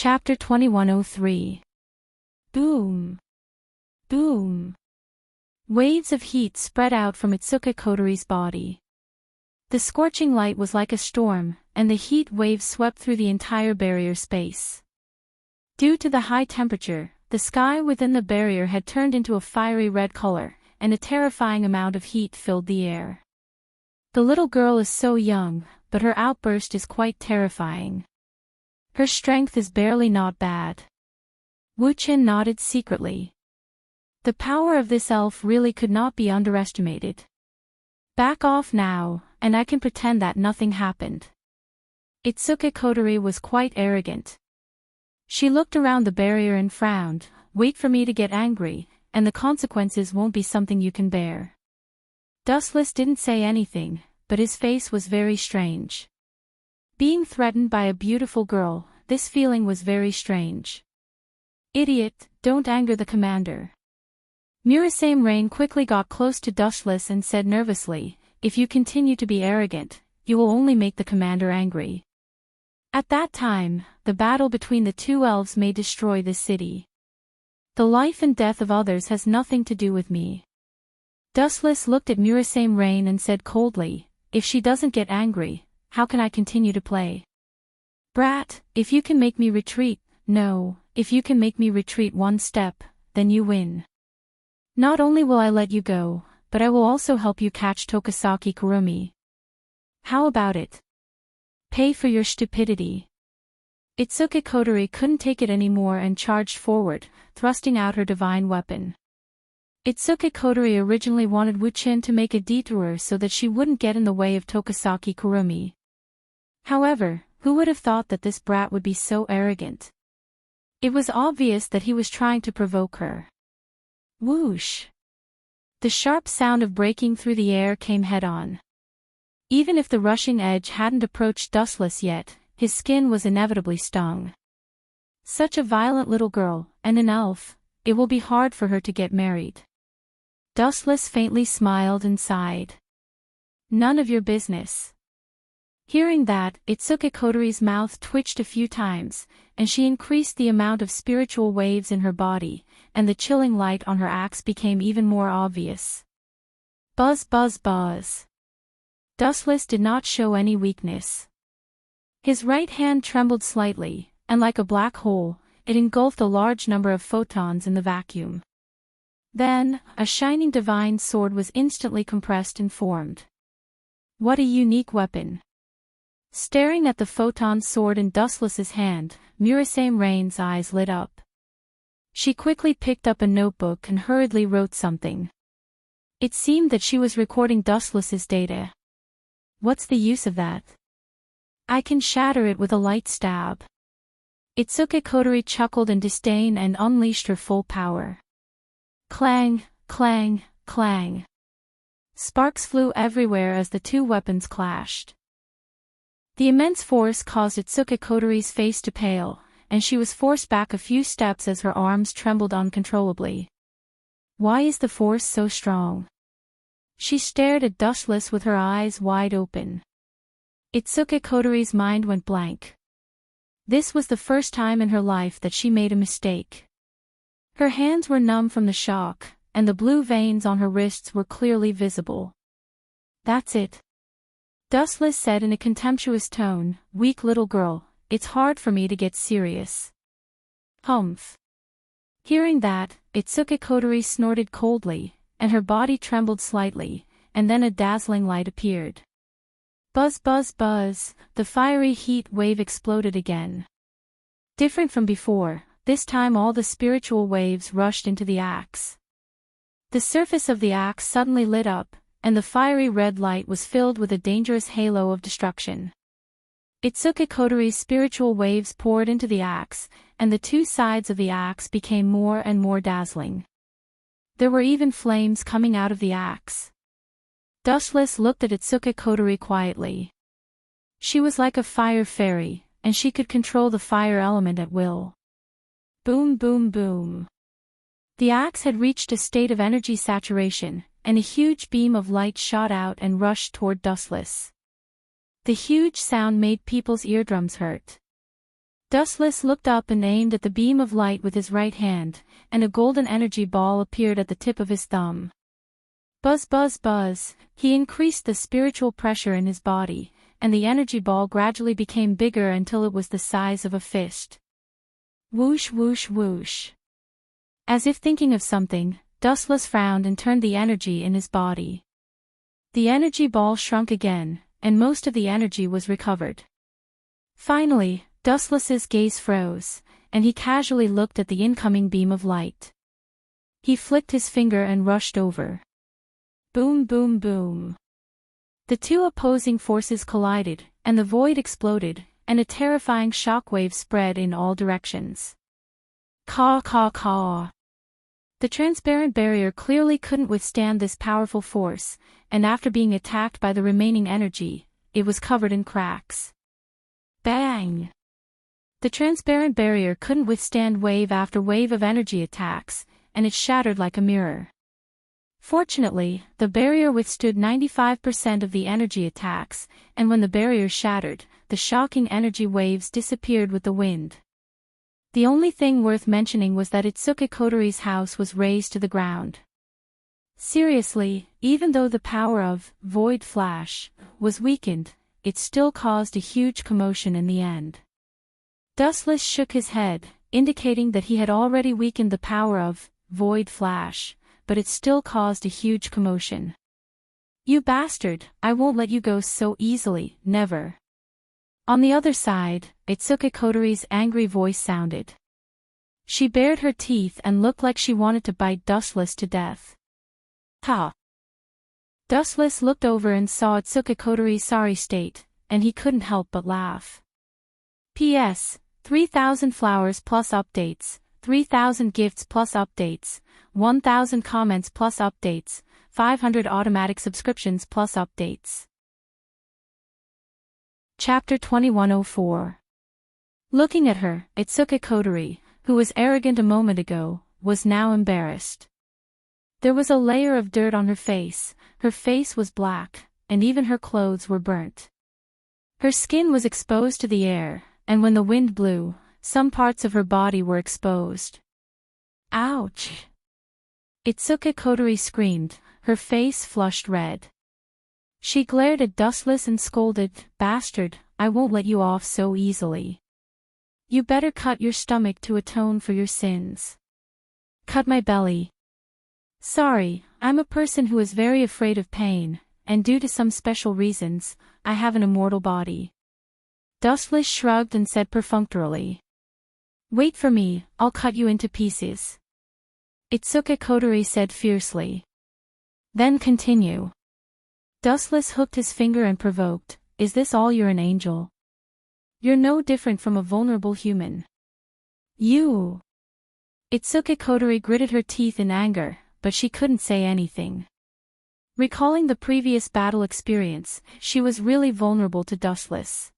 Chapter 2103. Boom. Boom. Waves of heat spread out from Itsuka Kotori's body. The scorching light was like a storm, and the heat waves swept through the entire barrier space. Due to the high temperature, the sky within the barrier had turned into a fiery red color, and a terrifying amount of heat filled the air. The little girl is so young, but her outburst is quite terrifying. Her strength is barely not bad. Wu-Chin nodded secretly. The power of this elf really could not be underestimated. Back off now, and I can pretend that nothing happened. Itsuka Kotori was quite arrogant. She looked around the barrier and frowned. Wait for me to get angry, and the consequences won't be something you can bear. Dustless didn't say anything, but his face was very strange. Being threatened by a beautiful girl, this feeling was very strange. Idiot, don't anger the commander. Murasame Rain quickly got close to Dustless and said nervously, if you continue to be arrogant, you will only make the commander angry. At that time, the battle between the two elves may destroy this city. The life and death of others has nothing to do with me. Dustless looked at Murasame Rain and said coldly, if she doesn't get angry, how can I continue to play? Brat, if you can make me retreat, no, if you can make me retreat one step, then you win. Not only will I let you go, but I will also help you catch Tokasaki Kurumi. How about it? Pay for your stupidity. Itsuka Kotori couldn't take it anymore and charged forward, thrusting out her divine weapon. Itsuka Kotori originally wanted Wu-Chin to make a detour so that she wouldn't get in the way of Tokasaki Kurumi. However, who would have thought that this brat would be so arrogant? It was obvious that he was trying to provoke her. Whoosh! The sharp sound of breaking through the air came head-on. Even if the rushing edge hadn't approached Dustless yet, his skin was inevitably stung. Such a violent little girl, and an elf, it will be hard for her to get married. Dustless faintly smiled and sighed. None of your business. Hearing that, Itsuka Kotori's mouth twitched a few times, and she increased the amount of spiritual waves in her body, and the chilling light on her axe became even more obvious. Buzz buzz buzz. Dustless did not show any weakness. His right hand trembled slightly, and like a black hole, it engulfed a large number of photons in the vacuum. Then, a shining divine sword was instantly compressed and formed. What a unique weapon. Staring at the photon sword in Dustless's hand, Murasame Rain's eyes lit up. She quickly picked up a notebook and hurriedly wrote something. It seemed that she was recording Dustless's data. What's the use of that? I can shatter it with a light stab. Itsuka Kotori chuckled in disdain and unleashed her full power. Clang, clang, clang. Sparks flew everywhere as the two weapons clashed. The immense force caused Itsuka Kotori's face to pale, and she was forced back a few steps as her arms trembled uncontrollably. Why is the force so strong? She stared at Dustless with her eyes wide open. Itsuka Kotori's mind went blank. This was the first time in her life that she made a mistake. Her hands were numb from the shock, and the blue veins on her wrists were clearly visible. That's it. Dustless said in a contemptuous tone, weak little girl, it's hard for me to get serious. Humph. Hearing that, Itsuka Kotori snorted coldly, and her body trembled slightly, and then a dazzling light appeared. Buzz buzz buzz, the fiery heat wave exploded again. Different from before, this time all the spiritual waves rushed into the axe. The surface of the axe suddenly lit up, and the fiery red light was filled with a dangerous halo of destruction. Itsuka Kotori's spiritual waves poured into the axe, and the two sides of the axe became more and more dazzling. There were even flames coming out of the axe. Dustless looked at Itsuka Kotori quietly. She was like a fire fairy, and she could control the fire element at will. Boom boom boom. The axe had reached a state of energy saturation, and a huge beam of light shot out and rushed toward Dustless. The huge sound made people's eardrums hurt. Dustless looked up and aimed at the beam of light with his right hand, and a golden energy ball appeared at the tip of his thumb. Buzz buzz buzz, he increased the spiritual pressure in his body, and the energy ball gradually became bigger until it was the size of a fist. Whoosh whoosh whoosh. As if thinking of something, Dustless frowned and turned the energy in his body. The energy ball shrunk again, and most of the energy was recovered. Finally, Dustless's gaze froze, and he casually looked at the incoming beam of light. He flicked his finger and rushed over. Boom boom boom. The two opposing forces collided, and the void exploded, and a terrifying shockwave spread in all directions. Caw caw caw. The transparent barrier clearly couldn't withstand this powerful force, and after being attacked by the remaining energy, it was covered in cracks. Bang! The transparent barrier couldn't withstand wave after wave of energy attacks, and it shattered like a mirror. Fortunately, the barrier withstood 95% of the energy attacks, and when the barrier shattered, the shocking energy waves disappeared with the wind. The only thing worth mentioning was that Itsuki Kotori's house was razed to the ground. Seriously, even though the power of Void Flash was weakened, it still caused a huge commotion in the end. Dustless shook his head, indicating that he had already weakened the power of Void Flash, but it still caused a huge commotion. You bastard, I won't let you go so easily, never. On the other side, Itsuki Kotori's angry voice sounded. She bared her teeth and looked like she wanted to bite Dustless to death. Ha! Dustless looked over and saw Itsuki Kotori's sorry state, and he couldn't help but laugh. P.S. 3,000 flowers plus updates, 3,000 gifts plus updates, 1,000 comments plus updates, 500 automatic subscriptions plus updates. Chapter 2104. Looking at her, Itsuki Kotori, who was arrogant a moment ago, was now embarrassed. There was a layer of dirt on her face was black, and even her clothes were burnt. Her skin was exposed to the air, and when the wind blew, some parts of her body were exposed. Ouch! Itsuki Kotori screamed, her face flushed red. She glared at Dustless and scolded, "Bastard, I won't let you off so easily. You better cut your stomach to atone for your sins." "Cut my belly." "Sorry, I'm a person who is very afraid of pain, and due to some special reasons, I have an immortal body." Dustless shrugged and said perfunctorily. "Wait for me, I'll cut you into pieces." Itsuki Kotori said fiercely. "Then continue." Dustless hooked his finger and provoked, "Is this all you're, an angel? You're no different from a vulnerable human. You." Itsuki Kotori gritted her teeth in anger, but she couldn't say anything. Recalling the previous battle experience, she was really vulnerable to Dustless.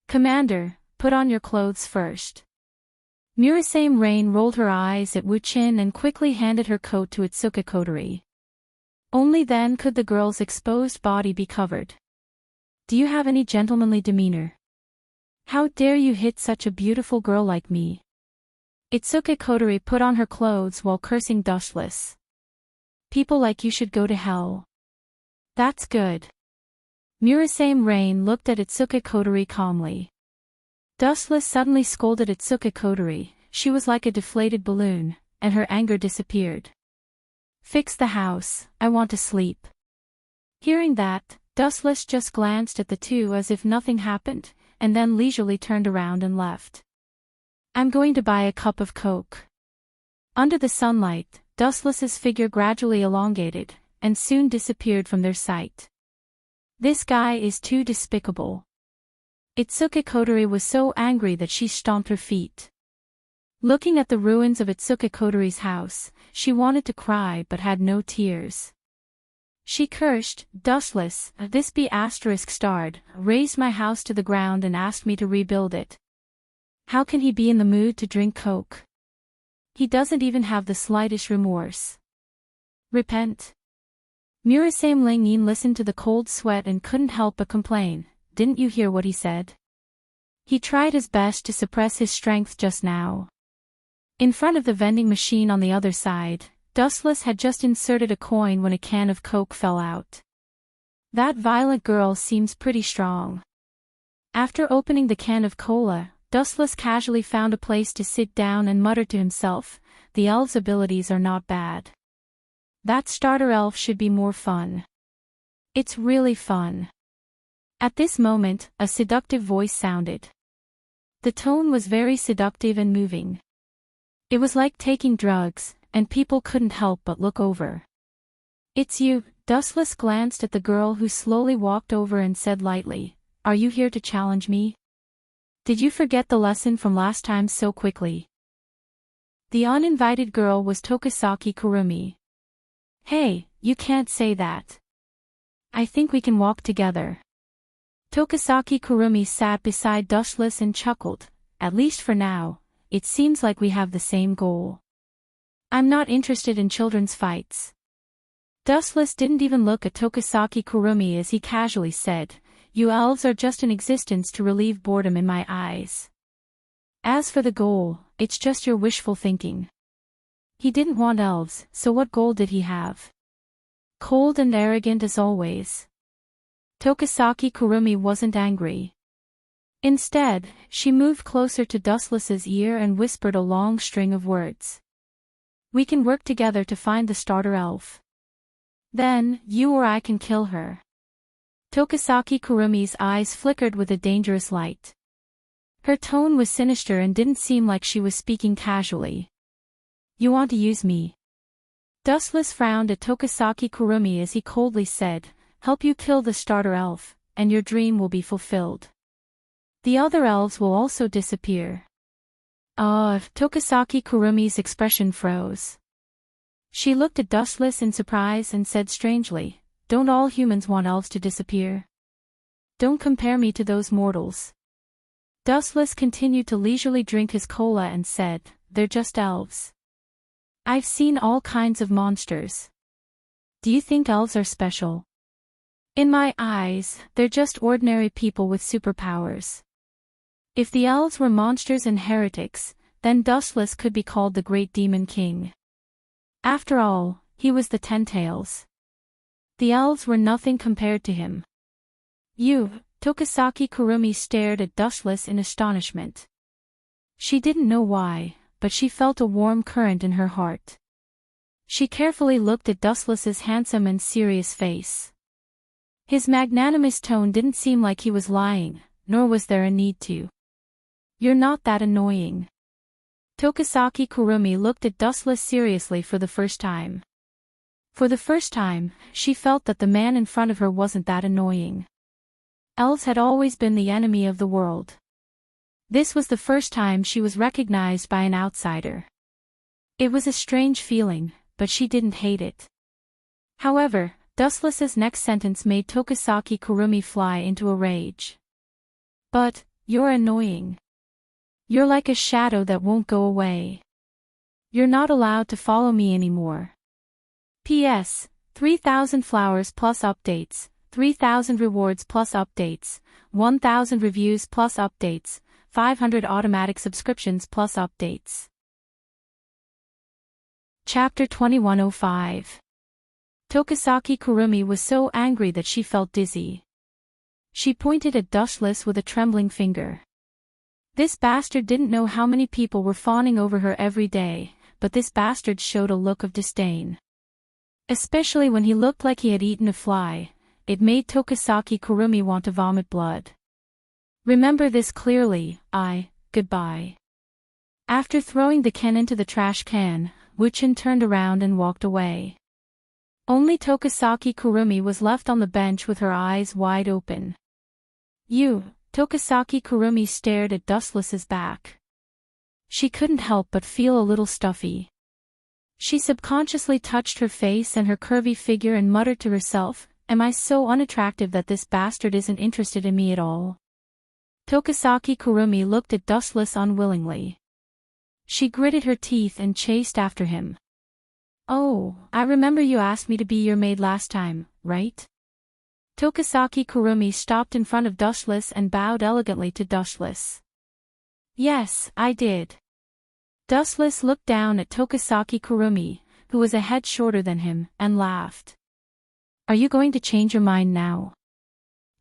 "Commander, put on your clothes first." Murasame Rain rolled her eyes at Wu-chin and quickly handed her coat to Itsuki Kotori. Only then could the girl's exposed body be covered. "Do you have any gentlemanly demeanor? How dare you hit such a beautiful girl like me?" Itsuki Kotori put on her clothes while cursing Dustless. "People like you should go to hell." "That's good." Murasame Rain looked at Itsuki Kotori calmly. Dustless suddenly scolded Itsuki Kotori, she was like a deflated balloon, and her anger disappeared. "Fix the house, I want to sleep." Hearing that, Dustless just glanced at the two as if nothing happened, and then leisurely turned around and left. "I'm going to buy a cup of Coke." Under the sunlight, Dustless's figure gradually elongated, and soon disappeared from their sight. "This guy is too despicable." Itsuki Kotori was so angry that she stomped her feet. Looking at the ruins of Itsuki Kotori's house, she wanted to cry but had no tears. She cursed, "Dustless, this B*****, raised my house to the ground and asked me to rebuild it. How can he be in the mood to drink Coke? He doesn't even have the slightest remorse. Repent." Murasame Ling-yin listened to the cold sweat and couldn't help but complain, "Didn't you hear what he said? He tried his best to suppress his strength just now. In front of the vending machine on the other side, Dustless had just inserted a coin when a can of Coke fell out. That violent girl seems pretty strong. After opening the can of cola, Dustless casually found a place to sit down and muttered to himself, the elf's abilities are not bad. That starter elf should be more fun. It's really fun. At this moment, a seductive voice sounded. The tone was very seductive and moving. It was like taking drugs, and people couldn't help but look over. It's you. Dustless glanced at the girl who slowly walked over and said lightly, are you here to challenge me? Did you forget the lesson from last time so quickly? The uninvited girl was Tokisaki Kurumi. Hey, you can't say that. I think we can walk together. Tokisaki Kurumi sat beside Dustless and chuckled, at least for now, it seems like we have the same goal. I'm not interested in children's fights. Dustless didn't even look at Tokisaki Kurumi as he casually said, you elves are just an existence to relieve boredom in my eyes. As for the goal, it's just your wishful thinking. He didn't want elves, so what goal did he have? Cold and arrogant as always. Tokisaki Kurumi wasn't angry. Instead, she moved closer to Dustless's ear and whispered a long string of words. We can work together to find the starter elf. Then, you or I can kill her. Tokisaki Kurumi's eyes flickered with a dangerous light. Her tone was sinister and didn't seem like she was speaking casually. You want to use me? Dustless frowned at Tokisaki Kurumi as he coldly said, help you kill the starter elf, and your dream will be fulfilled. The other elves will also disappear. Tokisaki Kurumi's expression froze. She looked at Dustless in surprise and said strangely, don't all humans want elves to disappear? Don't compare me to those mortals. Dustless continued to leisurely drink his cola and said, they're just elves. I've seen all kinds of monsters. Do you think elves are special? In my eyes, they're just ordinary people with superpowers. If the elves were monsters and heretics, then Dustless could be called the Great Demon King. After all, he was the Ten-Tails. The elves were nothing compared to him. Tokisaki Kurumi stared at Dustless in astonishment. She didn't know why, but she felt a warm current in her heart. She carefully looked at Dustless's handsome and serious face. His magnanimous tone didn't seem like he was lying, nor was there a need to. You're not that annoying. Tokisaki Kurumi looked at Dustless seriously for the first time. For the first time, she felt that the man in front of her wasn't that annoying. Elves had always been the enemy of the world. This was the first time she was recognized by an outsider. It was a strange feeling, but she didn't hate it. However, Dustless's next sentence made Tokisaki Kurumi fly into a rage. But, you're annoying. You're like a shadow that won't go away. You're not allowed to follow me anymore. P.S. 3,000 flowers plus updates, 3,000 rewards plus updates, 1,000 reviews plus updates, 500 automatic subscriptions plus updates. Chapter 2105. Tokisaki Kurumi was so angry that she felt dizzy. She pointed at Dustless with a trembling finger. This bastard didn't know how many people were fawning over her every day, but this bastard showed a look of disdain. Especially when he looked like he had eaten a fly, it made Tokisaki Kurumi want to vomit blood. Remember this clearly, goodbye. After throwing the can into the trash can, Wuchen turned around and walked away. Only Tokisaki Kurumi was left on the bench with her eyes wide open. Tokisaki Kurumi stared at Dustless's back. She couldn't help but feel a little stuffy. She subconsciously touched her face and her curvy figure and muttered to herself, am I so unattractive that this bastard isn't interested in me at all? Tokisaki Kurumi looked at Dustless unwillingly. She gritted her teeth and chased after him. Oh, I remember you asked me to be your maid last time, right? Tokasaki Kurumi stopped in front of Dustless and bowed elegantly to Dustless. Yes, I did. Dustless looked down at Tokasaki Kurumi, who was a head shorter than him, and laughed. Are you going to change your mind now?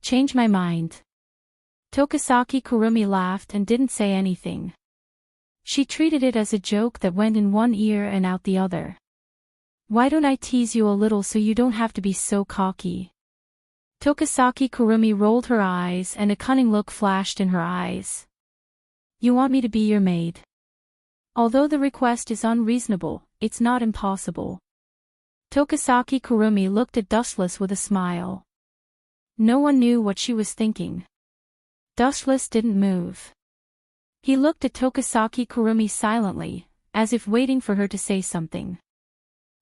Change my mind. Tokasaki Kurumi laughed and didn't say anything. She treated it as a joke that went in one ear and out the other. Why don't I tease you a little so you don't have to be so cocky? Tokasaki Kurumi rolled her eyes and a cunning look flashed in her eyes. You want me to be your maid? Although the request is unreasonable, it's not impossible. Tokasaki Kurumi looked at Dustless with a smile. No one knew what she was thinking. Dustless didn't move. He looked at Tokasaki Kurumi silently, as if waiting for her to say something.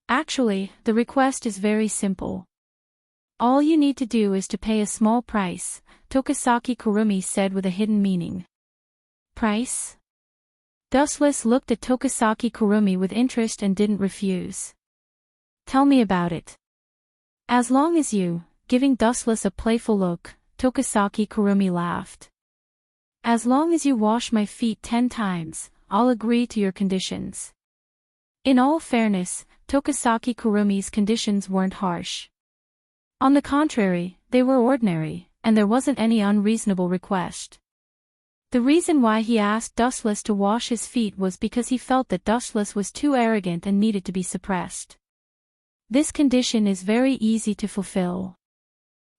Actually, the request is very simple. All you need to do is to pay a small price, Tokasaki Kurumi said with a hidden meaning. Price? Dustless looked at Tokasaki Kurumi with interest and didn't refuse. Tell me about it. As long as you, giving Dustless a playful look, Tokasaki Kurumi laughed. As long as you wash my feet 10 times, I'll agree to your conditions. In all fairness, Tokasaki Kurumi's conditions weren't harsh. On the contrary, they were ordinary, and there wasn't any unreasonable request. The reason why he asked Dustless to wash his feet was because he felt that Dustless was too arrogant and needed to be suppressed. This condition is very easy to fulfill.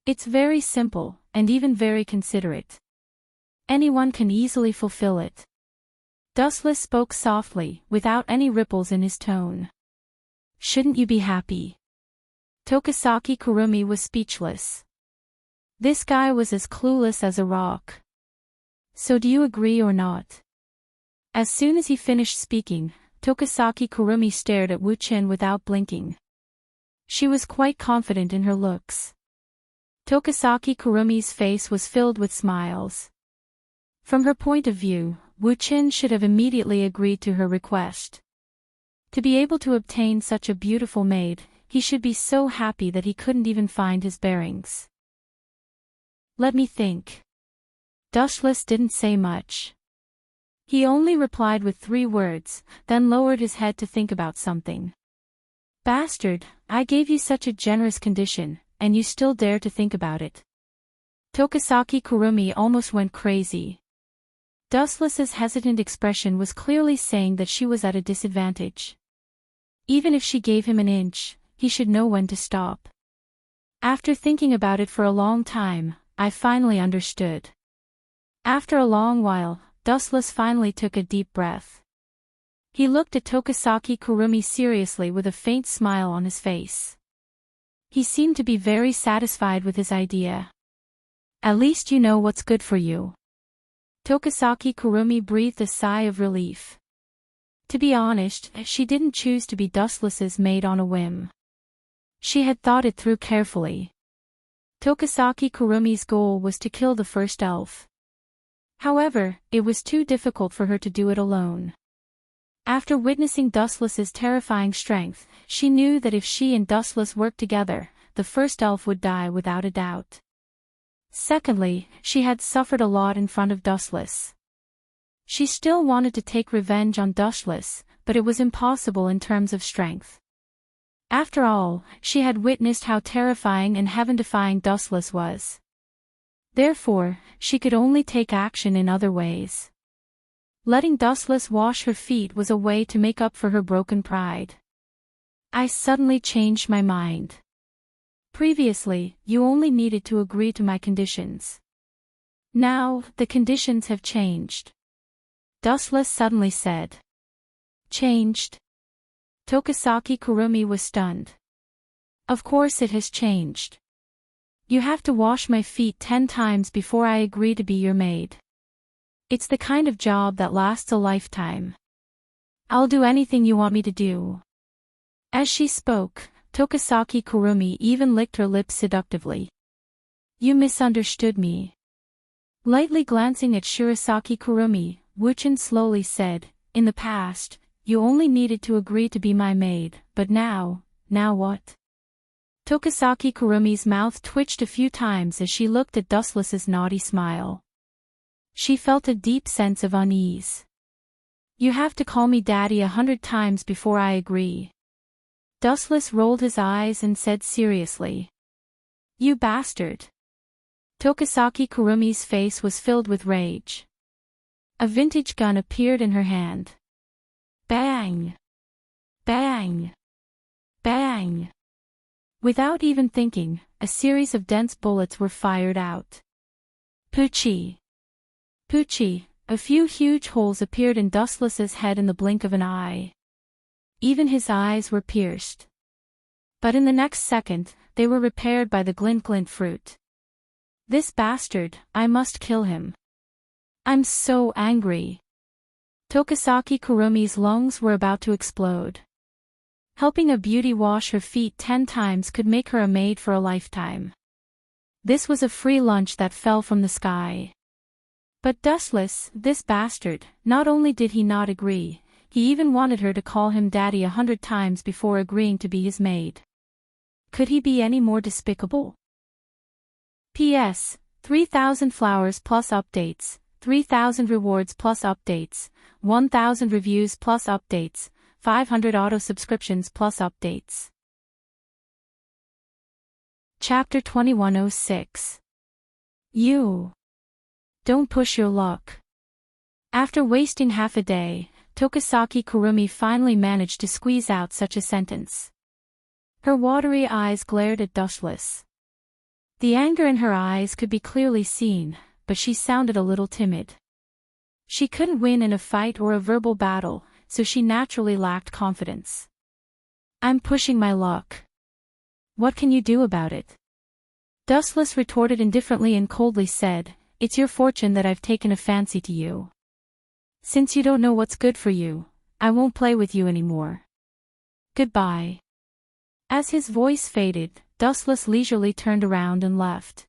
It's very simple, and even very considerate. Anyone can easily fulfill it. Dustless spoke softly, without any ripples in his tone. Shouldn't you be happy? Tokasaki Kurumi was speechless. This guy was as clueless as a rock. So do you agree or not? As soon as he finished speaking, Tokasaki Kurumi stared at Wu-chin without blinking. She was quite confident in her looks. Tokasaki Kurumi's face was filled with smiles. From her point of view, Wu-chin should have immediately agreed to her request. To be able to obtain such a beautiful maid, he should be so happy that he couldn't even find his bearings. Let me think. Dustless didn't say much. He only replied with 3 words, then lowered his head to think about something. Bastard, I gave you such a generous condition, and you still dare to think about it. Tokasaki Kurumi almost went crazy. Dustless's hesitant expression was clearly saying that she was at a disadvantage. Even if she gave him an inch, he should know when to stop. After thinking about it for a long time, I finally understood. After a long while, Dustless finally took a deep breath. He looked at Tokasaki Kurumi seriously with a faint smile on his face. He seemed to be very satisfied with his idea. At least you know what's good for you. Tokasaki Kurumi breathed a sigh of relief. To be honest, she didn't choose to be Dustless's maid on a whim. She had thought it through carefully. Tokasaki Kurumi's goal was to kill the first elf. However, it was too difficult for her to do it alone. After witnessing Dustless's terrifying strength, she knew that if she and Dustless worked together, the first elf would die without a doubt. Secondly, she had suffered a lot in front of Dustless. She still wanted to take revenge on Dustless, but it was impossible in terms of strength. After all, she had witnessed how terrifying and heaven-defying Dustless was. Therefore, she could only take action in other ways. Letting Dustless wash her feet was a way to make up for her broken pride. I suddenly changed my mind. Previously, you only needed to agree to my conditions. Now, the conditions have changed. Dustless suddenly said. Changed? Tokasaki Kurumi was stunned. Of course it has changed. You have to wash my feet 10 times before I agree to be your maid. It's the kind of job that lasts a lifetime. I'll do anything you want me to do. As she spoke, Tokasaki Kurumi even licked her lips seductively. You misunderstood me. Lightly glancing at Shirasaki Kurumi, Wu-chin slowly said, in the past, you only needed to agree to be my maid, but now what? Tokisaki Kurumi's mouth twitched a few times as she looked at Dustless's naughty smile. She felt a deep sense of unease. You have to call me daddy 100 times before I agree. Dustless rolled his eyes and said seriously. You bastard. Tokisaki Kurumi's face was filled with rage. A vintage gun appeared in her hand. Bang! Bang! Bang! Without even thinking, a series of dense bullets were fired out. Poochie! Poochie! A few huge holes appeared in Dustless's head in the blink of an eye. Even his eyes were pierced. But in the next second, they were repaired by the glint-glint fruit. This bastard, I must kill him. I'm so angry. Tokisaki Kurumi's lungs were about to explode. Helping a beauty wash her feet 10 times could make her a maid for a lifetime. This was a free lunch that fell from the sky. But Dustless, this bastard, not only did he not agree, he even wanted her to call him daddy 100 times before agreeing to be his maid. Could he be any more despicable? P.S. 3,000 flowers plus updates, 3,000 rewards plus updates, 1,000 reviews plus updates, 500 auto-subscriptions plus updates. Chapter 2106. You. Don't push your luck. After wasting half a day, Tokisaki Kurumi finally managed to squeeze out such a sentence. Her watery eyes glared at Dustless. The anger in her eyes could be clearly seen, but she sounded a little timid. She couldn't win in a fight or a verbal battle, so she naturally lacked confidence. I'm pushing my luck. What can you do about it? Dustless retorted indifferently and coldly said, It's your fortune that I've taken a fancy to you. Since you don't know what's good for you, I won't play with you anymore. Goodbye. As his voice faded, Dustless leisurely turned around and left.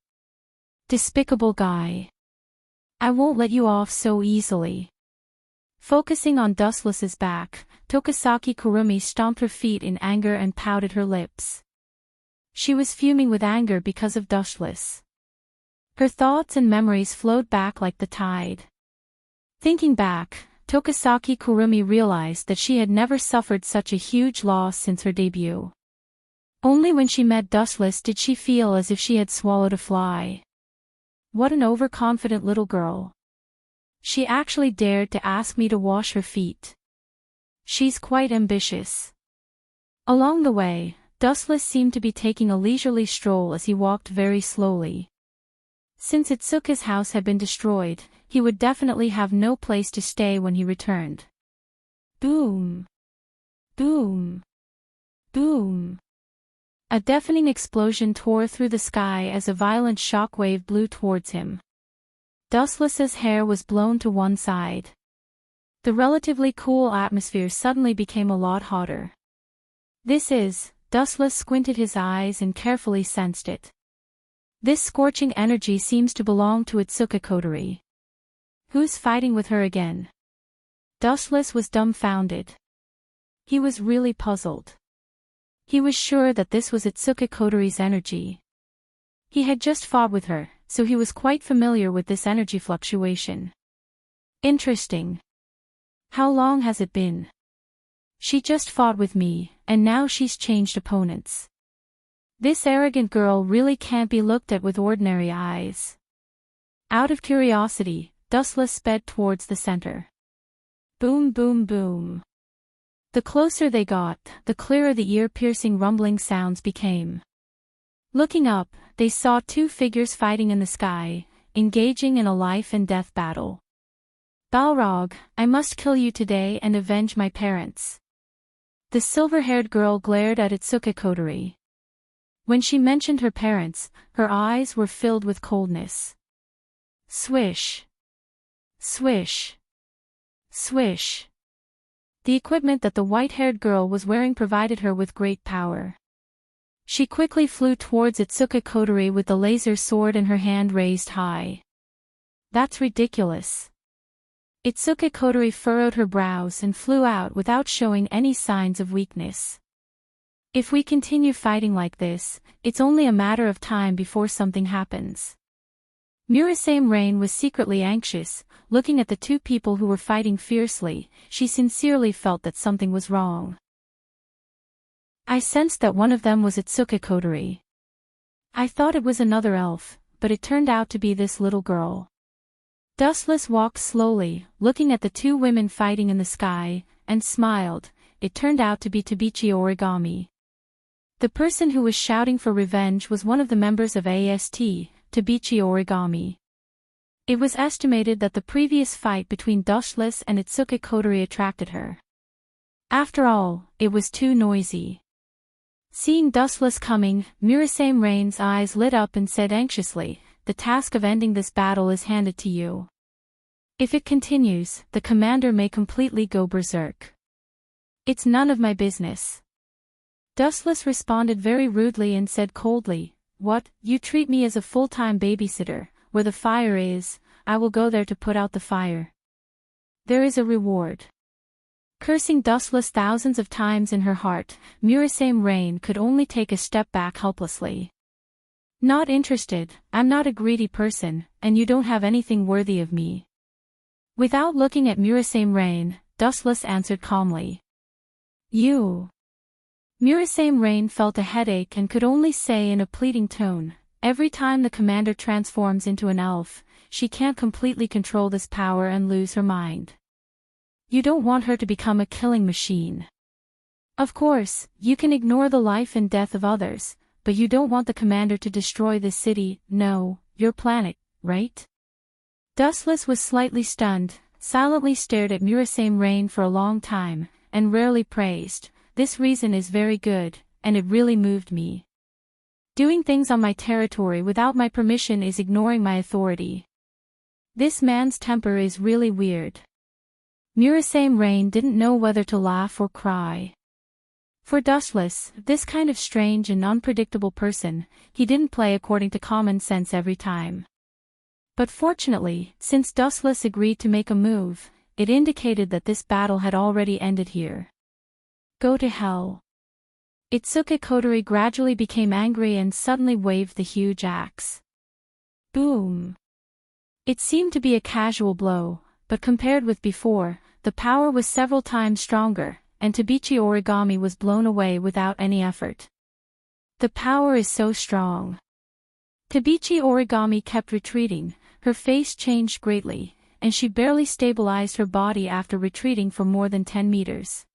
Despicable guy. I won't let you off so easily. Focusing on Dustless's back, Tokisaki Kurumi stomped her feet in anger and pouted her lips. She was fuming with anger because of Dustless. Her thoughts and memories flowed back like the tide. Thinking back, Tokisaki Kurumi realized that she had never suffered such a huge loss since her debut. Only when she met Dustless did she feel as if she had swallowed a fly. What an overconfident little girl. She actually dared to ask me to wash her feet. She's quite ambitious. Along the way, Dustless seemed to be taking a leisurely stroll as he walked very slowly. Since Itsuka's house had been destroyed, he would definitely have no place to stay when he returned. Boom! Boom! Boom! A deafening explosion tore through the sky as a violent shockwave blew towards him. Dustless's hair was blown to one side. The relatively cool atmosphere suddenly became a lot hotter. Dustless squinted his eyes and carefully sensed it. This scorching energy seems to belong to Itsuka Kotori. Who's fighting with her again? Dustless was dumbfounded. He was really puzzled. He was sure that this was Itsuka Kotori's energy. He had just fought with her, so he was quite familiar with this energy fluctuation. Interesting. How long has it been? She just fought with me, and now she's changed opponents. This arrogant girl really can't be looked at with ordinary eyes. Out of curiosity, Dustless sped towards the center. Boom boom boom. The closer they got, the clearer the ear-piercing rumbling sounds became. Looking up, they saw two figures fighting in the sky, engaging in a life-and-death battle. Balrog, I must kill you today and avenge my parents. The silver-haired girl glared at Itsuka Kotori. When she mentioned her parents, her eyes were filled with coldness. Swish. Swish. Swish. The equipment that the white-haired girl was wearing provided her with great power. She quickly flew towards Itsuka Kotori with the laser sword in her hand raised high. That's ridiculous. Itsuka Kotori furrowed her brows and flew out without showing any signs of weakness. If we continue fighting like this, it's only a matter of time before something happens. Murasame Rain was secretly anxious, looking at the two people who were fighting fiercely. She sincerely felt that something was wrong. I sensed that one of them was Itsuka Kotori. I thought it was another elf, but it turned out to be this little girl. Dustless walked slowly, looking at the two women fighting in the sky, and smiled. It turned out to be Tabichi Origami. The person who was shouting for revenge was one of the members of AST, Tabichi Origami. It was estimated that the previous fight between Dustless and Itsuka Kotori attracted her. After all, it was too noisy. Seeing Dustless coming, Murasame Rain's eyes lit up and said anxiously, "The task of ending this battle is handed to you. If it continues, the commander may completely go berserk. It's none of my business." Dustless responded very rudely and said coldly, "What, you treat me as a full-time babysitter? Where the fire is, I will go there to put out the fire. There is a reward." Cursing Dustless thousands of times in her heart, Murasame Rain could only take a step back helplessly. "Not interested, I'm not a greedy person, and you don't have anything worthy of me." Without looking at Murasame Rain, Dustless answered calmly. "You." Murasame Rain felt a headache and could only say in a pleading tone, "Every time the commander transforms into an elf, she can't completely control this power and lose her mind. You don't want her to become a killing machine. Of course, you can ignore the life and death of others, but you don't want the commander to destroy this city, no, your planet, right?" Dustless was slightly stunned, silently stared at Murasame Rain for a long time, and rarely praised. "This reason is very good, and it really moved me. Doing things on my territory without my permission is ignoring my authority. This man's temper is really weird." Murasame Rain didn't know whether to laugh or cry. For Dustless, this kind of strange and unpredictable person, he didn't play according to common sense every time. But fortunately, since Dustless agreed to make a move, it indicated that this battle had already ended here. "Go to hell." Itsuka Kotori gradually became angry and suddenly waved the huge axe. Boom! It seemed to be a casual blow, but compared with before, the power was several times stronger, and Tabichi Origami was blown away without any effort. The power is so strong. Tabichi Origami kept retreating, her face changed greatly, and she barely stabilized her body after retreating for more than 10 meters.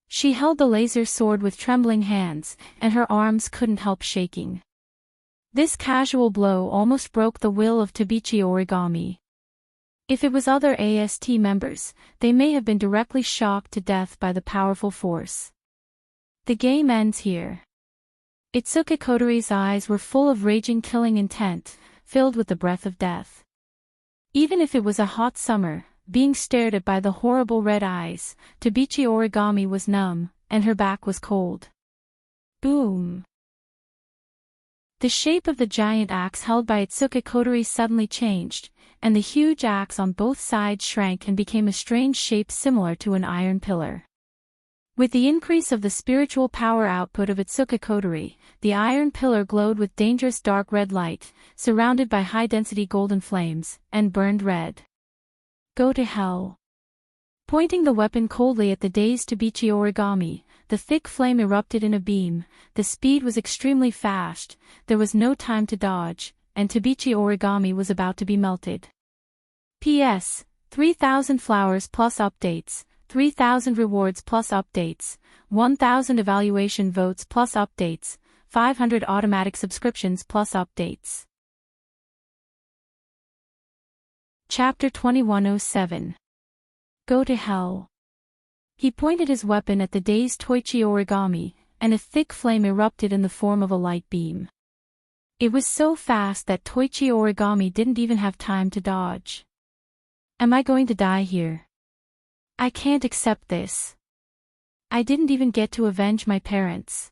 She held the laser sword with trembling hands, and her arms couldn't help shaking. This casual blow almost broke the will of Tabichi Origami. If it was other AST members, they may have been directly shocked to death by the powerful force. The game ends here. Itsuka Kotori's eyes were full of raging killing intent, filled with the breath of death. Even if it was a hot summer, being stared at by the horrible red eyes, Tabichi Origami was numb, and her back was cold. Boom! The shape of the giant axe held by Itsuka Kotori suddenly changed, and the huge axe on both sides shrank and became a strange shape similar to an iron pillar. With the increase of the spiritual power output of Itsuka Kotori, the iron pillar glowed with dangerous dark red light, surrounded by high-density golden flames, and burned red. "Go to hell." Pointing the weapon coldly at the dazed Tabichi Origami, the thick flame erupted in a beam. The speed was extremely fast, there was no time to dodge, and Tabichi Origami was about to be melted. P.S. 3,000 flowers plus updates, 3,000 rewards plus updates, 1,000 evaluation votes plus updates, 500 automatic subscriptions plus updates. Chapter 2107. Go to hell. He pointed his weapon at the dazed Toichi Origami, and a thick flame erupted in the form of a light beam. It was so fast that Toichi Origami didn't even have time to dodge. Am I going to die here? I can't accept this. I didn't even get to avenge my parents.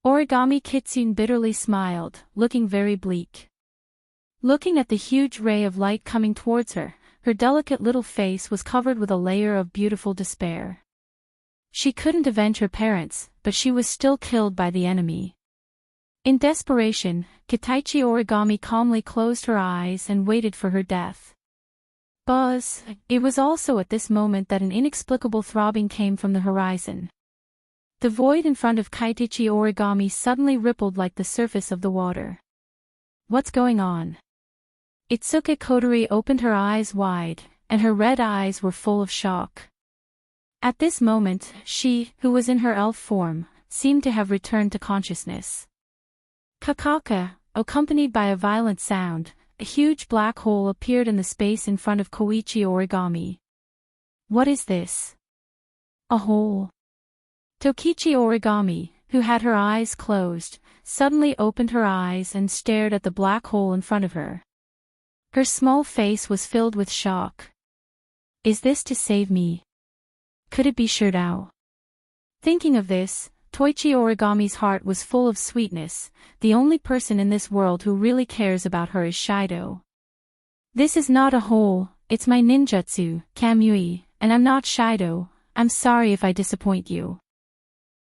Origami Kitsune bitterly smiled, looking very bleak. Looking at the huge ray of light coming towards her, her delicate little face was covered with a layer of beautiful despair. She couldn't avenge her parents, but she was still killed by the enemy. In desperation, Kitaichi Origami calmly closed her eyes and waited for her death. Buzz! It was also at this moment that an inexplicable throbbing came from the horizon. The void in front of Kitaichi Origami suddenly rippled like the surface of the water. What's going on? Itsuka Kotori opened her eyes wide, and her red eyes were full of shock. At this moment, she, who was in her elf form, seemed to have returned to consciousness. Kakaka, accompanied by a violent sound, a huge black hole appeared in the space in front of Koichi Origami. What is this? A hole. Tokichi Origami, who had her eyes closed, suddenly opened her eyes and stared at the black hole in front of her. Her small face was filled with shock. Is this to save me? Could it be Shirao? Thinking of this, Toichi Origami's heart was full of sweetness. The only person in this world who really cares about her is Shido. This is not a hole, it's my ninjutsu, Kamui, and I'm not Shido. I'm sorry if I disappoint you.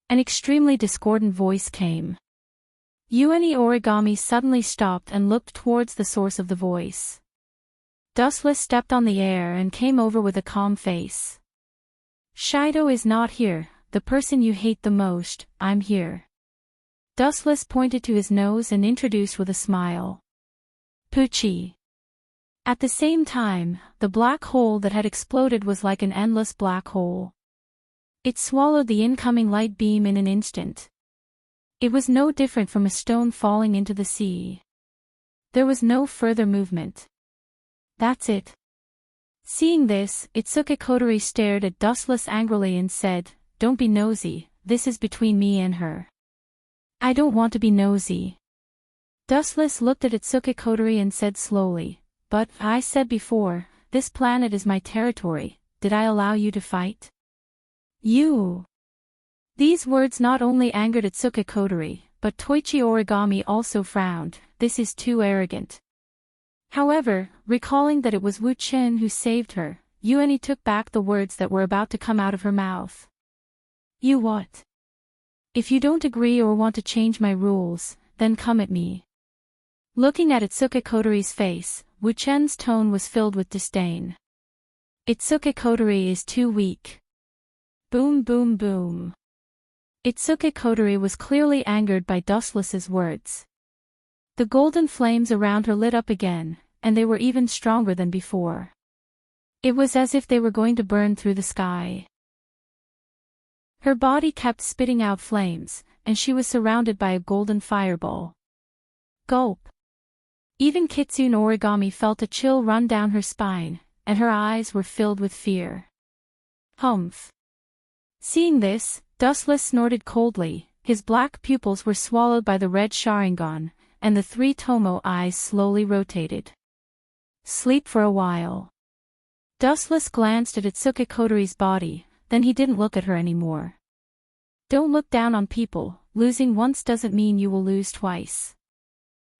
An extremely discordant voice came. Yuani Origami suddenly stopped and looked towards the source of the voice. Dustless stepped on the air and came over with a calm face. Shido is not here, the person you hate the most, I'm here. Dustless pointed to his nose and introduced with a smile. Pucci. At the same time, the black hole that had exploded was like an endless black hole. It swallowed the incoming light beam in an instant. It was no different from a stone falling into the sea. There was no further movement. That's it. Seeing this, Itsuka Kotori stared at Dustless angrily and said, Don't be nosy, this is between me and her. I don't want to be nosy. Dustless looked at Itsuka Kotori and said slowly, But, I said before, this planet is my territory, did I allow you to fight? You. These words not only angered Itsuka Kotori, but Toichi Origami also frowned, this is too arrogant. However, recalling that it was Wu Chen who saved her, Yuani took back the words that were about to come out of her mouth. You what? If you don't agree or want to change my rules, then come at me. Looking at Itsuka Kotori's face, Wu Chen's tone was filled with disdain. Itsuka Kotori is too weak. Boom boom boom. Itsuka Kotori was clearly angered by Dustless's words. The golden flames around her lit up again, and they were even stronger than before. It was as if they were going to burn through the sky. Her body kept spitting out flames, and she was surrounded by a golden fireball. Gulp. Even Kitsune Origami felt a chill run down her spine, and her eyes were filled with fear. Humph. Seeing this, Dustless snorted coldly, his black pupils were swallowed by the red Sharingan, and the three Tomo eyes slowly rotated. Sleep for a while. Dustless glanced at Itsuka Kotori's body, then he didn't look at her anymore. Don't look down on people, losing once doesn't mean you will lose twice.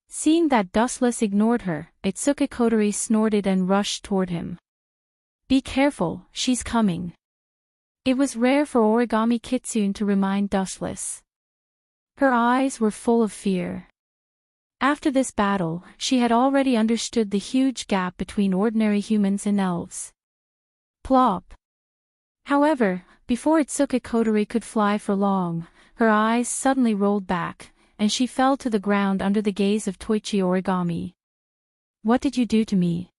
Seeing that Dustless ignored her, Itsuka Kotori snorted and rushed toward him. Be careful, she's coming. It was rare for Origami Kitsune to remind Dustless. Her eyes were full of fear. After this battle, she had already understood the huge gap between ordinary humans and elves. Plop. However, before Itsuka Kotori could fly for long, her eyes suddenly rolled back, and she fell to the ground under the gaze of Toichi Origami. What did you do to me?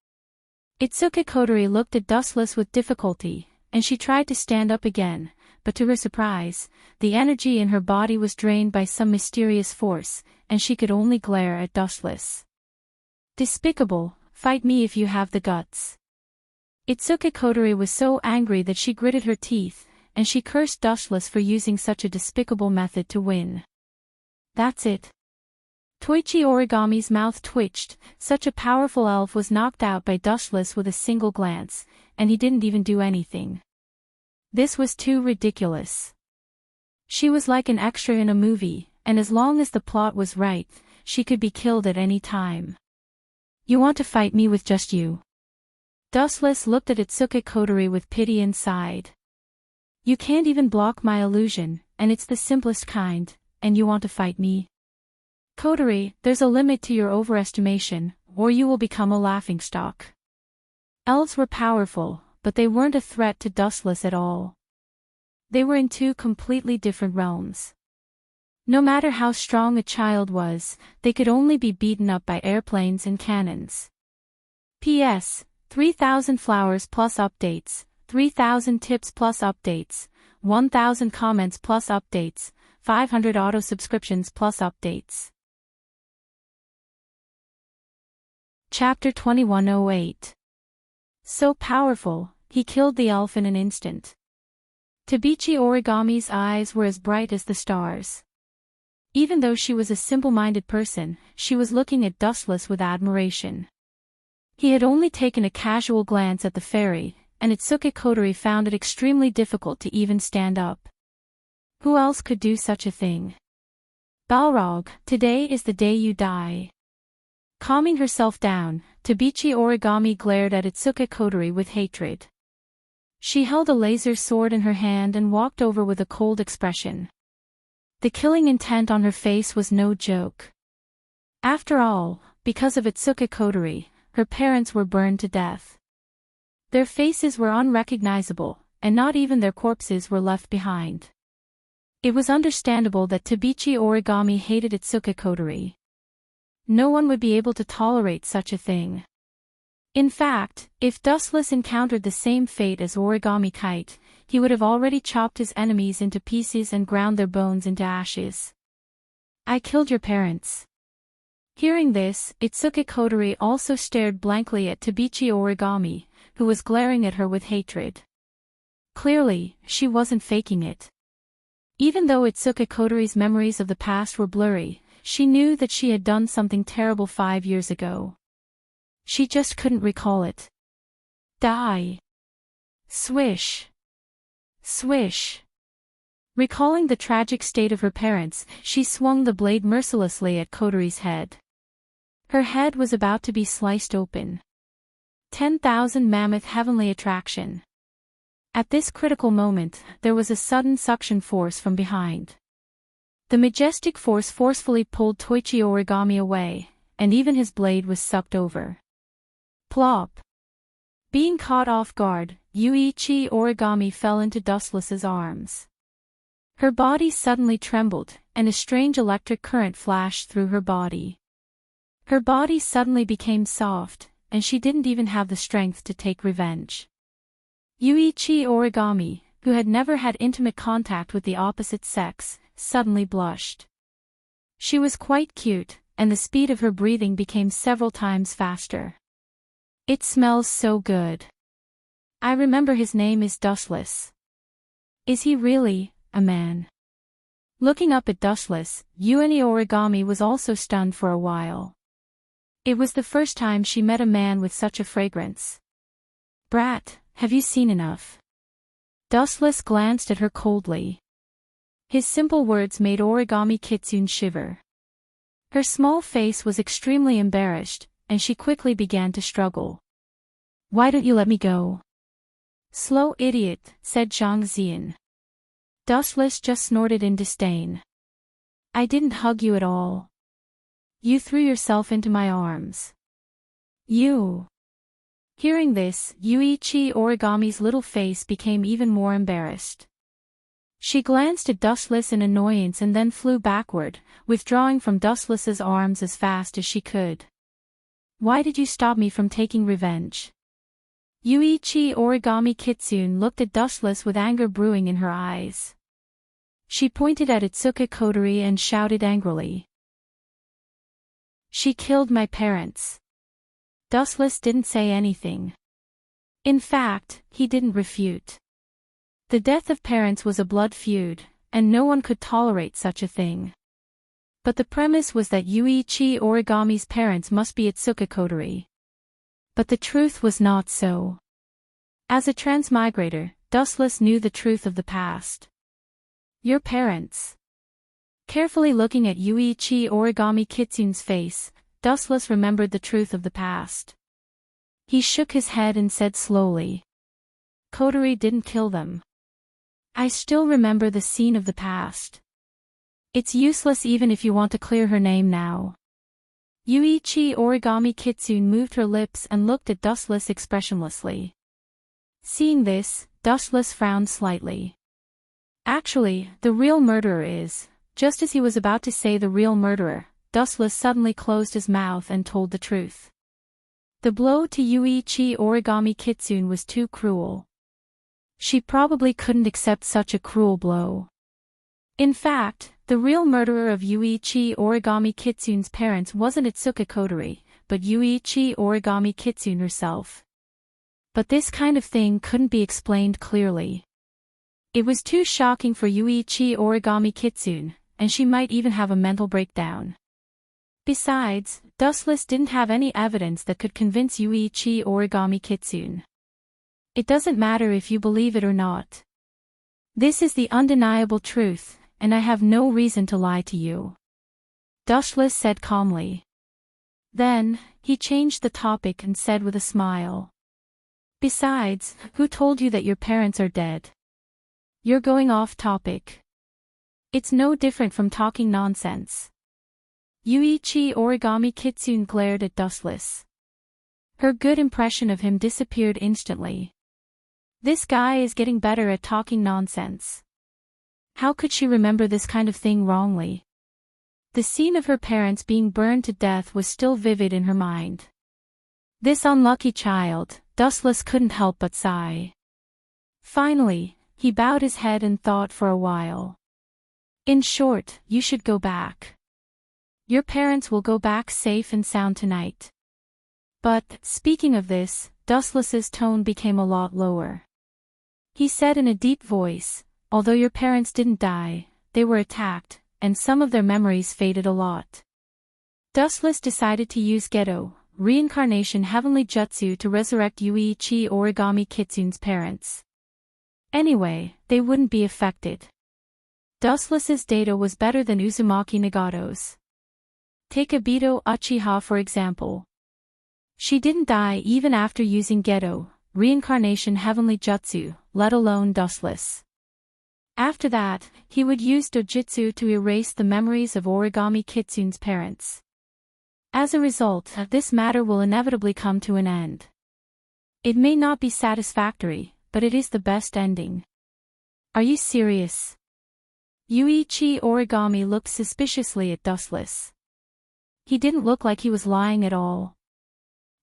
Itsuka Kotori looked at Dustless with difficulty, and she tried to stand up again, but to her surprise, the energy in her body was drained by some mysterious force, and she could only glare at Dustless. Despicable, fight me if you have the guts. Itsuka Kotori was so angry that she gritted her teeth, and she cursed Dustless for using such a despicable method to win. That's it. Toichi Origami's mouth twitched, such a powerful elf was knocked out by Dustless with a single glance, and he didn't even do anything. This was too ridiculous. She was like an extra in a movie, and as long as the plot was right, she could be killed at any time. You want to fight me with just you? Dustless looked at Itsuka Kotori with pity and sighed. You can't even block my illusion, and it's the simplest kind, and you want to fight me? Coterie, there's a limit to your overestimation, or you will become a laughingstock. Elves were powerful, but they weren't a threat to Dustless at all. They were in two completely different realms. No matter how strong a child was, they could only be beaten up by airplanes and cannons. P.S. 3,000 flowers plus updates, 3,000 tips plus updates, 1,000 comments plus updates, 500 auto subscriptions plus updates. Chapter 2108. So powerful, he killed the elf in an instant. Tabichi Origami's eyes were as bright as the stars. Even though she was a simple-minded person, she was looking at Dustless with admiration. He had only taken a casual glance at the fairy, and Itsuki Kotori found it extremely difficult to even stand up. Who else could do such a thing? Balrog, today is the day you die. Calming herself down, Tabichi Origami glared at Itsuki Kotori with hatred. She held a laser sword in her hand and walked over with a cold expression. The killing intent on her face was no joke. After all, because of Itsuki Kotori, her parents were burned to death. Their faces were unrecognizable, and not even their corpses were left behind. It was understandable that Tabichi Origami hated Itsuki Kotori. No one would be able to tolerate such a thing. In fact, if Dustless encountered the same fate as Origami Kite, he would have already chopped his enemies into pieces and ground their bones into ashes. I killed your parents. Hearing this, Itsuki Kotori also stared blankly at Tabichi Origami, who was glaring at her with hatred. Clearly, she wasn't faking it. Even though Itsuki Kotori's memories of the past were blurry, she knew that she had done something terrible 5 years ago. She just couldn't recall it. Die. Swish. Swish. Recalling the tragic state of her parents, she swung the blade mercilessly at Kotori's head. Her head was about to be sliced open. 10,000 mammoth heavenly attraction. At this critical moment, there was a sudden suction force from behind. The majestic force forcefully pulled Toichi Origami away, and even his blade was sucked over. Plop. Being caught off guard, Yuichi Origami fell into Dustless's arms. Her body suddenly trembled, and a strange electric current flashed through her body. Her body suddenly became soft, and she didn't even have the strength to take revenge. Yuichi Origami, who had never had intimate contact with the opposite sex, suddenly blushed. She was quite cute, and the speed of her breathing became several times faster. It smells so good. I remember his name is Dustless. Is he really a man? Looking up at Dustless, Yuini Origami was also stunned for a while. It was the first time she met a man with such a fragrance. Brat, have you seen enough? Dustless glanced at her coldly. His simple words made Origami Kitsune shiver. Her small face was extremely embarrassed, and she quickly began to struggle. Why don't you let me go? Slow idiot, said Zhang Xian. Dustless just snorted in disdain. I didn't hug you at all. You threw yourself into my arms. You. Hearing this, Yuichi Origami's little face became even more embarrassed. She glanced at Dustless in annoyance and then flew backward, withdrawing from Dustless's arms as fast as she could. Why did you stop me from taking revenge? Yuichi Origami Kitsune looked at Dustless with anger brewing in her eyes. She pointed at Itsuki Kotori and shouted angrily. She killed my parents. Dustless didn't say anything. In fact, he didn't refute. The death of parents was a blood feud, and no one could tolerate such a thing. But the premise was that Yuichi Origami's parents must be Itsuki Kotori. But the truth was not so. As a transmigrator, Dustless knew the truth of the past. Your parents. Carefully looking at Yuichi Origami Kitsune's face, Dustless remembered the truth of the past. He shook his head and said slowly. Kotori didn't kill them. I still remember the scene of the past. It's useless even if you want to clear her name now. Yuichi Origami Kitsune moved her lips and looked at Dustless expressionlessly. Seeing this, Dustless frowned slightly. Actually, the real murderer is. Just as he was about to say the real murderer, Dustless suddenly closed his mouth and told the truth. The blow to Yuichi Origami Kitsune was too cruel. She probably couldn't accept such a cruel blow. In fact, the real murderer of Yuichi Origami Kitsune's parents wasn't Itsuka Kotori, but Yuichi Origami Kitsune herself. But this kind of thing couldn't be explained clearly. It was too shocking for Yuichi Origami Kitsune, and she might even have a mental breakdown. Besides, Dustless didn't have any evidence that could convince Yuichi Origami Kitsune. It doesn't matter if you believe it or not. This is the undeniable truth, and I have no reason to lie to you. Dustless said calmly. Then, he changed the topic and said with a smile. Besides, who told you that your parents are dead? You're going off topic. It's no different from talking nonsense. Yuichi Origami Kitsune glared at Dustless. Her good impression of him disappeared instantly. This guy is getting better at talking nonsense. How could she remember this kind of thing wrongly? The scene of her parents being burned to death was still vivid in her mind. This unlucky child, Dustless couldn't help but sigh. Finally, he bowed his head and thought for a while. In short, you should go back. Your parents will go back safe and sound tonight. But, speaking of this, Dustless's tone became a lot lower. He said in a deep voice, although your parents didn't die, they were attacked, and some of their memories faded a lot. Dustless decided to use Geto, reincarnation heavenly jutsu to resurrect Yuichi Origami Kitsune's parents. Anyway, they wouldn't be affected. Dustless's data was better than Uzumaki Nagato's. Take Obito Uchiha for example. She didn't die even after using Geto, reincarnation heavenly jutsu, let alone Dustless. After that, he would use dojutsu to erase the memories of Origami Kitsune's parents. As a result, this matter will inevitably come to an end. It may not be satisfactory, but it is the best ending. Are you serious? Yuichi Origami looked suspiciously at Dustless. He didn't look like he was lying at all.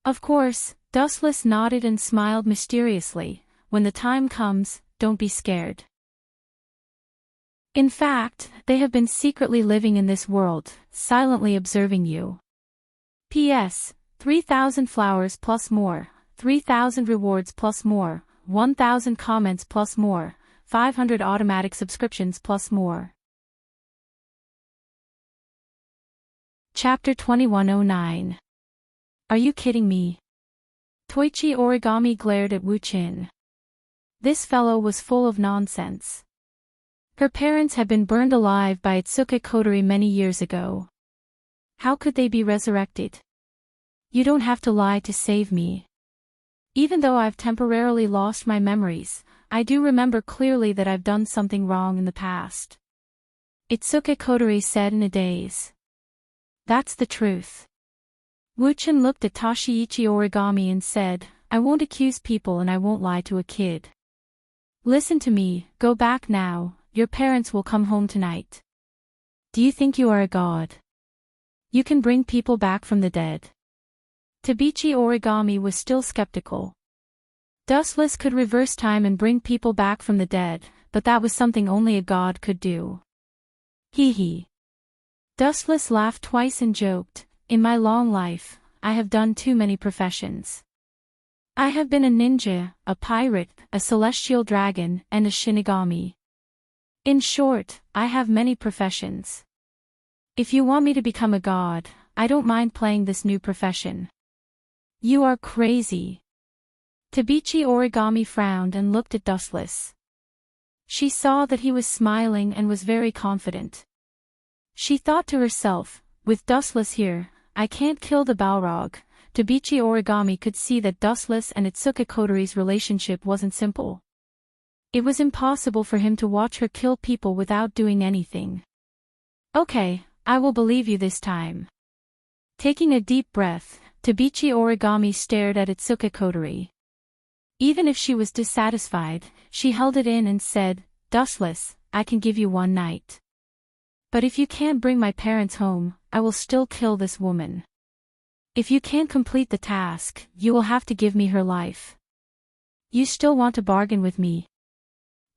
Of course, Dustless nodded and smiled mysteriously. When the time comes, don't be scared. In fact, they have been secretly living in this world, silently observing you. P.S. 3,000 flowers plus more, 3,000 rewards plus more, 1,000 comments plus more, 500 automatic subscriptions plus more. Chapter 2109. Are you kidding me? Toichi Origami glared at Wu Qin. This fellow was full of nonsense. Her parents had been burned alive by Itsuka Kotori many years ago. How could they be resurrected? You don't have to lie to save me. Even though I've temporarily lost my memories, I do remember clearly that I've done something wrong in the past. Itsuka Kotori said in a daze. That's the truth. Wu Qin looked at Toshiichi Origami and said, I won't accuse people and I won't lie to a kid. Listen to me, go back now, your parents will come home tonight. Do you think you are a god? You can bring people back from the dead. Tabichi Origami was still skeptical. Dustless could reverse time and bring people back from the dead, but that was something only a god could do. Hee hee. Dustless laughed twice and joked, in my long life, I have done too many professions. I have been a ninja, a pirate, a celestial dragon, and a shinigami. In short, I have many professions. If you want me to become a god, I don't mind playing this new profession. You are crazy. Tabichi Origami frowned and looked at Dustless. She saw that he was smiling and was very confident. She thought to herself, with Dustless here, I can't kill the Balrog. Tabichi Origami could see that Dustless and Itsuka Kotori's relationship wasn't simple. It was impossible for him to watch her kill people without doing anything. Okay, I will believe you this time. Taking a deep breath, Tabichi Origami stared at Itsuka Kotori. Even if she was dissatisfied, she held it in and said, "Dustless, I can give you one night. But if you can't bring my parents home, I will still kill this woman. If you can't complete the task, you will have to give me her life. You still want to bargain with me?"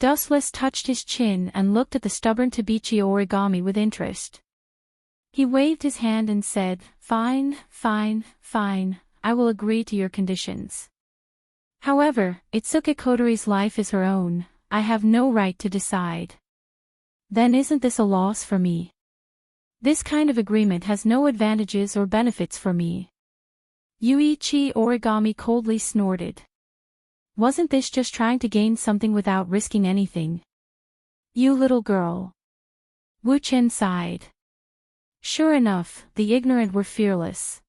Dustless touched his chin and looked at the stubborn Tabichi Origami with interest. He waved his hand and said, "Fine, fine, fine, I will agree to your conditions. However, Itsuka Kotori's life is her own, I have no right to decide." "Then isn't this a loss for me? This kind of agreement has no advantages or benefits for me." Yuichi Origami coldly snorted. "Wasn't this just trying to gain something without risking anything? You little girl." Wu Chen sighed. Sure enough, the ignorant were fearless.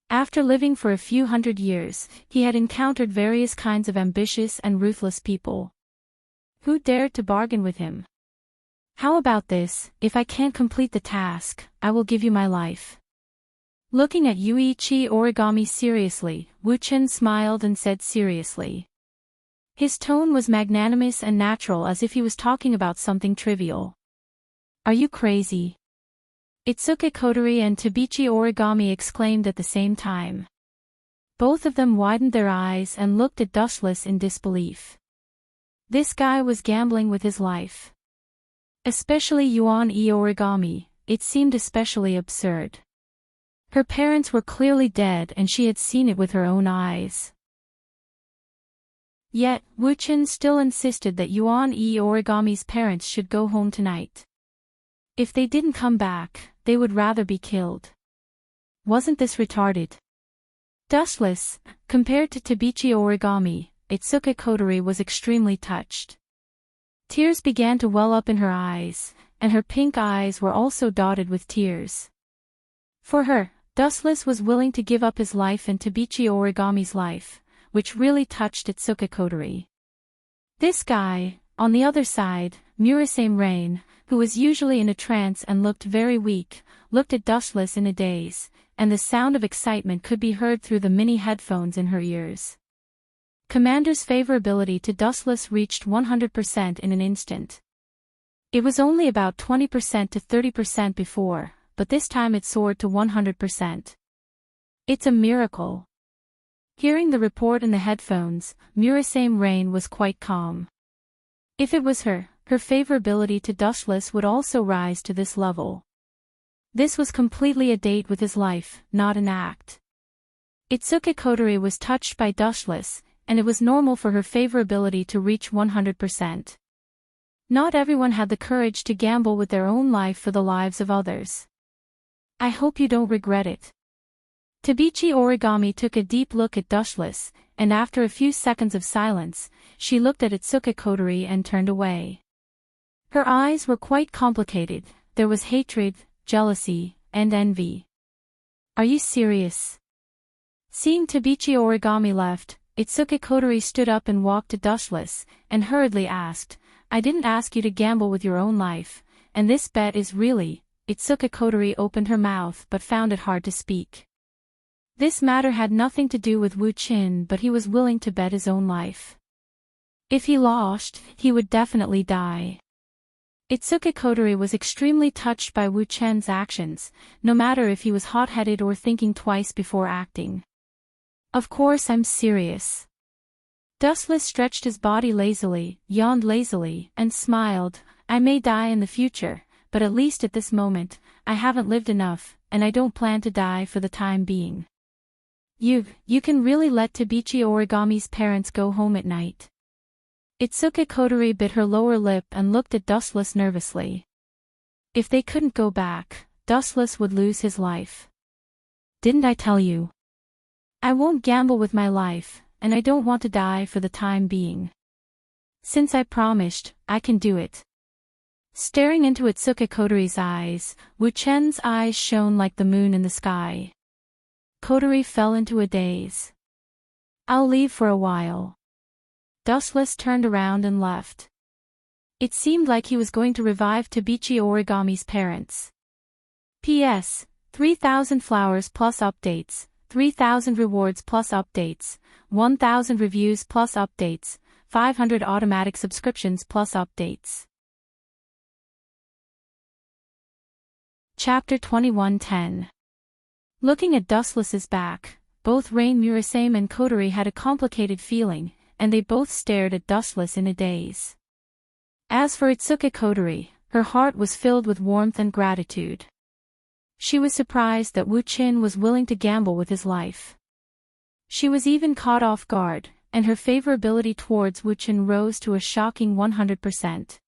After living for a few hundred years, he had encountered various kinds of ambitious and ruthless people. Who dared to bargain with him? "How about this, if I can't complete the task, I will give you my life." Looking at Yuichi Origami seriously, Wu Chen smiled and said seriously. His tone was magnanimous and natural, as if he was talking about something trivial. "Are you crazy?" Itsuka Kotori and Tabichi Origami exclaimed at the same time. Both of them widened their eyes and looked at Dustless in disbelief. This guy was gambling with his life. Especially Yuan-e Origami, it seemed especially absurd. Her parents were clearly dead and she had seen it with her own eyes. Yet, Wu Chen still insisted that Yuan-e Origami's parents should go home tonight. If they didn't come back, they would rather be killed. Wasn't this retarded? Dustless, compared to Tabichi Origami, Itsuka Kotori was extremely touched. Tears began to well up in her eyes, and her pink eyes were also dotted with tears. For her, Dustless was willing to give up his life and Tabichi Origami's life, which really touched Itsuka Kotori. This guy, on the other side, Murasame Rain, who was usually in a trance and looked very weak, looked at Dustless in a daze, and the sound of excitement could be heard through the mini headphones in her ears. Commander's favorability to Dustless reached 100% in an instant. It was only about 20% to 30% before, but this time it soared to 100%. It's a miracle. Hearing the report in the headphones, Murasame Rain was quite calm. If it was her favorability to Dustless would also rise to this level. This was completely a date with his life, not an act. Itsuka Kotori was touched by Dustless, and it was normal for her favorability to reach 100%. Not everyone had the courage to gamble with their own life for the lives of others. "I hope you don't regret it." Tabichi Origami took a deep look at Dustless, and after a few seconds of silence, she looked at Itsuka Kotori and turned away. Her eyes were quite complicated, there was hatred, jealousy, and envy. "Are you serious?" Seeing Tabichi Origami left, Itsuka Kotori stood up and walked to Dustless, and hurriedly asked, "I didn't ask you to gamble with your own life, and this bet is really..." Itsuka Kotori opened her mouth but found it hard to speak. This matter had nothing to do with Wu Chen, but he was willing to bet his own life. If he lost, he would definitely die. Itsuka Kotori was extremely touched by Wu Chen's actions, no matter if he was hot-headed or thinking twice before acting. "Of course I'm serious." Dustless stretched his body lazily, yawned lazily, and smiled. "I may die in the future, but at least at this moment, I haven't lived enough, and I don't plan to die for the time being." You can really let Tabichi Origami's parents go home at night?" Itsuka Kotori bit her lower lip and looked at Dustless nervously. If they couldn't go back, Dustless would lose his life. "Didn't I tell you? I won't gamble with my life, and I don't want to die for the time being. Since I promised, I can do it." Staring into Itsuka Kotori's eyes, Wu Chen's eyes shone like the moon in the sky. Kotori fell into a daze. "I'll leave for a while." Dustless turned around and left. It seemed like he was going to revive Tabichi Origami's parents. P.S. 3,000 flowers plus updates, 3,000 rewards plus updates, 1,000 reviews plus updates, 500 automatic subscriptions plus updates. Chapter 21:10. Looking at Dustless's back, both Rain Murasame and Kotori had a complicated feeling, and they both stared at Dustless in a daze. As for Itsuka Kotori, her heart was filled with warmth and gratitude. She was surprised that Wu Chin was willing to gamble with his life. She was even caught off guard, and her favorability towards Wu Chin rose to a shocking 100%.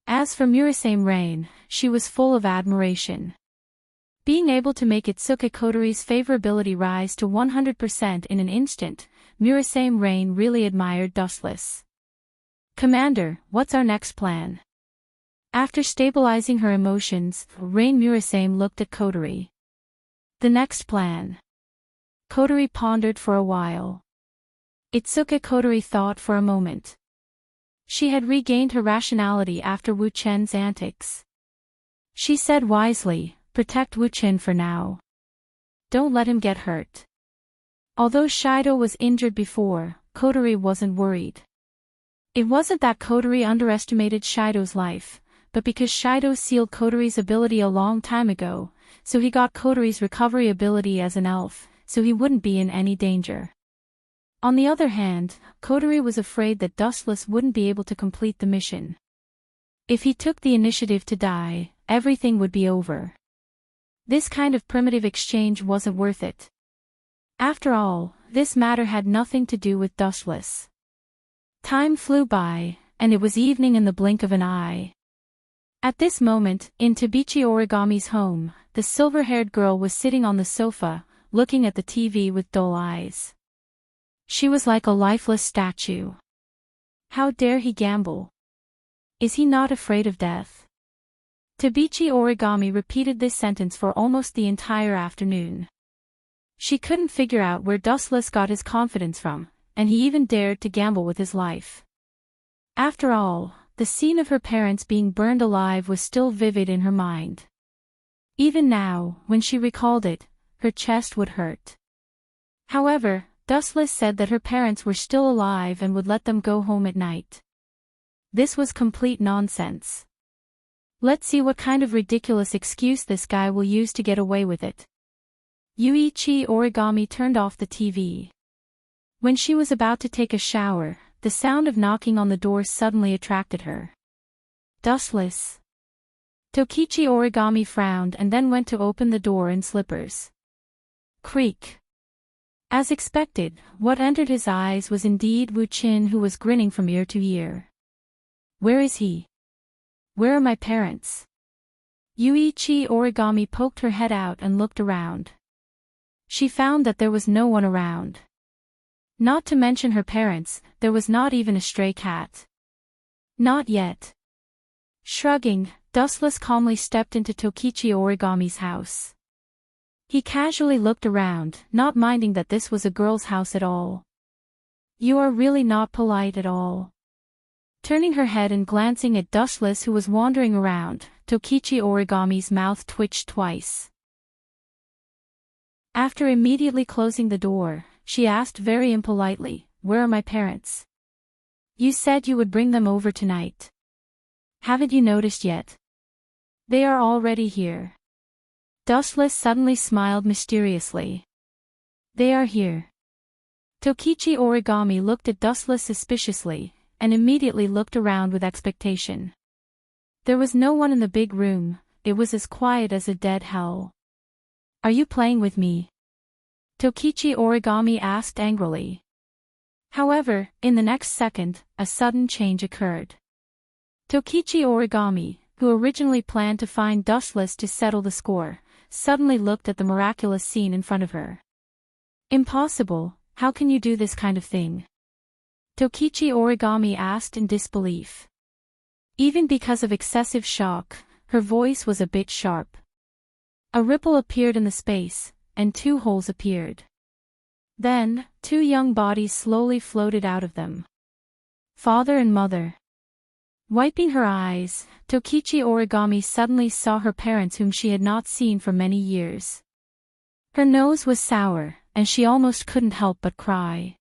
As for Murasame Rain, she was full of admiration. Being able to make Itsuka Kotori's favorability rise to 100% in an instant, Murasame Rain really admired Dustless. "Commander, what's our next plan?" After stabilizing her emotions, Rain Murasame looked at Kotori. "The next plan." Kotori pondered for a while. Itsuka Kotori thought for a moment. She had regained her rationality after Wu Chen's antics. She said wisely, "Protect Wu Chen for now. Don't let him get hurt." Although Shido was injured before, Kotori wasn't worried. It wasn't that Kotori underestimated Shido's life, but because Shido sealed Kotori's ability a long time ago, so he got Kotori's recovery ability as an elf, so he wouldn't be in any danger. On the other hand, Kotori was afraid that Dustless wouldn't be able to complete the mission. If he took the initiative to die, everything would be over. This kind of primitive exchange wasn't worth it. After all, this matter had nothing to do with Dustless. Time flew by, and it was evening in the blink of an eye. At this moment, in Tabichi Origami's home, the silver-haired girl was sitting on the sofa, looking at the TV with dull eyes. She was like a lifeless statue. How dare he gamble? Is he not afraid of death? Tabichi Origami repeated this sentence for almost the entire afternoon. She couldn't figure out where Dustless got his confidence from, and he even dared to gamble with his life. After all, the scene of her parents being burned alive was still vivid in her mind. Even now, when she recalled it, her chest would hurt. However, Dustless said that her parents were still alive and would let them go home at night. This was complete nonsense. Let's see what kind of ridiculous excuse this guy will use to get away with it. Yuichi Origami turned off the TV. When she was about to take a shower, the sound of knocking on the door suddenly attracted her. Dustless. Tokichi Origami frowned and then went to open the door in slippers. Creak. As expected, what entered his eyes was indeed Wu Chin, who was grinning from ear to ear. Where is he? Where are my parents? Yuichi Origami poked her head out and looked around. She found that there was no one around. Not to mention her parents, there was not even a stray cat. Not yet. Shrugging, Dustless calmly stepped into Tokichi Origami's house. He casually looked around, not minding that this was a girl's house at all. You are really not polite at all. Turning her head and glancing at Dustless, who was wandering around, Tokichi Origami's mouth twitched twice. After immediately closing the door, she asked very impolitely, "Where are my parents? You said you would bring them over tonight. Haven't you noticed yet? They are already here." Dustless suddenly smiled mysteriously. "They are here." Tokichi Origami looked at Dustless suspiciously, and immediately looked around with expectation. There was no one in the big room, it was as quiet as a dead hell. "Are you playing with me?" Tokichi Origami asked angrily. However, in the next second, a sudden change occurred. Tokichi Origami, who originally planned to find Dustless to settle the score, suddenly looked at the miraculous scene in front of her. "Impossible, how can you do this kind of thing?" Tokichi Origami asked in disbelief. Even because of excessive shock, her voice was a bit sharp. A ripple appeared in the space, and 2 holes appeared. Then, 2 young bodies slowly floated out of them. Father and mother. Wiping her eyes, Tokichi Origami suddenly saw her parents whom she had not seen for many years. Her nose was sour, and she almost couldn't help but cry.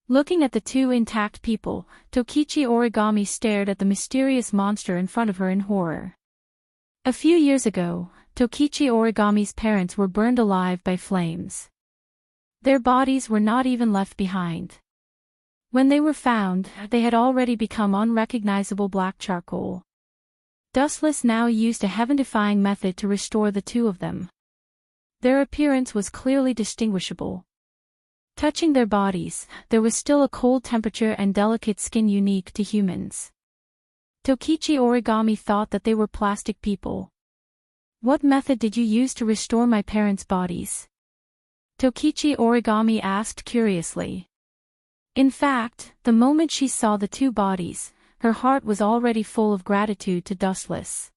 Looking at the two intact people, Tokichi Origami stared at the mysterious monster in front of her in horror. A few years ago, Tokichi Origami's parents were burned alive by flames. Their bodies were not even left behind. When they were found, they had already become unrecognizable black charcoal. Dustless now used a heaven-defying method to restore the two of them. Their appearance was clearly distinguishable. Touching their bodies, there was still a cold temperature and delicate skin unique to humans. Tokichi Origami thought that they were plastic people. What method did you use to restore my parents' bodies? Tokichi Origami asked curiously. In fact, the moment she saw the two bodies, her heart was already full of gratitude to Dustless.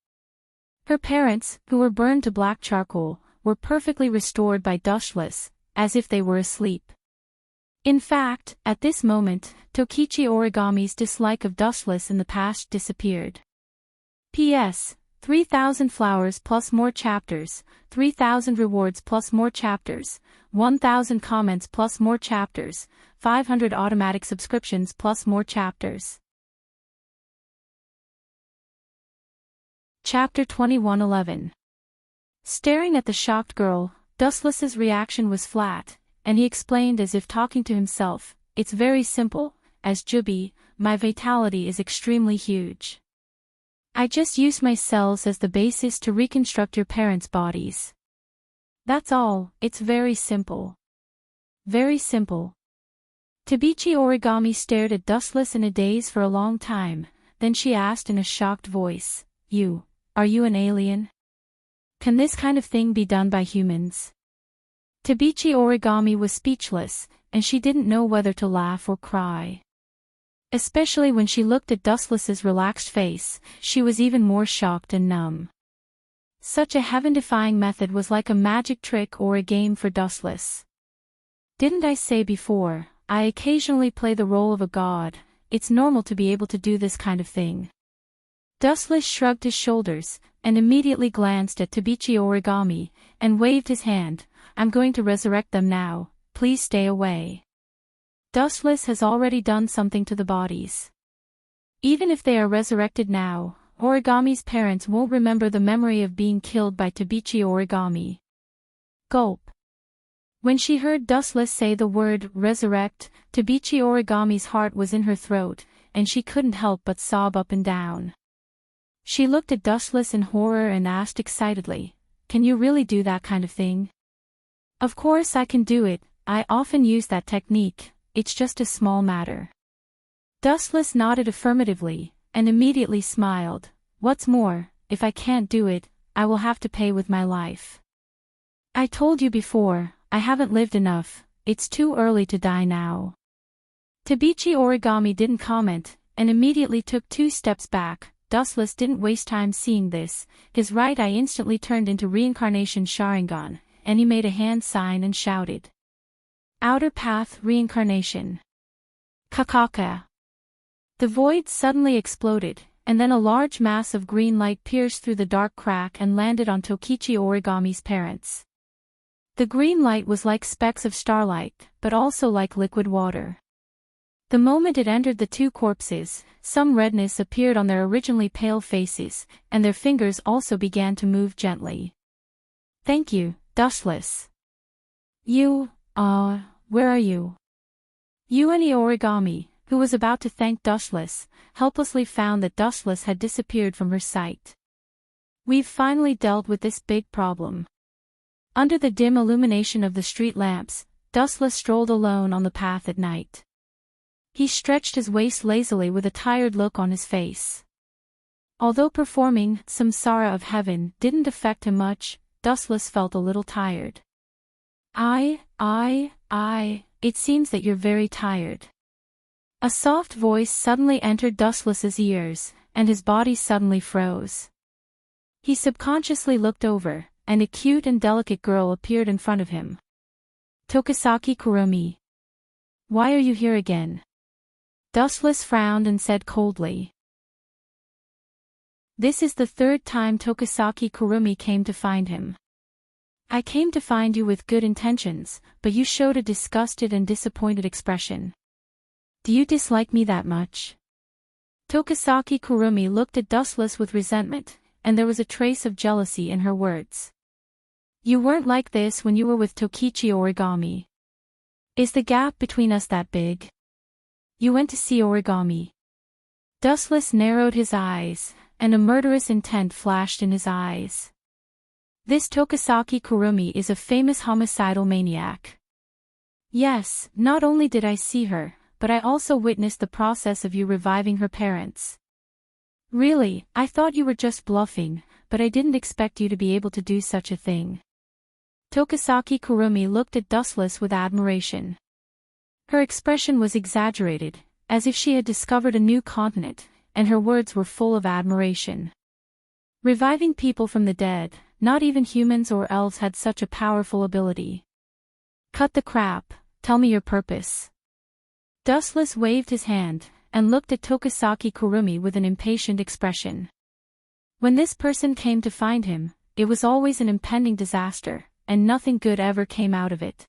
Her parents, who were burned to black charcoal, were perfectly restored by Dustless, as if they were asleep. In fact, at this moment, Tokichi Origami's dislike of Dustless in the past disappeared. P.S. 3,000 flowers plus more chapters, 3,000 rewards plus more chapters, 1,000 comments plus more chapters, 500 automatic subscriptions plus more chapters. Chapter 21:11. Staring at the shocked girl, Dustless's reaction was flat, and he explained as if talking to himself, "It's very simple, as Jubi, my vitality is extremely huge. I just used my cells as the basis to reconstruct your parents' bodies. That's all, it's very simple. Very simple." Tabichi Origami stared at Dustless in a daze for a long time, then she asked in a shocked voice, Are you an alien? Can this kind of thing be done by humans?" Tabichi Origami was speechless, and she didn't know whether to laugh or cry. Especially when she looked at Dustless's relaxed face, she was even more shocked and numb. Such a heaven-defying method was like a magic trick or a game for Dustless. "Didn't I say before, I occasionally play the role of a god, it's normal to be able to do this kind of thing." Dustless shrugged his shoulders, and immediately glanced at Tabichi Origami, and waved his hand, "I'm going to resurrect them now, please stay away." Dustless has already done something to the bodies. Even if they are resurrected now, Origami's parents won't remember the memory of being killed by Tabichi Origami. Gulp. When she heard Dustless say the word resurrect, Tabichi Origami's heart was in her throat, and she couldn't help but sob up and down. She looked at Dustless in horror and asked excitedly, "Can you really do that kind of thing?" "Of course I can do it, I often use that technique, it's just a small matter." Dustless nodded affirmatively, and immediately smiled. "What's more, if I can't do it, I will have to pay with my life. I told you before, I haven't lived enough, it's too early to die now." Tabichi Origami didn't comment, and immediately took 2 steps back. Dustless didn't waste time seeing this, his right eye instantly turned into Reincarnation Sharingan, and he made a hand sign and shouted. "Outer Path Reincarnation. Kakaka." The void suddenly exploded, and then a large mass of green light pierced through the dark crack and landed on Tokichi Origami's parents. The green light was like specks of starlight, but also like liquid water. The moment it entered the two corpses, some redness appeared on their originally pale faces, and their fingers also began to move gently. "Thank you, Dustless." Where are you?" Ueni Origami, who was about to thank Dustless, helplessly found that Dustless had disappeared from her sight. "We've finally dealt with this big problem." Under the dim illumination of the street lamps, Dustless strolled alone on the path at night. He stretched his waist lazily with a tired look on his face. Although performing Samsara of Heaven didn't affect him much, Dustless felt a little tired. It seems that you're very tired." A soft voice suddenly entered Dustless's ears, and his body suddenly froze. He subconsciously looked over, and a cute and delicate girl appeared in front of him. "Tokisaki Kuromi. Why are you here again?" Dustless frowned and said coldly. This is the third time Tokisaki Kurumi came to find him. I came to find you with good intentions, but you showed a disgusted and disappointed expression. Do you dislike me that much? Tokisaki Kurumi looked at Dustless with resentment, and there was a trace of jealousy in her words. You weren't like this when you were with Tokichi Origami. Is the gap between us that big? You went to see Origami. Dustless narrowed his eyes, and a murderous intent flashed in his eyes. This Tokisaki Kurumi is a famous homicidal maniac. Yes, not only did I see her, but I also witnessed the process of you reviving her parents. Really, I thought you were just bluffing, but I didn't expect you to be able to do such a thing. Tokisaki Kurumi looked at Dustless with admiration. Her expression was exaggerated, as if she had discovered a new continent, and her words were full of admiration. Reviving people from the dead, not even humans or elves had such a powerful ability. Cut the crap, tell me your purpose. Dustless waved his hand, and looked at Tokisaki Kurumi with an impatient expression. When this person came to find him, it was always an impending disaster, and nothing good ever came out of it.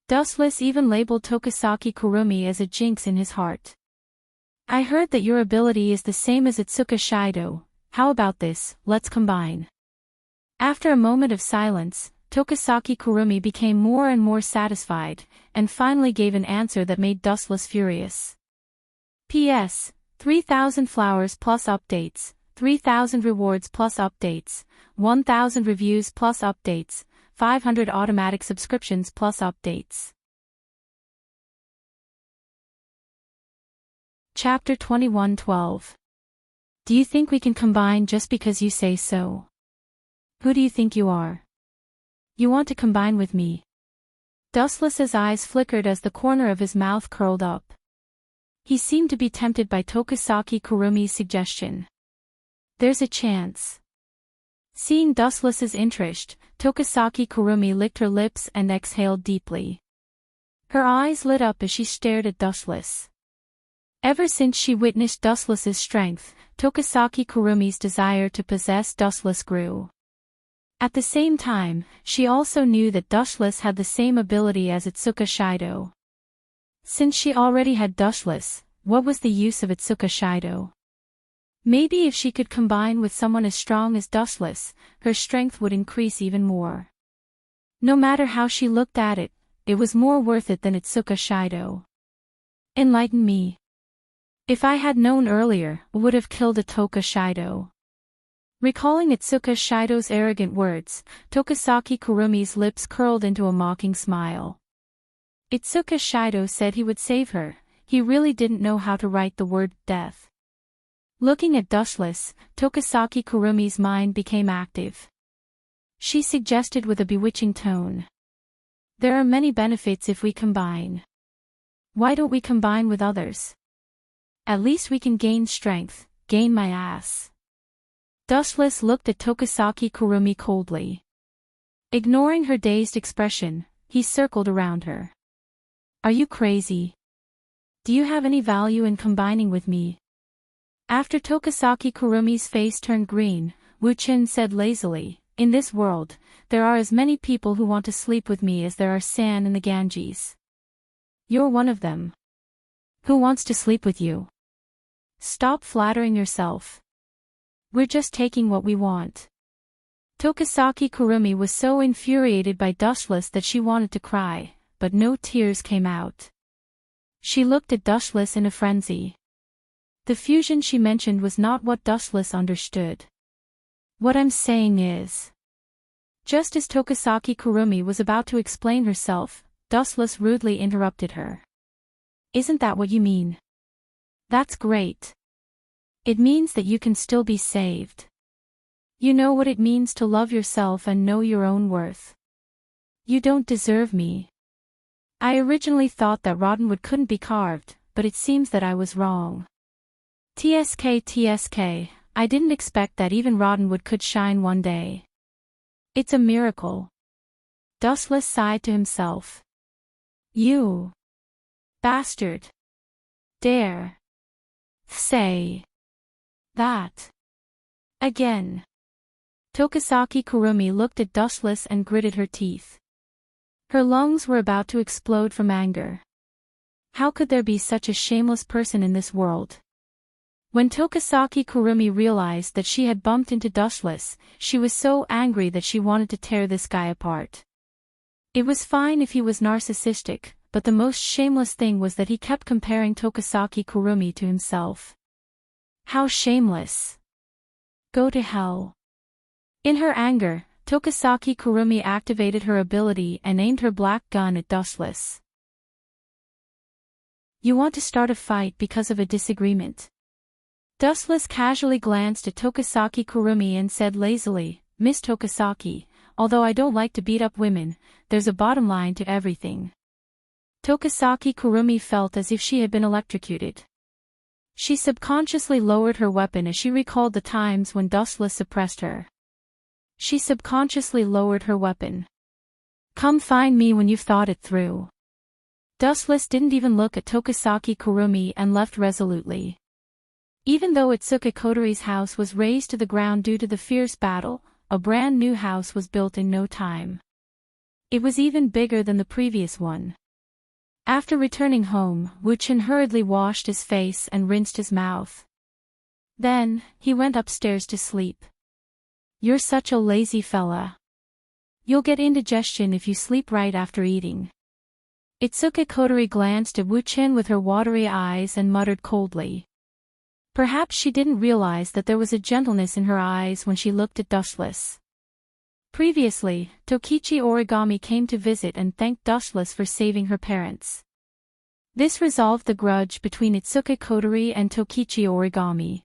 Dustless even labeled Tokisaki Kurumi as a jinx in his heart. I heard that your ability is the same as Itsuka Shido. How about this, let's combine. After a moment of silence, Tokisaki Kurumi became more and more satisfied, and finally gave an answer that made Dustless furious. P.S. 3,000 flowers plus updates, 3,000 rewards plus updates, 1,000 reviews plus updates, 500 automatic subscriptions plus updates. Chapter 21:12. Do you think we can combine just because you say so? Who do you think you are? You want to combine with me? Dustless's eyes flickered as the corner of his mouth curled up. He seemed to be tempted by Tokisaki Kurumi's suggestion. There's a chance. Seeing Dustless's interest, Tokisaki Kurumi licked her lips and exhaled deeply. Her eyes lit up as she stared at Dustless. Ever since she witnessed Dustless's strength, Tokisaki Kurumi's desire to possess Dustless grew. At the same time, she also knew that Dustless had the same ability as Itsuka Shido. Since she already had Dustless, what was the use of Itsuka Shido? Maybe if she could combine with someone as strong as Dustless, her strength would increase even more. No matter how she looked at it, it was more worth it than Itsuka Shido. Enlighten me. If I had known earlier, I would have killed Itsuka Shido. Recalling Itsuka Shido's arrogant words, Tokisaki Kurumi's lips curled into a mocking smile. Itsuka Shido said he would save her, he really didn't know how to write the word death. Looking at Dustless, Tokisaki Kurumi's mind became active. She suggested with a bewitching tone. There are many benefits if we combine. Why don't we combine with others? At least we can gain strength, gain my ass. Dustless looked at Tokisaki Kurumi coldly. Ignoring her dazed expression, he circled around her. Are you crazy? Do you have any value in combining with me? After Tokisaki Kurumi's face turned green, Wu-chin said lazily, in this world, there are as many people who want to sleep with me as there are sand in the Ganges. You're one of them. Who wants to sleep with you? Stop flattering yourself. We're just taking what we want. Tokisaki Kurumi was so infuriated by Dustless that she wanted to cry, but no tears came out. She looked at Dustless in a frenzy. The fusion she mentioned was not what Dustless understood. What I'm saying is... Just as Tokisaki Kurumi was about to explain herself, Dustless rudely interrupted her. Isn't that what you mean? That's great. It means that you can still be saved. You know what it means to love yourself and know your own worth. You don't deserve me. I originally thought that Rottenwood couldn't be carved, but it seems that I was wrong. TSK, I didn't expect that even Rottenwood could shine one day. It's a miracle. Dustless sighed to himself. You bastard. dare say that again. Tokisaki Kurumi looked at Dustless and gritted her teeth. Her lungs were about to explode from anger. How could there be such a shameless person in this world? When Tokisaki Kurumi realized that she had bumped into Dustless, she was so angry that she wanted to tear this guy apart. It was fine if he was narcissistic, but the most shameless thing was that he kept comparing Tokisaki Kurumi to himself. How shameless! Go to hell. In her anger, Tokisaki Kurumi activated her ability and aimed her black gun at Dustless. You want to start a fight because of a disagreement? Dustless casually glanced at Tokisaki Kurumi and said lazily, Miss Tokisaki, although I don't like to beat up women, there's a bottom line to everything. Tokisaki Kurumi felt as if she had been electrocuted. She subconsciously lowered her weapon as she recalled the times when Dustless suppressed her. She subconsciously lowered her weapon. Come find me when you've thought it through. Dustless didn't even look at Tokisaki Kurumi and left resolutely. Even though Itsuka Kotori's house was razed to the ground due to the fierce battle, a brand new house was built in no time. It was even bigger than the previous one. After returning home, Wu-chan hurriedly washed his face and rinsed his mouth. Then, he went upstairs to sleep. You're such a lazy fella. You'll get indigestion if you sleep right after eating. Itsuka Kotori glanced at Wu-chan with her watery eyes and muttered coldly. Perhaps she didn't realize that there was a gentleness in her eyes when she looked at Dustless. Previously, Tokichi Origami came to visit and thanked Dustless for saving her parents. This resolved the grudge between Itsuka Kotori and Tokichi Origami.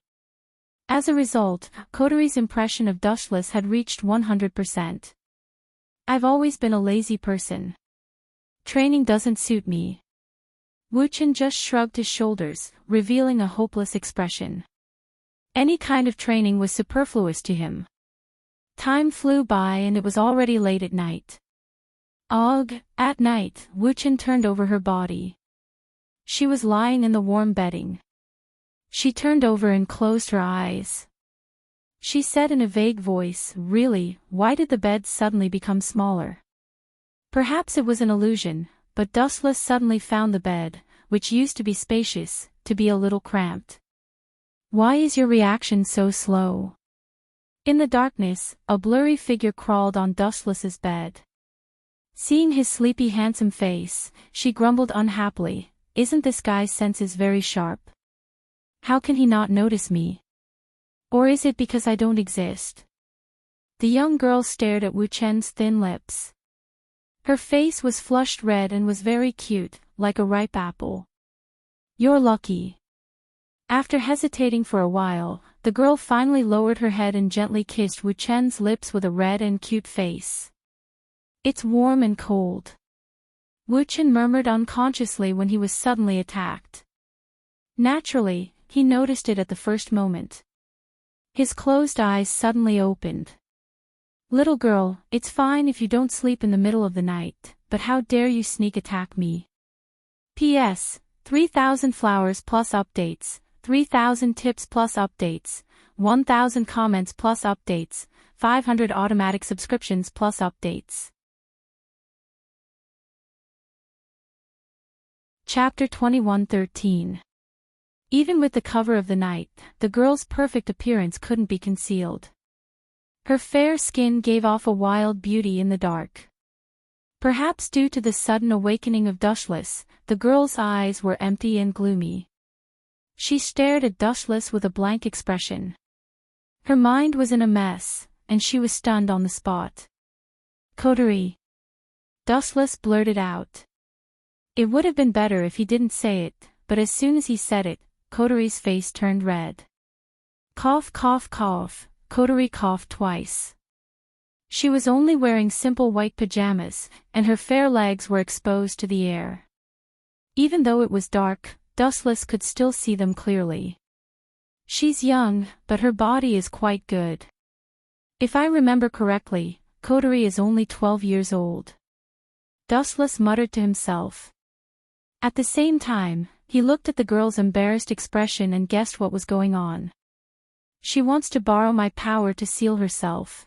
As a result, Kotori's impression of Dustless had reached 100%. I've always been a lazy person. Training doesn't suit me. Wu-chan just shrugged his shoulders, revealing a hopeless expression. Any kind of training was superfluous to him. Time flew by and it was already late at night. At night, Wu-chan turned over her body. She was lying in the warm bedding. She turned over and closed her eyes. She said in a vague voice, really, why did the bed suddenly become smaller? Perhaps it was an illusion, but Dustless suddenly found the bed, which used to be spacious, to be a little cramped. Why is your reaction so slow? In the darkness, a blurry figure crawled on Dustless's bed. Seeing his sleepy handsome face, she grumbled unhappily, isn't this guy's senses very sharp? How can he not notice me? Or is it because I don't exist? The young girl stared at Wu-chan's thin lips. Her face was flushed red and was very cute, like a ripe apple. You're lucky. After hesitating for a while, the girl finally lowered her head and gently kissed Wu-chan's lips with a red and cute face. It's warm and cold. Wu-chan murmured unconsciously when he was suddenly attacked. Naturally, he noticed it at the first moment. His closed eyes suddenly opened. Little girl, it's fine if you don't sleep in the middle of the night, but how dare you sneak attack me? P.S. 3,000 flowers plus updates, 3,000 tips plus updates, 1,000 comments plus updates, 500 automatic subscriptions plus updates. Chapter 21:13. Even with the cover of the night, the girl's perfect appearance couldn't be concealed. Her fair skin gave off a wild beauty in the dark. Perhaps due to the sudden awakening of Dustless, the girl's eyes were empty and gloomy. She stared at Dustless with a blank expression. Her mind was in a mess, and she was stunned on the spot. Kotori. Dustless blurted out. It would have been better if he didn't say it, but as soon as he said it, Kotori's face turned red. Cough cough cough, Kotori coughed twice. She was only wearing simple white pajamas, and her fair legs were exposed to the air. Even though it was dark, Dustless could still see them clearly. She's young, but her body is quite good. If I remember correctly, Kotori is only 12 years old. Dustless muttered to himself. At the same time, He looked at the girl's embarrassed expression and guessed what was going on. She wants to borrow my power to seal herself.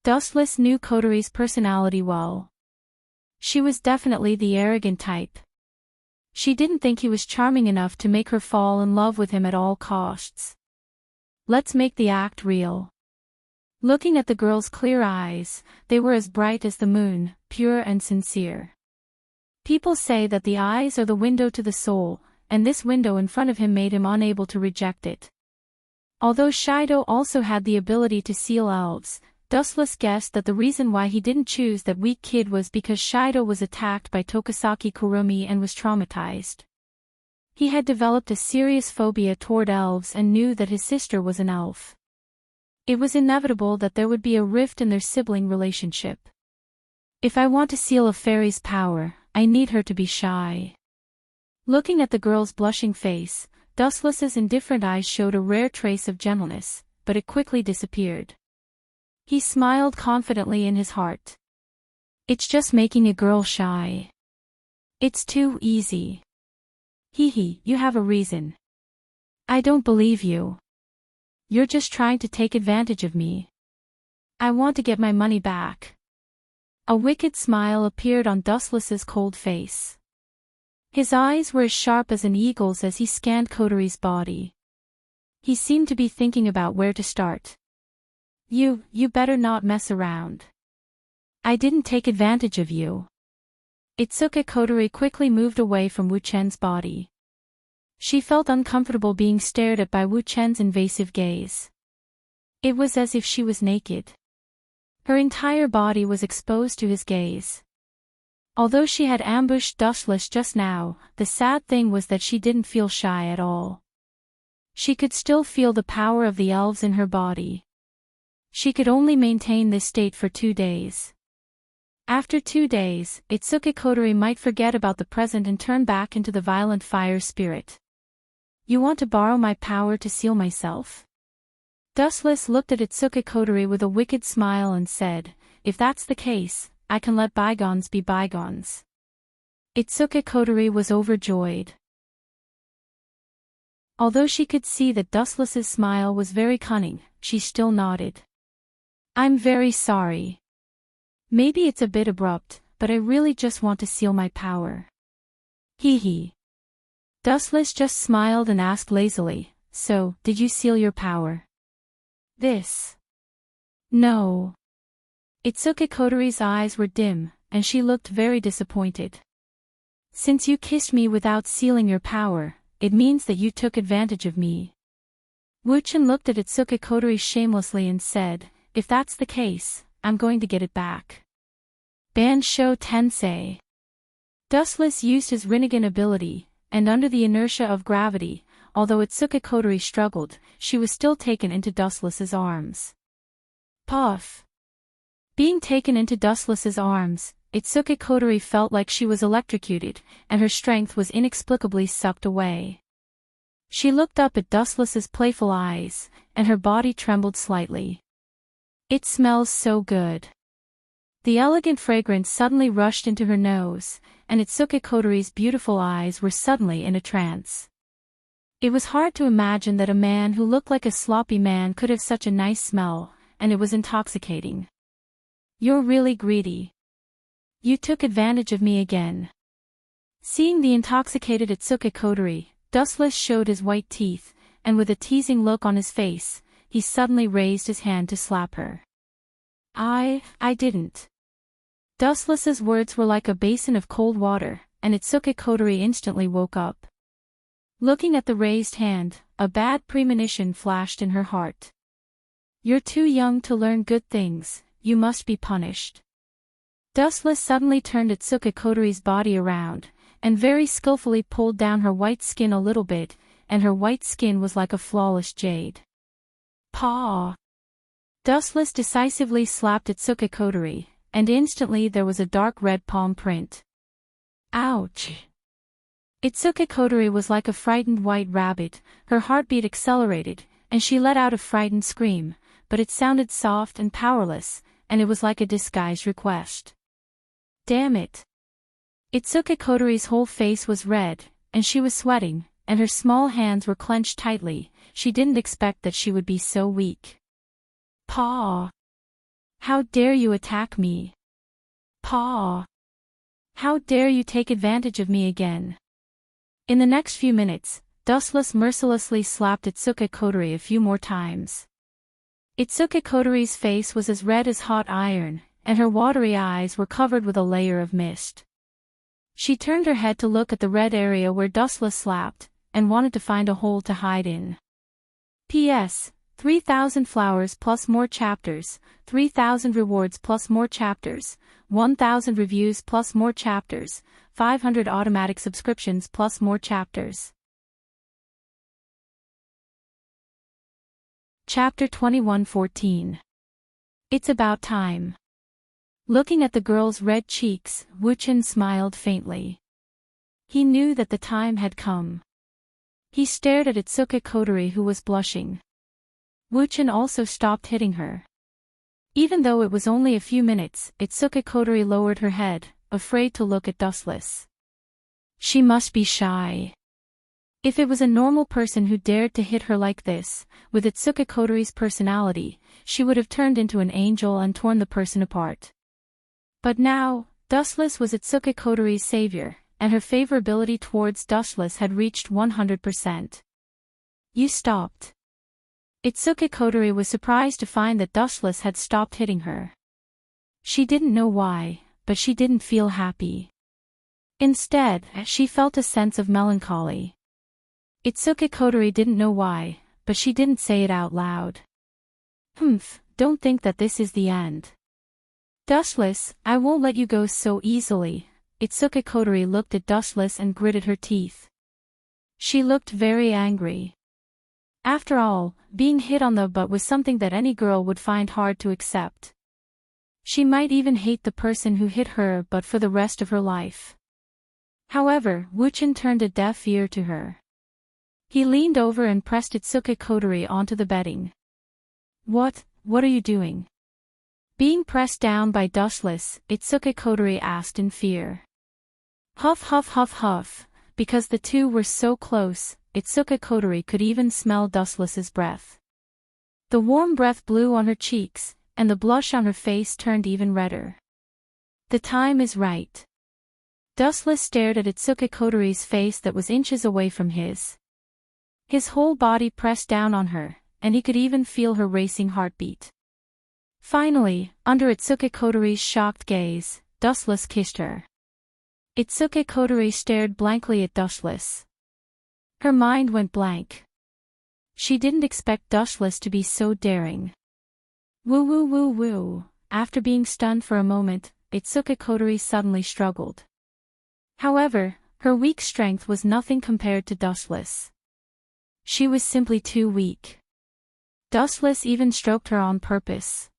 Dustless knew Coteries' personality well. She was definitely the arrogant type. She didn't think he was charming enough to make her fall in love with him at all costs. Let's make the act real. Looking at the girl's clear eyes, they were as bright as the moon, pure and sincere. People say that the eyes are the window to the soul, and this window in front of him made him unable to reject it. Although Shido also had the ability to seal elves, Dustless guessed that the reason why he didn't choose that weak kid was because Shido was attacked by Tokisaki Kurumi and was traumatized. He had developed a serious phobia toward elves and knew that his sister was an elf. It was inevitable that there would be a rift in their sibling relationship. If I want to seal a fairy's power, I need her to be shy. Looking at the girl's blushing face, Dustless's indifferent eyes showed a rare trace of gentleness, but it quickly disappeared. He smiled confidently in his heart. It's just making a girl shy. It's too easy. Hee, you have a reason. I don't believe you. You're just trying to take advantage of me. I want to get my money back. A wicked smile appeared on Dustless's cold face. His eyes were as sharp as an eagle's as he scanned Coteries' body. He seemed to be thinking about where to start. You better not mess around. I didn't take advantage of you. Itsuka Kotori quickly moved away from Wu Chen's body. She felt uncomfortable being stared at by Wu Chen's invasive gaze. It was as if she was naked. Her entire body was exposed to his gaze. Although she had ambushed Dustless just now, the sad thing was that she didn't feel shy at all. She could still feel the power of the elves in her body. She could only maintain this state for 2 days. After 2 days, Itsuka Kotori might forget about the present and turn back into the violent fire spirit. You want to borrow my power to seal myself? Dustless looked at Itsuka Kotori with a wicked smile and said, if that's the case, I can let bygones be bygones. Itsuka Kotori was overjoyed. Although she could see that Dustless's smile was very cunning, she still nodded. I'm very sorry. Maybe it's a bit abrupt, but I really just want to seal my power. Hee. Dustless just smiled and asked lazily, so, did you seal your power? This. No. Itsuka Kotori's eyes were dim, and she looked very disappointed. Since you kissed me without sealing your power, it means that you took advantage of me. Wu Chen looked at Itsuka Kotori shamelessly and said, if that's the case, I'm going to get it back. Bansho Tensei. Dustless used his Rinnegan ability, and under the inertia of gravity, although Itsuka Kotori struggled, she was still taken into Dustless's arms. Puff. Being taken into Dustless's arms, Itsuka Kotori felt like she was electrocuted, and her strength was inexplicably sucked away. She looked up at Dustless's playful eyes, and her body trembled slightly. It smells so good. The elegant fragrance suddenly rushed into her nose, and Itsuka Kotori's beautiful eyes were suddenly in a trance. It was hard to imagine that a man who looked like a sloppy man could have such a nice smell, and it was intoxicating. You're really greedy. You took advantage of me again. Seeing the intoxicated Itsuka Kotori, Dustless showed his white teeth, and with a teasing look on his face, he suddenly raised his hand to slap her. I didn't. Dustless's words were like a basin of cold water, and Itsuka Kotori instantly woke up. Looking at the raised hand, a bad premonition flashed in her heart. You're too young to learn good things, you must be punished. Dustless suddenly turned Itsuka Kotori's body around, and very skillfully pulled down her white skin a little bit, and her white skin was like a flawless jade. Paw! Dustless decisively slapped Itsuka Kotori, and instantly there was a dark red palm print. Ouch! Itsuka Kotori was like a frightened white rabbit, her heartbeat accelerated, and she let out a frightened scream, but it sounded soft and powerless, and it was like a disguised request. Damn it! Itsuka Kotori's whole face was red, and she was sweating, and her small hands were clenched tightly. She didn't expect that she would be so weak. "Paw! How dare you attack me? Paw! How dare you take advantage of me again?" In the next few minutes, Dustless mercilessly slapped Itsuka Kotori a few more times. Itsuka Kotori's face was as red as hot iron, and her watery eyes were covered with a layer of mist. She turned her head to look at the red area where Dustless slapped, and wanted to find a hole to hide in. P.S. 3,000 flowers plus more chapters, 3,000 rewards plus more chapters, 1,000 reviews plus more chapters, 500 automatic subscriptions plus more chapters. Chapter 21:14. It's about time. Looking at the girl's red cheeks, Woo-chan smiled faintly. He knew that the time had come. He stared at Itsuka Kotori, who was blushing. Woo-chan also stopped hitting her. Even though it was only a few minutes, Itsuka Kotori lowered her head, afraid to look at Dustless. She must be shy. If it was a normal person who dared to hit her like this, with Itsuka Kotori's personality, she would have turned into an angel and torn the person apart. But now, Dustless was Itsuka Kotori's savior, and her favorability towards Dustless had reached 100%. "You stopped." Itsuka Kotori was surprised to find that Dustless had stopped hitting her. She didn't know why, but she didn't feel happy. Instead, she felt a sense of melancholy. Itsuka Kotori didn't know why, but she didn't say it out loud. Don't think that this is the end. Dustless, I won't let you go so easily." Itsuka Kotori looked at Dustless and gritted her teeth. She looked very angry. After all, being hit on the butt was something that any girl would find hard to accept. She might even hate the person who hit her but for the rest of her life. However, Woo-chan turned a deaf ear to her. He leaned over and pressed Itsuka Kotori onto the bedding. What are you doing?" Being pressed down by Dustless, Itsuka Kotori asked in fear. Huff huff huff huff, because the two were so close, Itsuka Kotori could even smell Dustless's breath. The warm breath blew on her cheeks, and the blush on her face turned even redder. "The time is right." Dustless stared at Itsuka Kotori's face that was inches away from his. His whole body pressed down on her, and he could even feel her racing heartbeat. Finally, under Itsuka Kotori's shocked gaze, Dustless kissed her. Itsuka Kotori stared blankly at Dustless. Her mind went blank. She didn't expect Dustless to be so daring. Woo woo woo woo. After being stunned for a moment, Itsuka Kotori suddenly struggled. However, her weak strength was nothing compared to Dustless. She was simply too weak. Dustless even stroked her on purpose.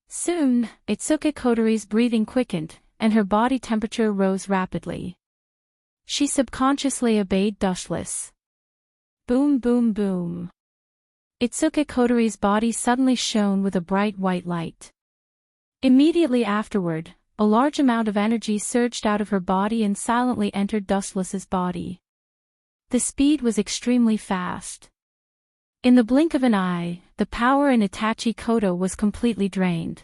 Soon, Itsuka Kotori's breathing quickened, and her body temperature rose rapidly. She subconsciously obeyed Dustless. Boom boom boom. Itsuka Kotori's body suddenly shone with a bright white light. Immediately afterward, a large amount of energy surged out of her body and silently entered Dustless's body. The speed was extremely fast. In the blink of an eye, the power in Itachi Koto was completely drained.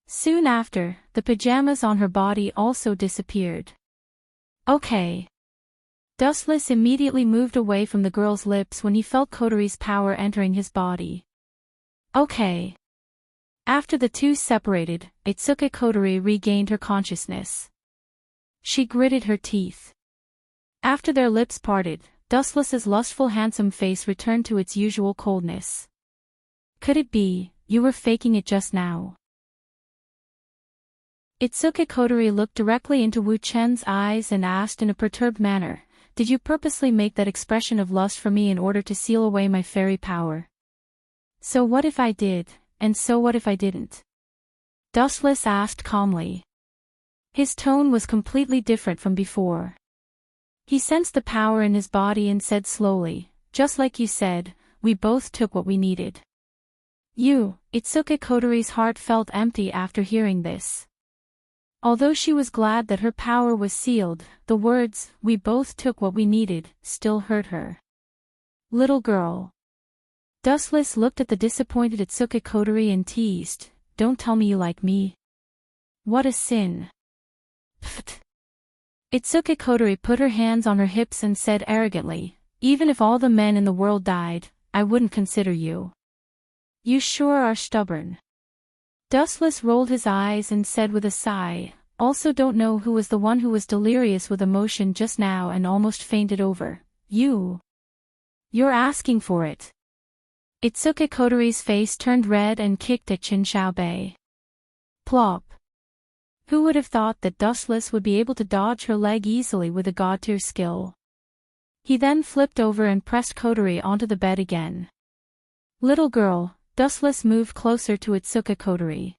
Soon after, the pajamas on her body also disappeared. Okay. Dustless immediately moved away from the girl's lips when he felt Kotori's power entering his body. Okay. After the two separated, Itsuka Kotori regained her consciousness. She gritted her teeth. After their lips parted, Dustless's lustful handsome face returned to its usual coldness. Could it be, you were faking it just now? Itsuka Kotori looked directly into Woo-chan's eyes and asked in a perturbed manner, "Did you purposely make that expression of lust for me in order to seal away my fairy power?" "So what if I did, and so what if I didn't?" Dustless asked calmly. His tone was completely different from before. He sensed the power in his body and said slowly, "Just like you said, we both took what we needed." Itsuka Kotori's heart felt empty after hearing this. Although she was glad that her power was sealed, the words, "we both took what we needed," still hurt her. Little girl. Dustless looked at the disappointed Itsuka Kotori and teased, "Don't tell me you like me. What a sin." Pfft. Itsuka Kotori put her hands on her hips and said arrogantly, "Even if all the men in the world died, I wouldn't consider you. You sure are stubborn." Dustless rolled his eyes and said with a sigh, "Also don't know who was the one who was delirious with emotion just now and almost fainted over. You. You're asking for it." Itsuka Kotori's face turned red and kicked at Chin Xiaobei. Plop. Who would have thought that Dustless would be able to dodge her leg easily with a god-tier skill? He then flipped over and pressed Kotori onto the bed again. Little girl. Dustless moved closer to Itsuka Kotori.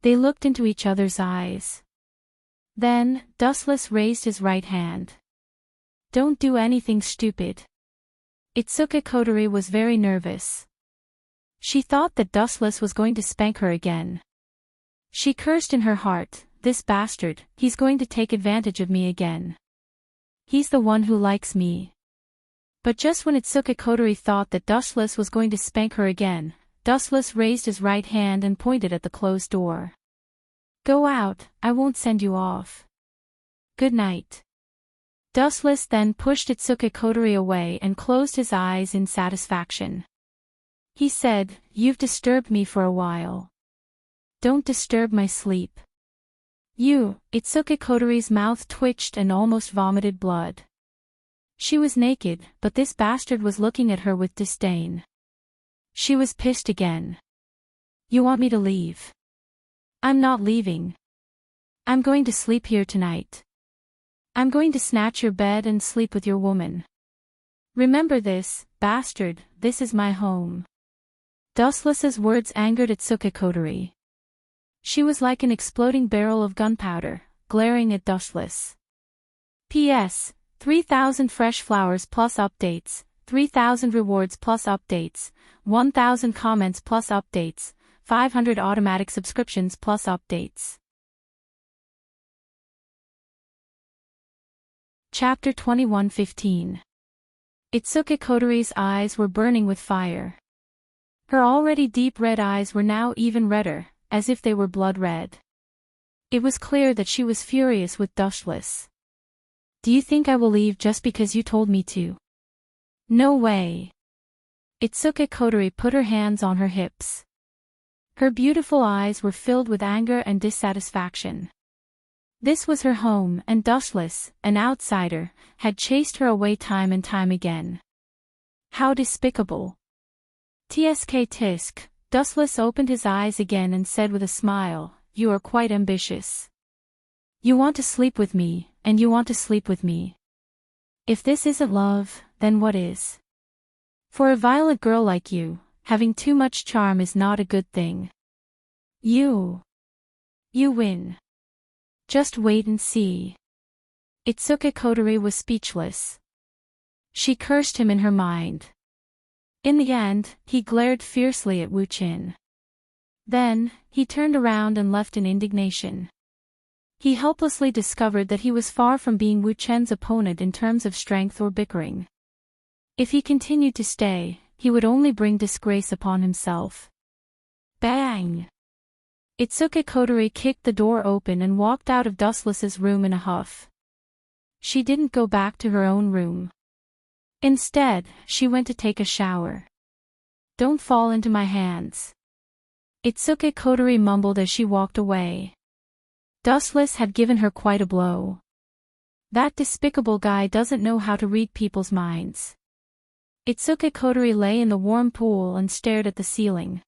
They looked into each other's eyes. Then, Dustless raised his right hand. "Don't do anything stupid." Itsuka Kotori was very nervous. She thought that Dustless was going to spank her again. She cursed in her heart, "This bastard, he's going to take advantage of me again. He's the one who likes me." But just when Itsuka Kotori thought that Dustless was going to spank her again, Dustless raised his right hand and pointed at the closed door. "Go out, I won't send you off. Good night." Dustless then pushed Itsuka Kotori away and closed his eyes in satisfaction. He said, "You've disturbed me for a while. Don't disturb my sleep." Itsuka Kotori's mouth twitched and almost vomited blood. She was naked, but this bastard was looking at her with disdain. She was pissed again. "You want me to leave?" "I'm not leaving. I'm going to sleep here tonight. I'm going to snatch your bed and sleep with your woman. Remember this, bastard, this is my home." Dustless's words angered Itsuka Kotori. She was like an exploding barrel of gunpowder, glaring at Dustless. P.S. 3,000 fresh flowers plus updates, 3,000 rewards plus updates, 1,000 comments plus updates, 500 automatic subscriptions plus updates. Chapter 21:15. Itsuka Kotori's eyes were burning with fire. Her already deep red eyes were now even redder, as if they were blood red. It was clear that she was furious with Dustless. "Do you think I will leave just because you told me to?" "No way." Itsuka Kotori put her hands on her hips. Her beautiful eyes were filled with anger and dissatisfaction. This was her home and Dustless, an outsider, had chased her away time and time again. How despicable. Tsk tisk, Dustless opened his eyes again and said with a smile, "You are quite ambitious. You want to sleep with me, and you want to sleep with me. If this isn't love, then what is? For a violet girl like you, having too much charm is not a good thing. You win. Just wait and see." Itsuka Kotori was speechless. She cursed him in her mind. In the end, he glared fiercely at Wu Qin. Then, he turned around and left in indignation. He helplessly discovered that he was far from being Wu Chen's opponent in terms of strength or bickering. If he continued to stay, he would only bring disgrace upon himself. Bang! Itsuka Kotori kicked the door open and walked out of Dustless's room in a huff. She didn't go back to her own room. Instead, she went to take a shower. "Don't fall into my hands," Itsuka Kotori mumbled as she walked away. Dustless had given her quite a blow. That despicable guy doesn't know how to read people's minds. Itsuka Kotori lay in the warm pool and stared at the ceiling.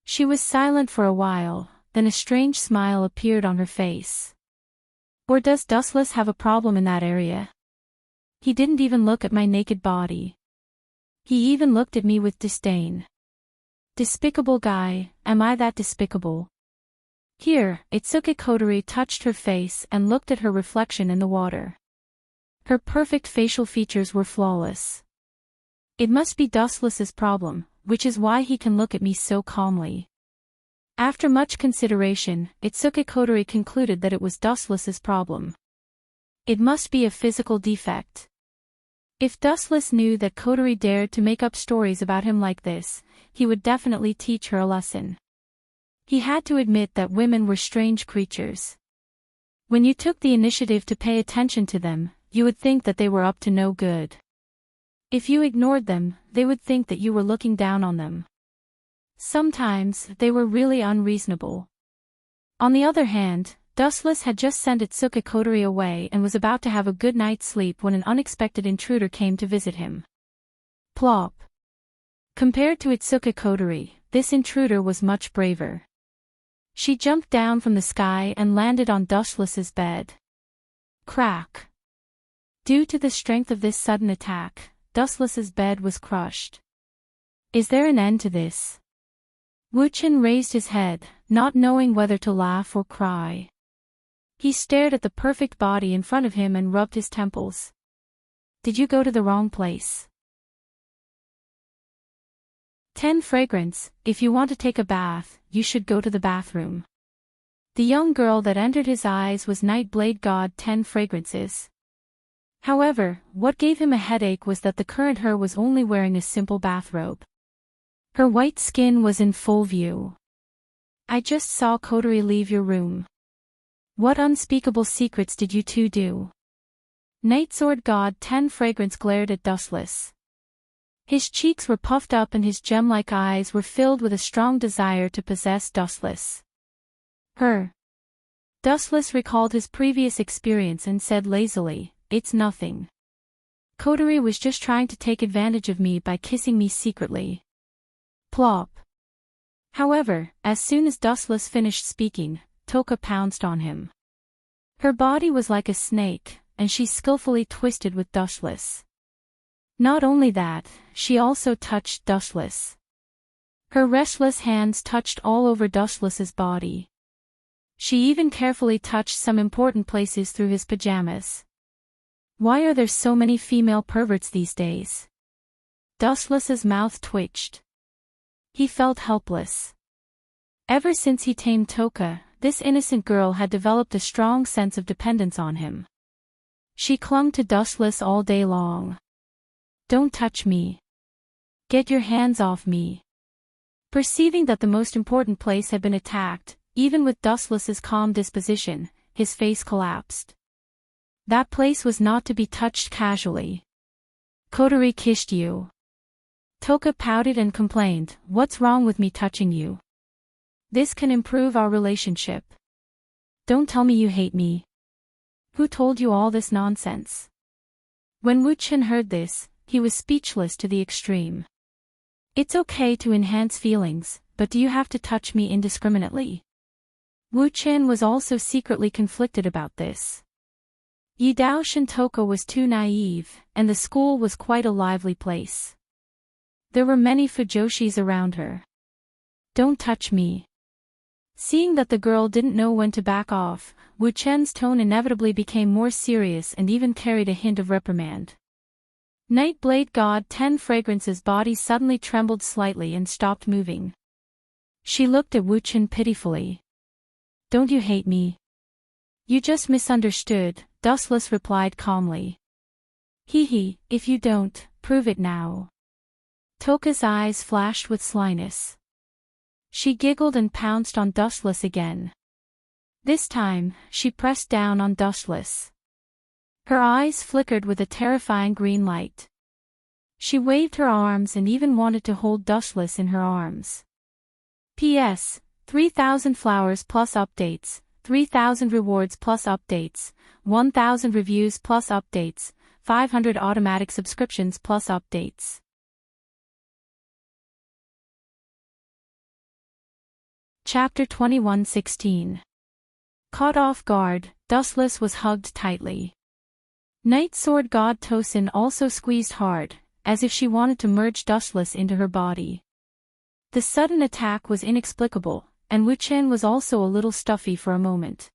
She was silent for a while, then a strange smile appeared on her face. Or does Dustless have a problem in that area? He didn't even look at my naked body. He even looked at me with disdain. Despicable guy, am I that despicable? Here, Itsuka Kotori touched her face and looked at her reflection in the water. Her perfect facial features were flawless. It must be Dustless's problem, which is why he can look at me so calmly. After much consideration, Itsuki Kotori concluded that it was Dustless's problem. It must be a physical defect. If Dustless knew that Kotori dared to make up stories about him like this, he would definitely teach her a lesson. He had to admit that women were strange creatures. When you took the initiative to pay attention to them, you would think that they were up to no good. If you ignored them, they would think that you were looking down on them. Sometimes, they were really unreasonable. On the other hand, Dustless had just sent Itsuki Kotori away and was about to have a good night's sleep when an unexpected intruder came to visit him. Plop. Compared to Itsuki Kotori, this intruder was much braver. She jumped down from the sky and landed on Dustless's bed. Crack. Due to the strength of this sudden attack, Dustless's bed was crushed. Is there an end to this? Wuchen raised his head, not knowing whether to laugh or cry. He stared at the perfect body in front of him and rubbed his temples. Did you go to the wrong place? 10 Fragrance, if you want to take a bath, you should go to the bathroom. The young girl that entered his eyes was Nightblade God 10 Fragrances. However, what gave him a headache was that the current her was only wearing a simple bathrobe. Her white skin was in full view. I just saw Kotori leave your room. What unspeakable secrets did you two do? Nightsword God 10 Fragrance glared at Dustless. His cheeks were puffed up and his gem-like eyes were filled with a strong desire to possess Dustless. Her. Dustless recalled his previous experience and said lazily, "It's nothing. Kotori was just trying to take advantage of me by kissing me secretly." Plop. However, as soon as Dustless finished speaking, Toka pounced on him. Her body was like a snake, and she skillfully twisted with Dustless. Not only that, she also touched Dustless. Her restless hands touched all over Dustless's body. She even carefully touched some important places through his pajamas. Why are there so many female perverts these days? Dustless's mouth twitched. He felt helpless. Ever since he tamed Toka, this innocent girl had developed a strong sense of dependence on him. She clung to Dustless all day long. Don't touch me. Get your hands off me. Perceiving that the most important place had been attacked, even with Dustless's calm disposition, his face collapsed. That place was not to be touched casually. Kotori kissed you. Toka pouted and complained, "What's wrong with me touching you? This can improve our relationship. Don't tell me you hate me. Who told you all this nonsense?" When Wuchen heard this, he was speechless to the extreme. It's okay to enhance feelings, but do you have to touch me indiscriminately? Wuchen was also secretly conflicted about this. Yidao Shintoka was too naive, and the school was quite a lively place. There were many fujoshis around her. Don't touch me. Seeing that the girl didn't know when to back off, Wuchen's tone inevitably became more serious and even carried a hint of reprimand. Nightblade God 10 Fragrance's body suddenly trembled slightly and stopped moving. She looked at Wuchen pitifully. Don't you hate me? You just misunderstood, Dustless replied calmly. Hee, if you don't, prove it now. Toka's eyes flashed with slyness. She giggled and pounced on Dustless again. This time, she pressed down on Dustless. Her eyes flickered with a terrifying green light. She waved her arms and even wanted to hold Dustless in her arms. P.S. 3,000 flowers plus updates, 3,000 rewards plus updates, 1,000 reviews plus updates, 500 automatic subscriptions plus updates. Chapter 21:16. Caught off guard, Dustless was hugged tightly. Night Sword God Tosin also squeezed hard, as if she wanted to merge Dustless into her body. The sudden attack was inexplicable, and Wuchen was also a little stuffy for a moment.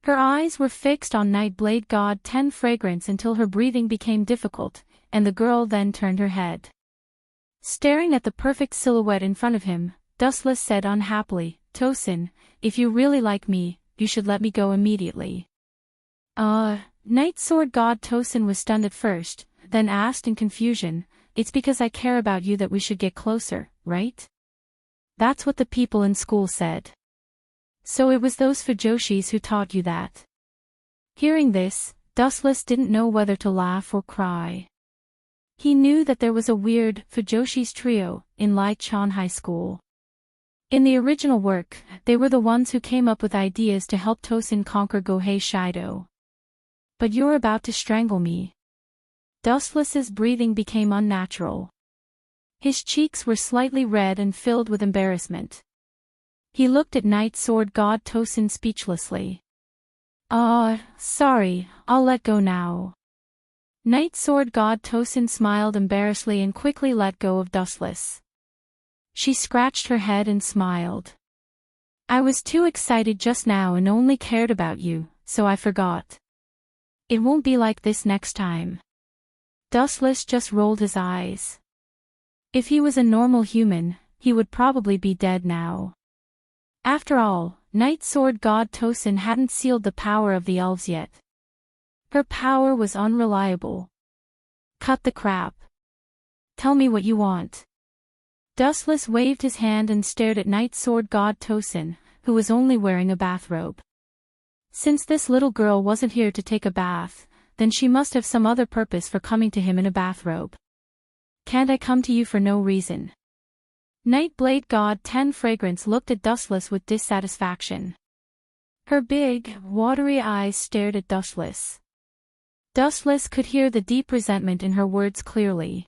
Her eyes were fixed on Nightblade God 10 Fragrance until her breathing became difficult, and the girl then turned her head. Staring at the perfect silhouette in front of him, Dustless said unhappily, Tosin, if you really like me, you should let me go immediately. Night Sword God Tosin was stunned at first, then asked in confusion, it's because I care about you that we should get closer, right? That's what the people in school said. So it was those Fujoshis who taught you that. Hearing this, Dustless didn't know whether to laugh or cry. He knew that there was a weird Fujoshis trio in Lai-chan High School. In the original work, they were the ones who came up with ideas to help Tosin conquer Gohei Shido. But you're about to strangle me. Dustless's breathing became unnatural. His cheeks were slightly red and filled with embarrassment. He looked at Night Sword God Tosin speechlessly. Sorry, I'll let go now. Night Sword God Tosin smiled embarrassedly and quickly let go of Dustless. She scratched her head and smiled. I was too excited just now and only cared about you, so I forgot. It won't be like this next time. Dustless just rolled his eyes. If he was a normal human, he would probably be dead now. After all, Night Sword God Tosin hadn't sealed the power of the elves yet. Her power was unreliable. Cut the crap. Tell me what you want. Dustless waved his hand and stared at Night Sword God Tosin, who was only wearing a bathrobe. Since this little girl wasn't here to take a bath, then she must have some other purpose for coming to him in a bathrobe. Can't I come to you for no reason? Night Blade God 10 Fragrance looked at Dustless with dissatisfaction. Her big, watery eyes stared at Dustless. Dustless could hear the deep resentment in her words clearly.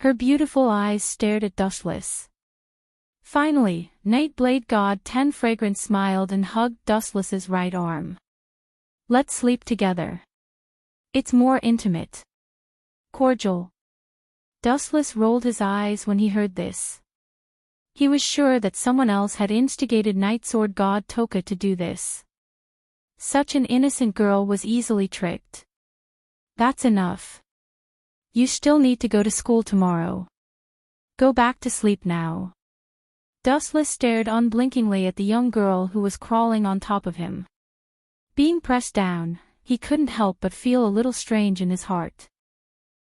Her beautiful eyes stared at Dustless. Finally, Night Blade God 10 Fragrance smiled and hugged Dustless's right arm. Let's sleep together. It's more intimate. Cordial. Dustless rolled his eyes when he heard this. He was sure that someone else had instigated Night Sword God Toka to do this. Such an innocent girl was easily tricked. That's enough. You still need to go to school tomorrow. Go back to sleep now. Dustless stared unblinkingly at the young girl who was crawling on top of him. Being pressed down, he couldn't help but feel a little strange in his heart.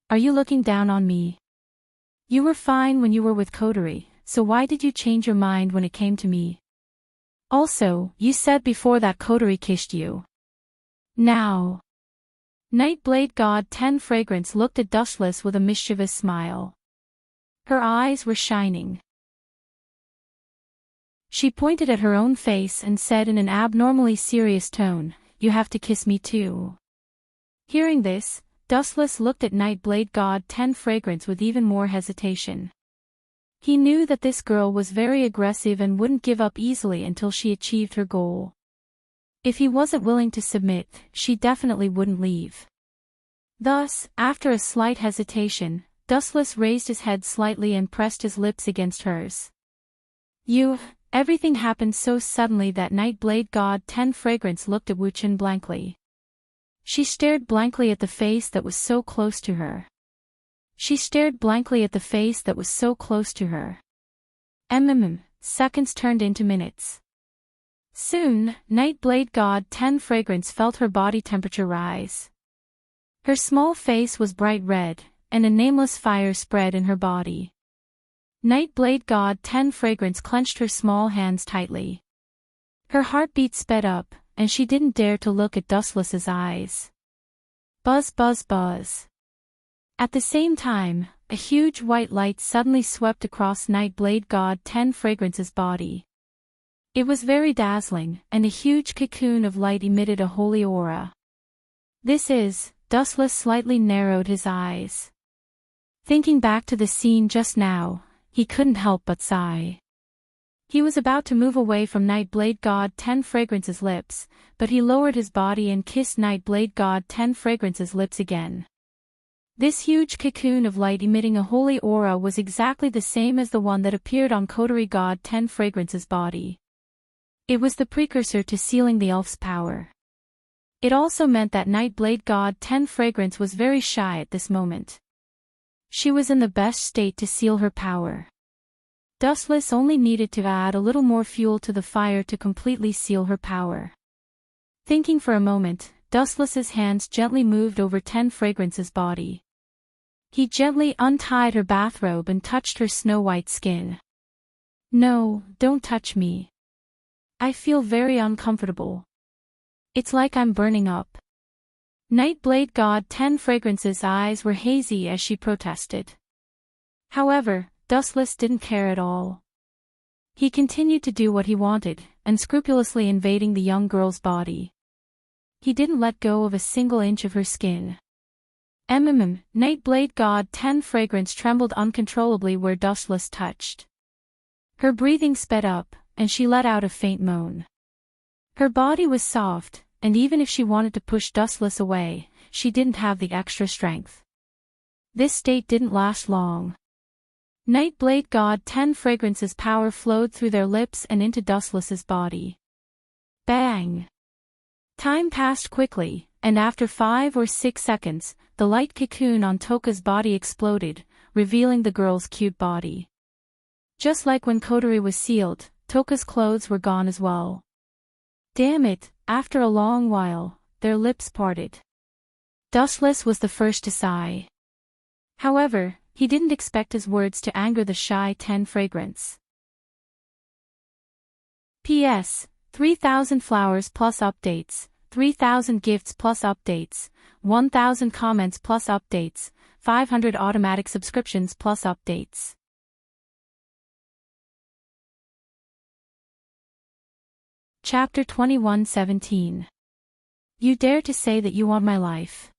Are you looking down on me? You were fine when you were with Kotori, so why did you change your mind when it came to me? Also, you said before that Kotori kissed you. Now. Night Blade God 10 Fragrance looked at Dustless with a mischievous smile. Her eyes were shining. She pointed at her own face and said in an abnormally serious tone, "You have to kiss me too." Hearing this, Dustless looked at Night Blade God 10 Fragrance with even more hesitation. He knew that this girl was very aggressive and wouldn't give up easily until she achieved her goal. If he wasn't willing to submit, she definitely wouldn't leave. Thus, after a slight hesitation, Dustless raised his head slightly and pressed his lips against hers. Everything happened so suddenly that Night Blade God 10 Fragrance looked at Wuchen blankly. She stared blankly at the face that was so close to her. Seconds turned into minutes. Soon, Night Blade God 10 Fragrance felt her body temperature rise. Her small face was bright red, and a nameless fire spread in her body. Night Blade God 10 Fragrance clenched her small hands tightly. Her heartbeat sped up, and she didn't dare to look at Dustless's eyes. Buzz buzz buzz. At the same time, a huge white light suddenly swept across Night Blade God 10 Fragrance's body. It was very dazzling, and a huge cocoon of light emitted a holy aura. Dustless slightly narrowed his eyes. Thinking back to the scene just now, he couldn't help but sigh. He was about to move away from Night Blade God 10 Fragrance's lips, but he lowered his body and kissed Night Blade God 10 Fragrance's lips again. This huge cocoon of light emitting a holy aura was exactly the same as the one that appeared on Kotori God 10 Fragrance's body. It was the precursor to sealing the elf's power. It also meant that Night Blade God 10 Fragrance was very shy at this moment. She was in the best state to seal her power. Dustless only needed to add a little more fuel to the fire to completely seal her power. Thinking for a moment, Dustless's hands gently moved over 10 Fragrance's body. He gently untied her bathrobe and touched her snow-white skin. No, don't touch me. I feel very uncomfortable. It's like I'm burning up. Nightblade God 10 Fragrance's eyes were hazy as she protested. However, Dustless didn't care at all. He continued to do what he wanted, unscrupulously invading the young girl's body. He didn't let go of a single inch of her skin. Nightblade God 10 Fragrance trembled uncontrollably where Dustless touched. Her breathing sped up, and she let out a faint moan. Her body was soft, and even if she wanted to push Dustless away, she didn't have the extra strength. This state didn't last long. Nightblade God 10 Fragrance's power flowed through their lips and into Dustless's body. Bang! Time passed quickly, and after 5 or 6 seconds, the light cocoon on Toka's body exploded, revealing the girl's cute body. Just like when Kotori was sealed, Toka's clothes were gone as well. Damn it, after a long while, their lips parted. Dustless was the first to sigh. However, he didn't expect his words to anger the shy 10 Fragrance. P.S. 3,000 flowers plus updates, 3,000 gifts plus updates, 1,000 comments plus updates, 500 automatic subscriptions plus updates. Chapter 21:17. You dare to say that you want my life.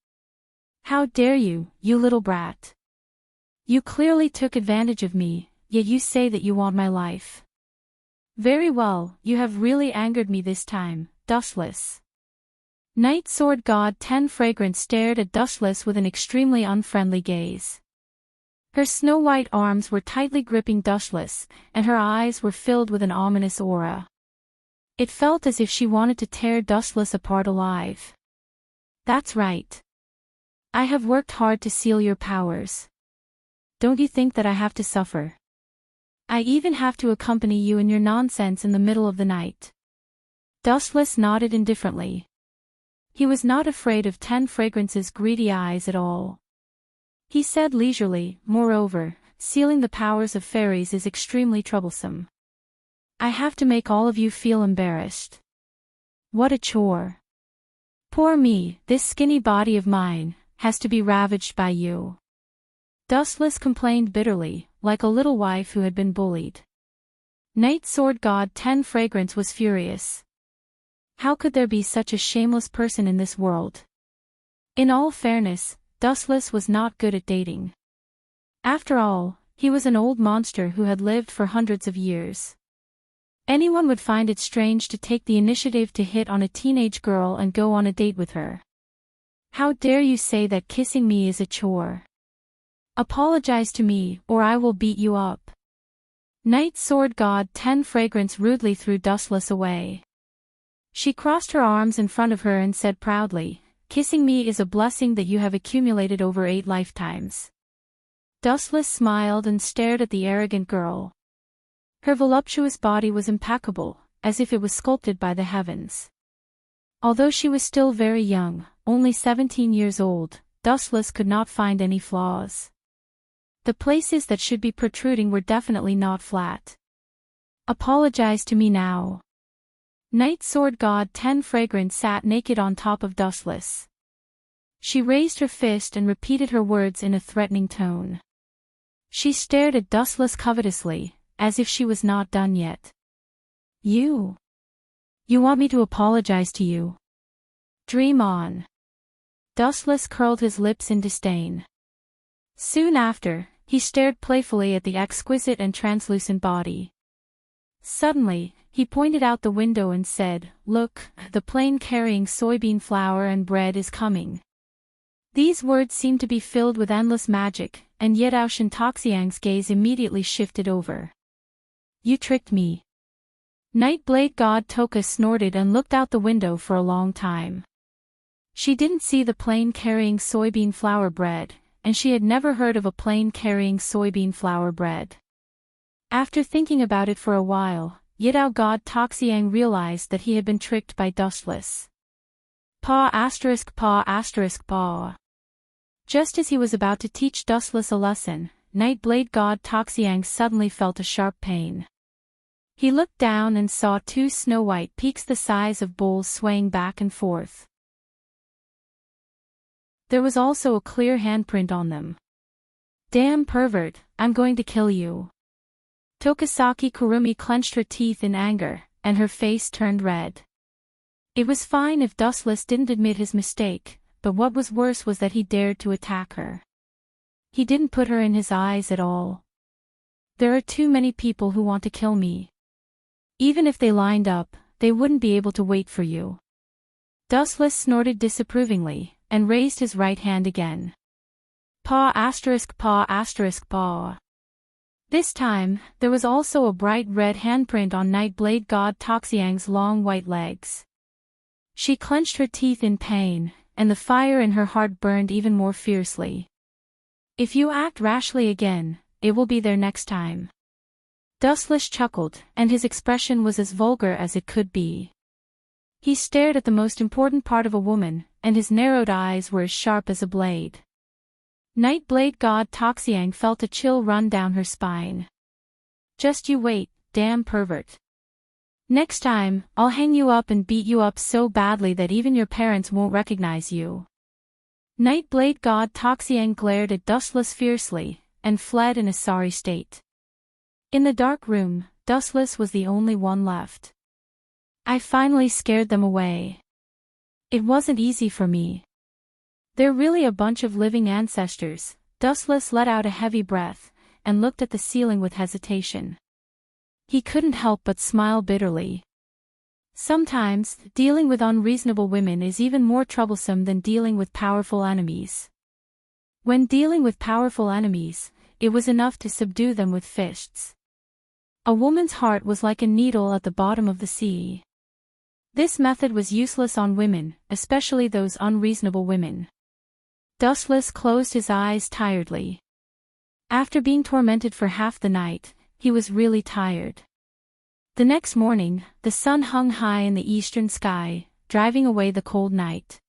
How dare you, you little brat. You clearly took advantage of me, yet you say that you want my life. Very well, you have really angered me this time, Dustless. Night Sword God 10 Fragrance stared at Dustless with an extremely unfriendly gaze. Her snow-white arms were tightly gripping Dustless, and her eyes were filled with an ominous aura. It felt as if she wanted to tear Dustless apart alive. That's right. I have worked hard to seal your powers. Don't you think that I have to suffer? I even have to accompany you in your nonsense in the middle of the night. Dustless nodded indifferently. He was not afraid of 10 Fragrance's greedy eyes at all. He said leisurely, moreover, sealing the powers of fairies is extremely troublesome. I have to make all of you feel embarrassed. What a chore. Poor me, this skinny body of mine, has to be ravaged by you. Dustless complained bitterly, like a little wife who had been bullied. Night Sword God 10 Fragrance was furious. How could there be such a shameless person in this world? In all fairness, Dustless was not good at dating. After all, he was an old monster who had lived for hundreds of years. Anyone would find it strange to take the initiative to hit on a teenage girl and go on a date with her. How dare you say that kissing me is a chore? Apologize to me, or I will beat you up. Night Sword God 10 Fragrance rudely threw Dustless away. She crossed her arms in front of her and said proudly, kissing me is a blessing that you have accumulated over 8 lifetimes. Dustless smiled and stared at the arrogant girl. Her voluptuous body was impeccable, as if it was sculpted by the heavens. Although she was still very young, only 17 years old, Dustless could not find any flaws. The places that should be protruding were definitely not flat. Apologize to me now. Night Sword God 10 Fragrance sat naked on top of Dustless. She raised her fist and repeated her words in a threatening tone. She stared at Dustless covetously, as if she was not done yet. You want me to apologize to you? Dream on. Dustless curled his lips in disdain. Soon after, he stared playfully at the exquisite and translucent body. Suddenly, he pointed out the window and said, "Look, the plane carrying soybean flour and bread is coming." These words seemed to be filled with endless magic, and yet Ao Shintoxiang's gaze immediately shifted over. You tricked me. Nightblade God Toka snorted and looked out the window for a long time. She didn't see the plane carrying soybean flour bread, and she had never heard of a plane carrying soybean flour bread. After thinking about it for a while, Yidao god Toxiang realized that he had been tricked by Dustless. Paw*paw*paw. Just as he was about to teach Dustless a lesson, Nightblade god Toxiang suddenly felt a sharp pain. He looked down and saw two snow-white peaks the size of bowls swaying back and forth. There was also a clear handprint on them. "Damn pervert, I'm going to kill you." Tokisaki Kurumi clenched her teeth in anger, and her face turned red. It was fine if Dustless didn't admit his mistake, but what was worse was that he dared to attack her. He didn't put her in his eyes at all. "There are too many people who want to kill me. Even if they lined up, they wouldn't be able to wait for you." Dustless snorted disapprovingly, and raised his right hand again. Paw*paw*paw. This time, there was also a bright red handprint on Nightblade god Toxiang's long white legs. She clenched her teeth in pain, and the fire in her heart burned even more fiercely. "If you act rashly again, it will be there next time." Dustless chuckled, and his expression was as vulgar as it could be. He stared at the most important part of a woman, and his narrowed eyes were as sharp as a blade. Nightblade god Toxiang felt a chill run down her spine. "Just you wait, damn pervert. Next time, I'll hang you up and beat you up so badly that even your parents won't recognize you." Nightblade god Toxiang glared at Dustless fiercely, and fled in a sorry state. In the dark room, Dustless was the only one left. "I finally scared them away. It wasn't easy for me. They're really a bunch of living ancestors." Dustless let out a heavy breath, and looked at the ceiling with hesitation. He couldn't help but smile bitterly. Sometimes, dealing with unreasonable women is even more troublesome than dealing with powerful enemies. When dealing with powerful enemies, it was enough to subdue them with fists. A woman's heart was like a needle at the bottom of the sea. This method was useless on women, especially those unreasonable women. Dustless closed his eyes tiredly. After being tormented for half the night, he was really tired. The next morning, the sun hung high in the eastern sky, driving away the cold night.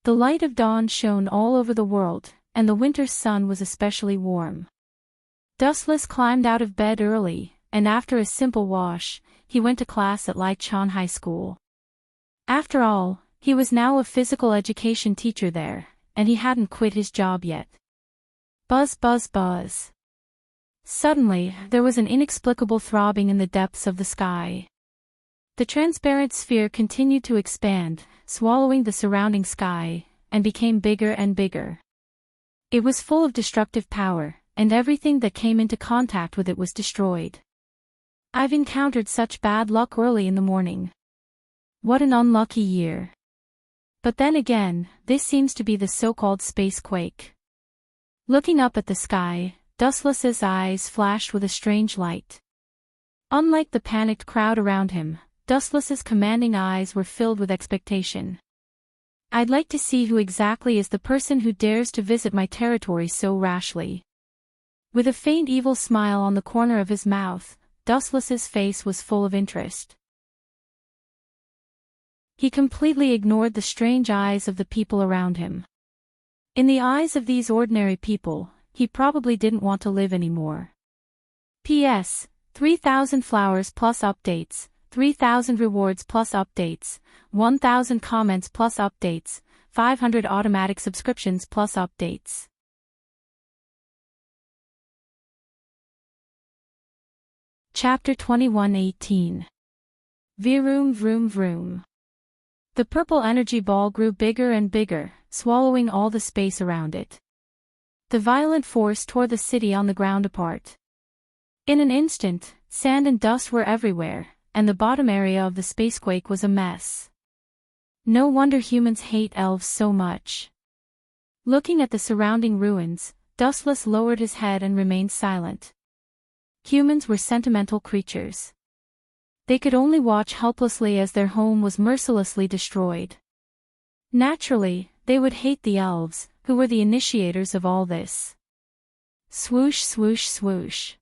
The light of dawn shone all over the world, and the winter's sun was especially warm. Dustless climbed out of bed early, and after a simple wash, he went to class at Lichon High School. After all, he was now a physical education teacher there, and he hadn't quit his job yet. Buzz buzz buzz. Suddenly, there was an inexplicable throbbing in the depths of the sky. The transparent sphere continued to expand, swallowing the surrounding sky, and became bigger and bigger. It was full of destructive power, and everything that came into contact with it was destroyed. "I've encountered such bad luck early in the morning. What an unlucky year. But then again, this seems to be the so-called space quake." Looking up at the sky, Dustless's eyes flashed with a strange light. Unlike the panicked crowd around him, Dustless's commanding eyes were filled with expectation. "I'd like to see who exactly is the person who dares to visit my territory so rashly." With a faint evil smile on the corner of his mouth, Dustless's face was full of interest. He completely ignored the strange eyes of the people around him. In the eyes of these ordinary people, he probably didn't want to live anymore. P.S. 3,000 flowers plus updates, 3,000 rewards plus updates, 1,000 comments plus updates, 500 automatic subscriptions plus updates. Chapter 21:18. Vroom vroom vroom. The purple energy ball grew bigger and bigger, swallowing all the space around it. The violent force tore the city on the ground apart. In an instant, sand and dust were everywhere, and the bottom area of the spacequake was a mess. No wonder humans hate elves so much. Looking at the surrounding ruins, Dustless lowered his head and remained silent. Humans were sentimental creatures. They could only watch helplessly as their home was mercilessly destroyed. Naturally, they would hate the elves, who were the initiators of all this. Swoosh swoosh swoosh.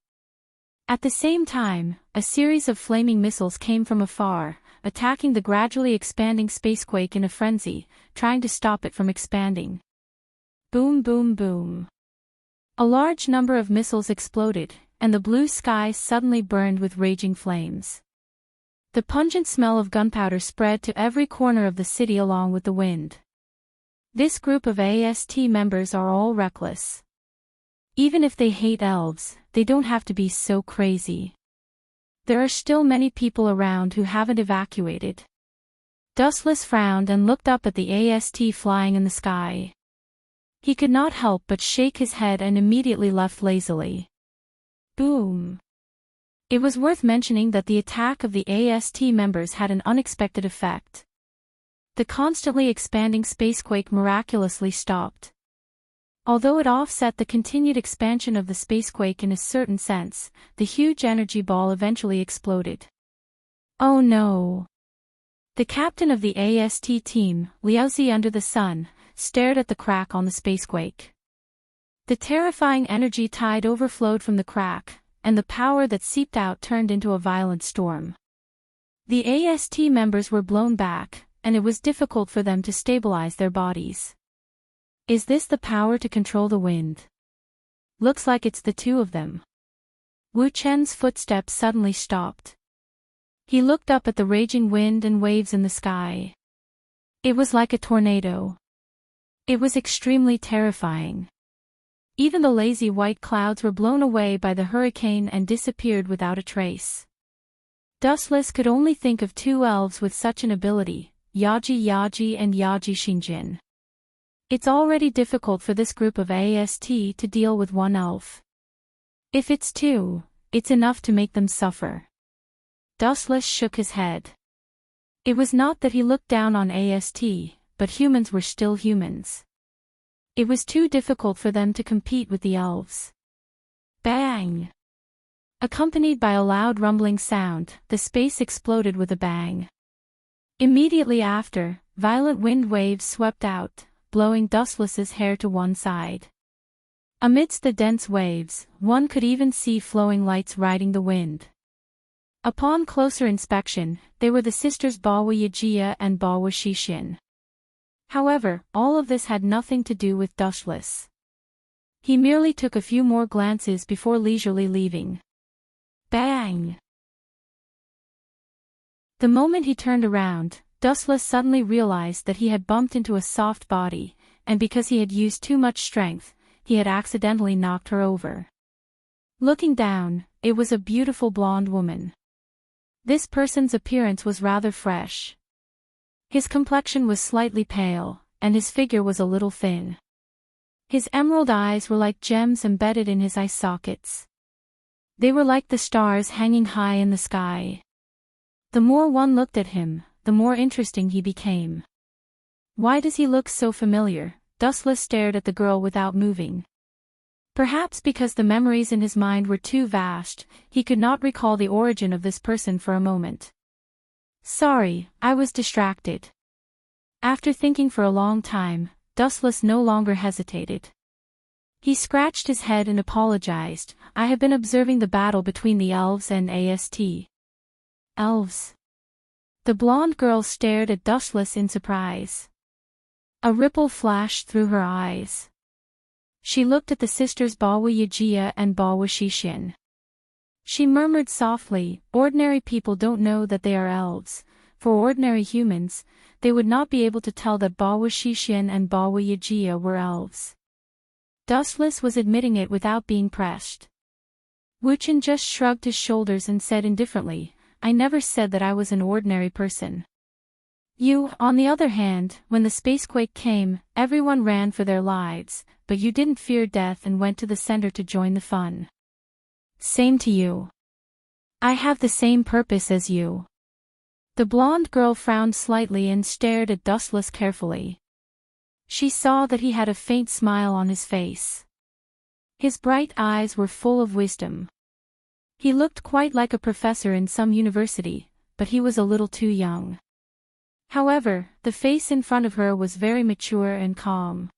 At the same time, a series of flaming missiles came from afar, attacking the gradually expanding spacequake in a frenzy, trying to stop it from expanding. Boom, boom, boom. A large number of missiles exploded, and the blue sky suddenly burned with raging flames. The pungent smell of gunpowder spread to every corner of the city along with the wind. This group of AST members are all reckless. Even if they hate elves, they don't have to be so crazy. There are still many people around who haven't evacuated. Dustless frowned and looked up at the AST flying in the sky. He could not help but shake his head and immediately left lazily. Boom. It was worth mentioning that the attack of the AST members had an unexpected effect. The constantly expanding spacequake miraculously stopped. Although it offset the continued expansion of the spacequake in a certain sense, the huge energy ball eventually exploded. Oh no! The captain of the AST team, Liaozi under the sun, stared at the crack on the spacequake. The terrifying energy tide overflowed from the crack, and the power that seeped out turned into a violent storm. The AST members were blown back, and it was difficult for them to stabilize their bodies. Is this the power to control the wind? Looks like it's the two of them. Wu Chen's footsteps suddenly stopped. He looked up at the raging wind and waves in the sky. It was like a tornado. It was extremely terrifying. Even the lazy white clouds were blown away by the hurricane and disappeared without a trace. Dustless could only think of two elves with such an ability, Yaji and Yaji Xinjin. It's already difficult for this group of AST to deal with one elf. If it's two, it's enough to make them suffer. Dustless shook his head. It was not that he looked down on AST, but humans were still humans. It was too difficult for them to compete with the elves. Bang! Accompanied by a loud rumbling sound, the space exploded with a bang. Immediately after, violent wind waves swept out, blowing Dustless's hair to one side. Amidst the dense waves, one could even see flowing lights riding the wind. Upon closer inspection, they were the sisters Bawa Yajia and Bawa Shixin. However, all of this had nothing to do with Dustless. He merely took a few more glances before leisurely leaving. Bang! The moment he turned around, Dustless suddenly realized that he had bumped into a soft body, and because he had used too much strength, he had accidentally knocked her over. Looking down, it was a beautiful blonde woman. This person's appearance was rather fresh. His complexion was slightly pale, and his figure was a little thin. His emerald eyes were like gems embedded in his eye sockets. They were like the stars hanging high in the sky. The more one looked at him, the more interesting he became. Why does he look so familiar? Dustless stared at the girl without moving. Perhaps because the memories in his mind were too vast, he could not recall the origin of this person for a moment. Sorry, I was distracted. After thinking for a long time, Dustless no longer hesitated. He scratched his head and apologized. I have been observing the battle between the elves and AST. Elves? The blonde girl stared at Dustless in surprise. A ripple flashed through her eyes. She looked at the sisters Bawa Yajia and Bawa Shixin. She murmured softly, ordinary people don't know that they are elves. For ordinary humans, they would not be able to tell that Bawa Shixin and Bawa Yajia were elves. Dustless was admitting it without being pressed. Wuchen just shrugged his shoulders and said indifferently, I never said that I was an ordinary person. You, on the other hand, when the spacequake came, everyone ran for their lives, but you didn't fear death and went to the center to join the fun. Same to you. I have the same purpose as you. The blonde girl frowned slightly and stared at Dustless carefully. She saw that he had a faint smile on his face. His bright eyes were full of wisdom. He looked quite like a professor in some university, but he was a little too young. However, the face in front of her was very mature and calm.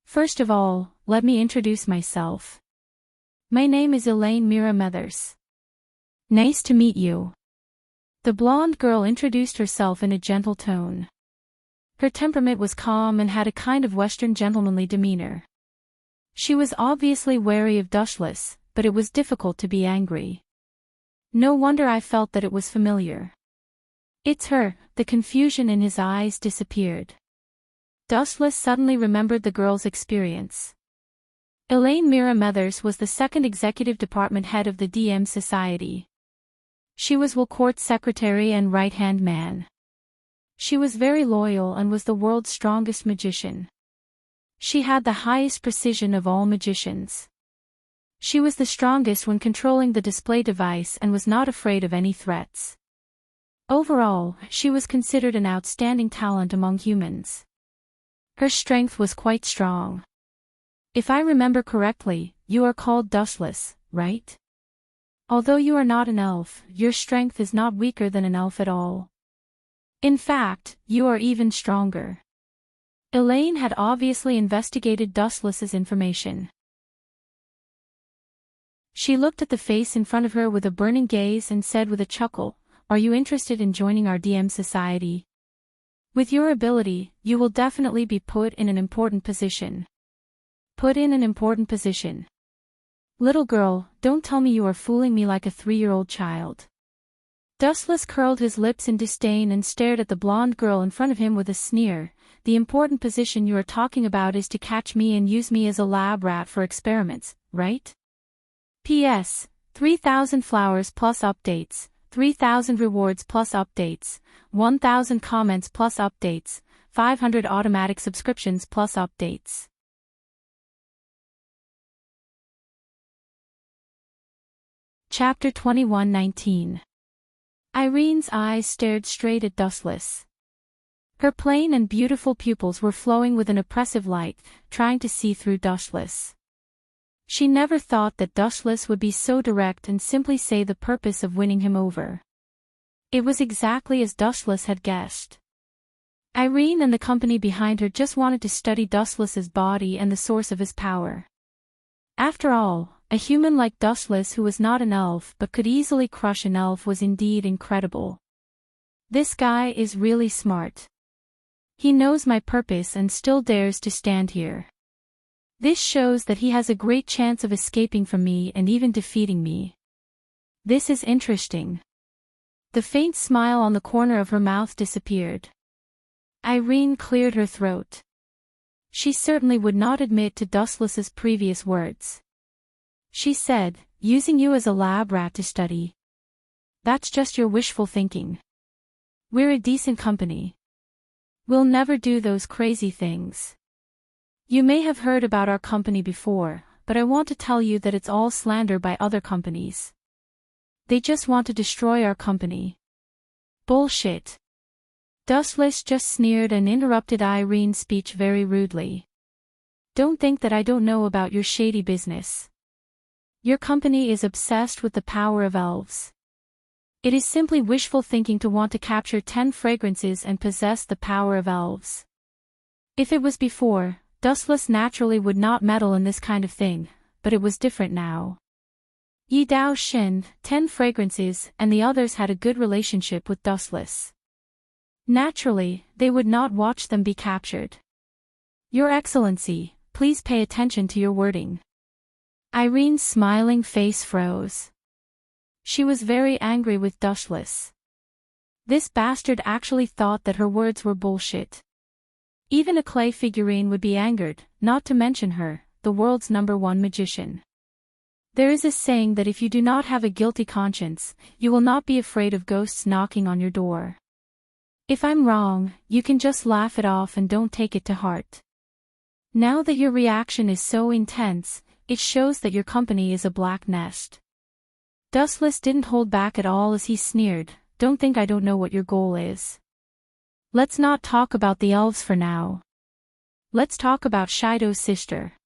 First of all, let me introduce myself. My name is Elaine Mira Methers. Nice to meet you. The blonde girl introduced herself in a gentle tone. Her temperament was calm and had a kind of Western gentlemanly demeanor. She was obviously wary of Dushless, but it was difficult to be angry. No wonder I felt that it was familiar. It's her. The confusion in his eyes disappeared. Dushless suddenly remembered the girl's experience. Elaine Mira Mathers was the second executive department head of the DM Society. She was Wilcourt's secretary and right-hand man. She was very loyal and was the world's strongest magician. She had the highest precision of all magicians. She was the strongest when controlling the display device and was not afraid of any threats. Overall, she was considered an outstanding talent among humans. Her strength was quite strong. If I remember correctly, you are called Dushless, right? Although you are not an elf, your strength is not weaker than an elf at all. In fact, you are even stronger. Elaine had obviously investigated Dustless's information. She looked at the face in front of her with a burning gaze and said with a chuckle, "Are you interested in joining our DM Society? With your ability, you will definitely be put in an important position." Put in an important position. Little girl, don't tell me you are fooling me like a 3-year-old child. Dustless curled his lips in disdain and stared at the blonde girl in front of him with a sneer. The important position you are talking about is to catch me and use me as a lab rat for experiments, right? P.S. 3,000 flowers plus updates, 3,000 rewards plus updates, 1,000 comments plus updates, 500 automatic subscriptions plus updates. Chapter 21:19. Irene's eyes stared straight at Dustless. Her plain and beautiful pupils were flowing with an oppressive light, trying to see through Dustless. She never thought that Dustless would be so direct and simply say the purpose of winning him over. It was exactly as Dustless had guessed. Irene and the company behind her just wanted to study Dustless's body and the source of his power. After all, a human like Dustless who was not an elf but could easily crush an elf was indeed incredible. This guy is really smart. He knows my purpose and still dares to stand here. This shows that he has a great chance of escaping from me and even defeating me. This is interesting. The faint smile on the corner of her mouth disappeared. Irene cleared her throat. She certainly would not admit to Dustless's previous words. She said, "Using you as a lab rat to study. That's just your wishful thinking. We're a decent company. We'll never do those crazy things. You may have heard about our company before, but I want to tell you that it's all slander by other companies. They just want to destroy our company." Bullshit. Dustless just sneered and interrupted Irene's speech very rudely. "Don't think that I don't know about your shady business. Your company is obsessed with the power of elves. It is simply wishful thinking to want to capture 10 fragrances and possess the power of elves. If it was before, Dustless naturally would not meddle in this kind of thing, but it was different now. Yi Dao Shin, 10 fragrances, and the others had a good relationship with Dustless. Naturally, they would not watch them be captured. Your Excellency, please pay attention to your wording. Irene's smiling face froze. She was very angry with Dustless. This bastard actually thought that her words were bullshit. Even a clay figurine would be angered, not to mention her, the world's #1 magician. There is a saying that if you do not have a guilty conscience, you will not be afraid of ghosts knocking on your door. If I'm wrong, you can just laugh it off and don't take it to heart. Now that your reaction is so intense, it shows that your company is a black nest. Dustless didn't hold back at all as he sneered, "Don't think I don't know what your goal is. Let's not talk about the elves for now. Let's talk about Shido's sister.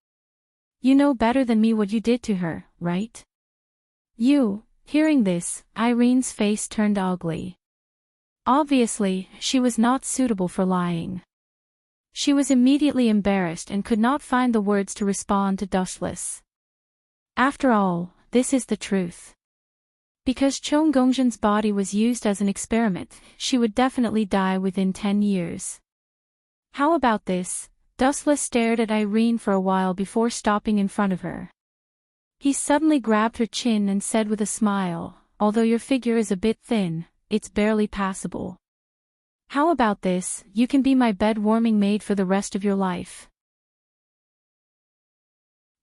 You know better than me what you did to her, right?" Hearing this, Irene's face turned ugly. Obviously, she was not suitable for lying. She was immediately embarrassed and could not find the words to respond to Dustless. After all, this is the truth. Because Chong Gongzhen's body was used as an experiment, she would definitely die within 10 years. How about this? Dustless stared at Irene for a while before stopping in front of her. He suddenly grabbed her chin and said with a smile, although your figure is a bit thin, it's barely passable. How about this? You can be my bed-warming maid for the rest of your life.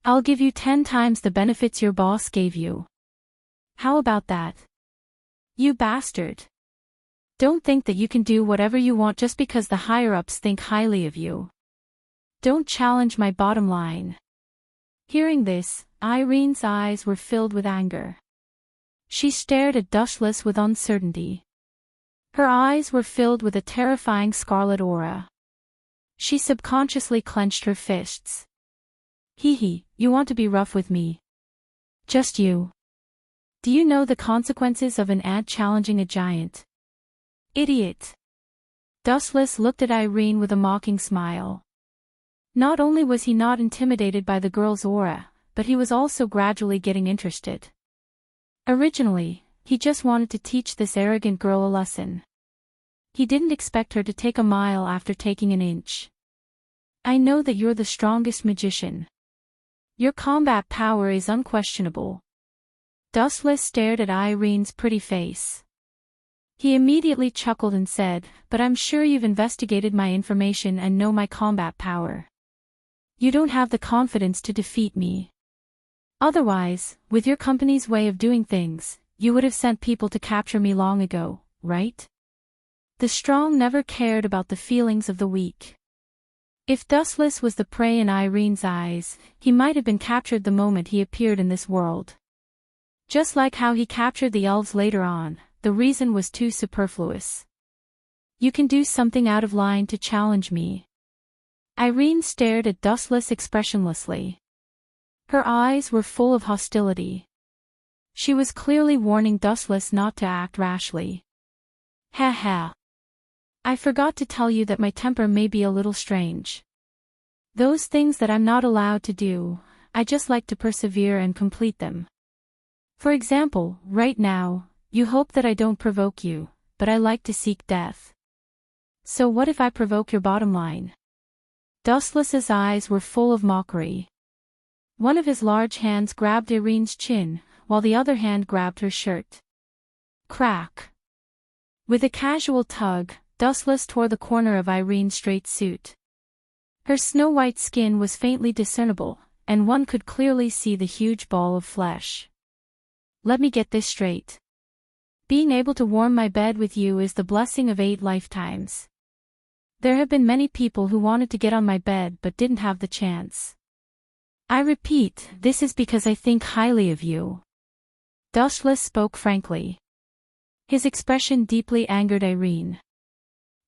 I'll give you 10 times the benefits your boss gave you. How about that? You bastard. Don't think that you can do whatever you want just because the higher-ups think highly of you. Don't challenge my bottom line. Hearing this, Irene's eyes were filled with anger. She stared at Dustless with uncertainty. Her eyes were filled with a terrifying scarlet aura. She subconsciously clenched her fists. Hee, you want to be rough with me? Just you. Do you know the consequences of an ant challenging a giant? Idiot. Dustless looked at Irene with a mocking smile. Not only was he not intimidated by the girl's aura, but he was also gradually getting interested. Originally, he just wanted to teach this arrogant girl a lesson. He didn't expect her to take a mile after taking an inch. I know that you're the strongest magician. Your combat power is unquestionable. Dustless stared at Irene's pretty face. He immediately chuckled and said, but I'm sure you've investigated my information and know my combat power. You don't have the confidence to defeat me. Otherwise, with your company's way of doing things, you would have sent people to capture me long ago, right? The strong never cared about the feelings of the weak. If Dustless was the prey in Irene's eyes, he might have been captured the moment he appeared in this world. Just like how he captured the elves later on, the reason was too superfluous. You can do something out of line to challenge me. Irene stared at Dustless expressionlessly. Her eyes were full of hostility. She was clearly warning Dustless not to act rashly. Ha. I forgot to tell you that my temper may be a little strange. Those things that I'm not allowed to do, I just like to persevere and complete them. For example, right now, you hope that I don't provoke you, but I like to seek death. So what if I provoke your bottom line? Dustless's eyes were full of mockery. One of his large hands grabbed Irene's chin, while the other hand grabbed her shirt. Crack. With a casual tug, Dustless tore the corner of Irene's straight suit. Her snow-white skin was faintly discernible, and one could clearly see the huge ball of flesh. Let me get this straight. Being able to warm my bed with you is the blessing of 8 lifetimes. There have been many people who wanted to get on my bed but didn't have the chance. I repeat, this is because I think highly of you. Dustless spoke frankly. His expression deeply angered Irene.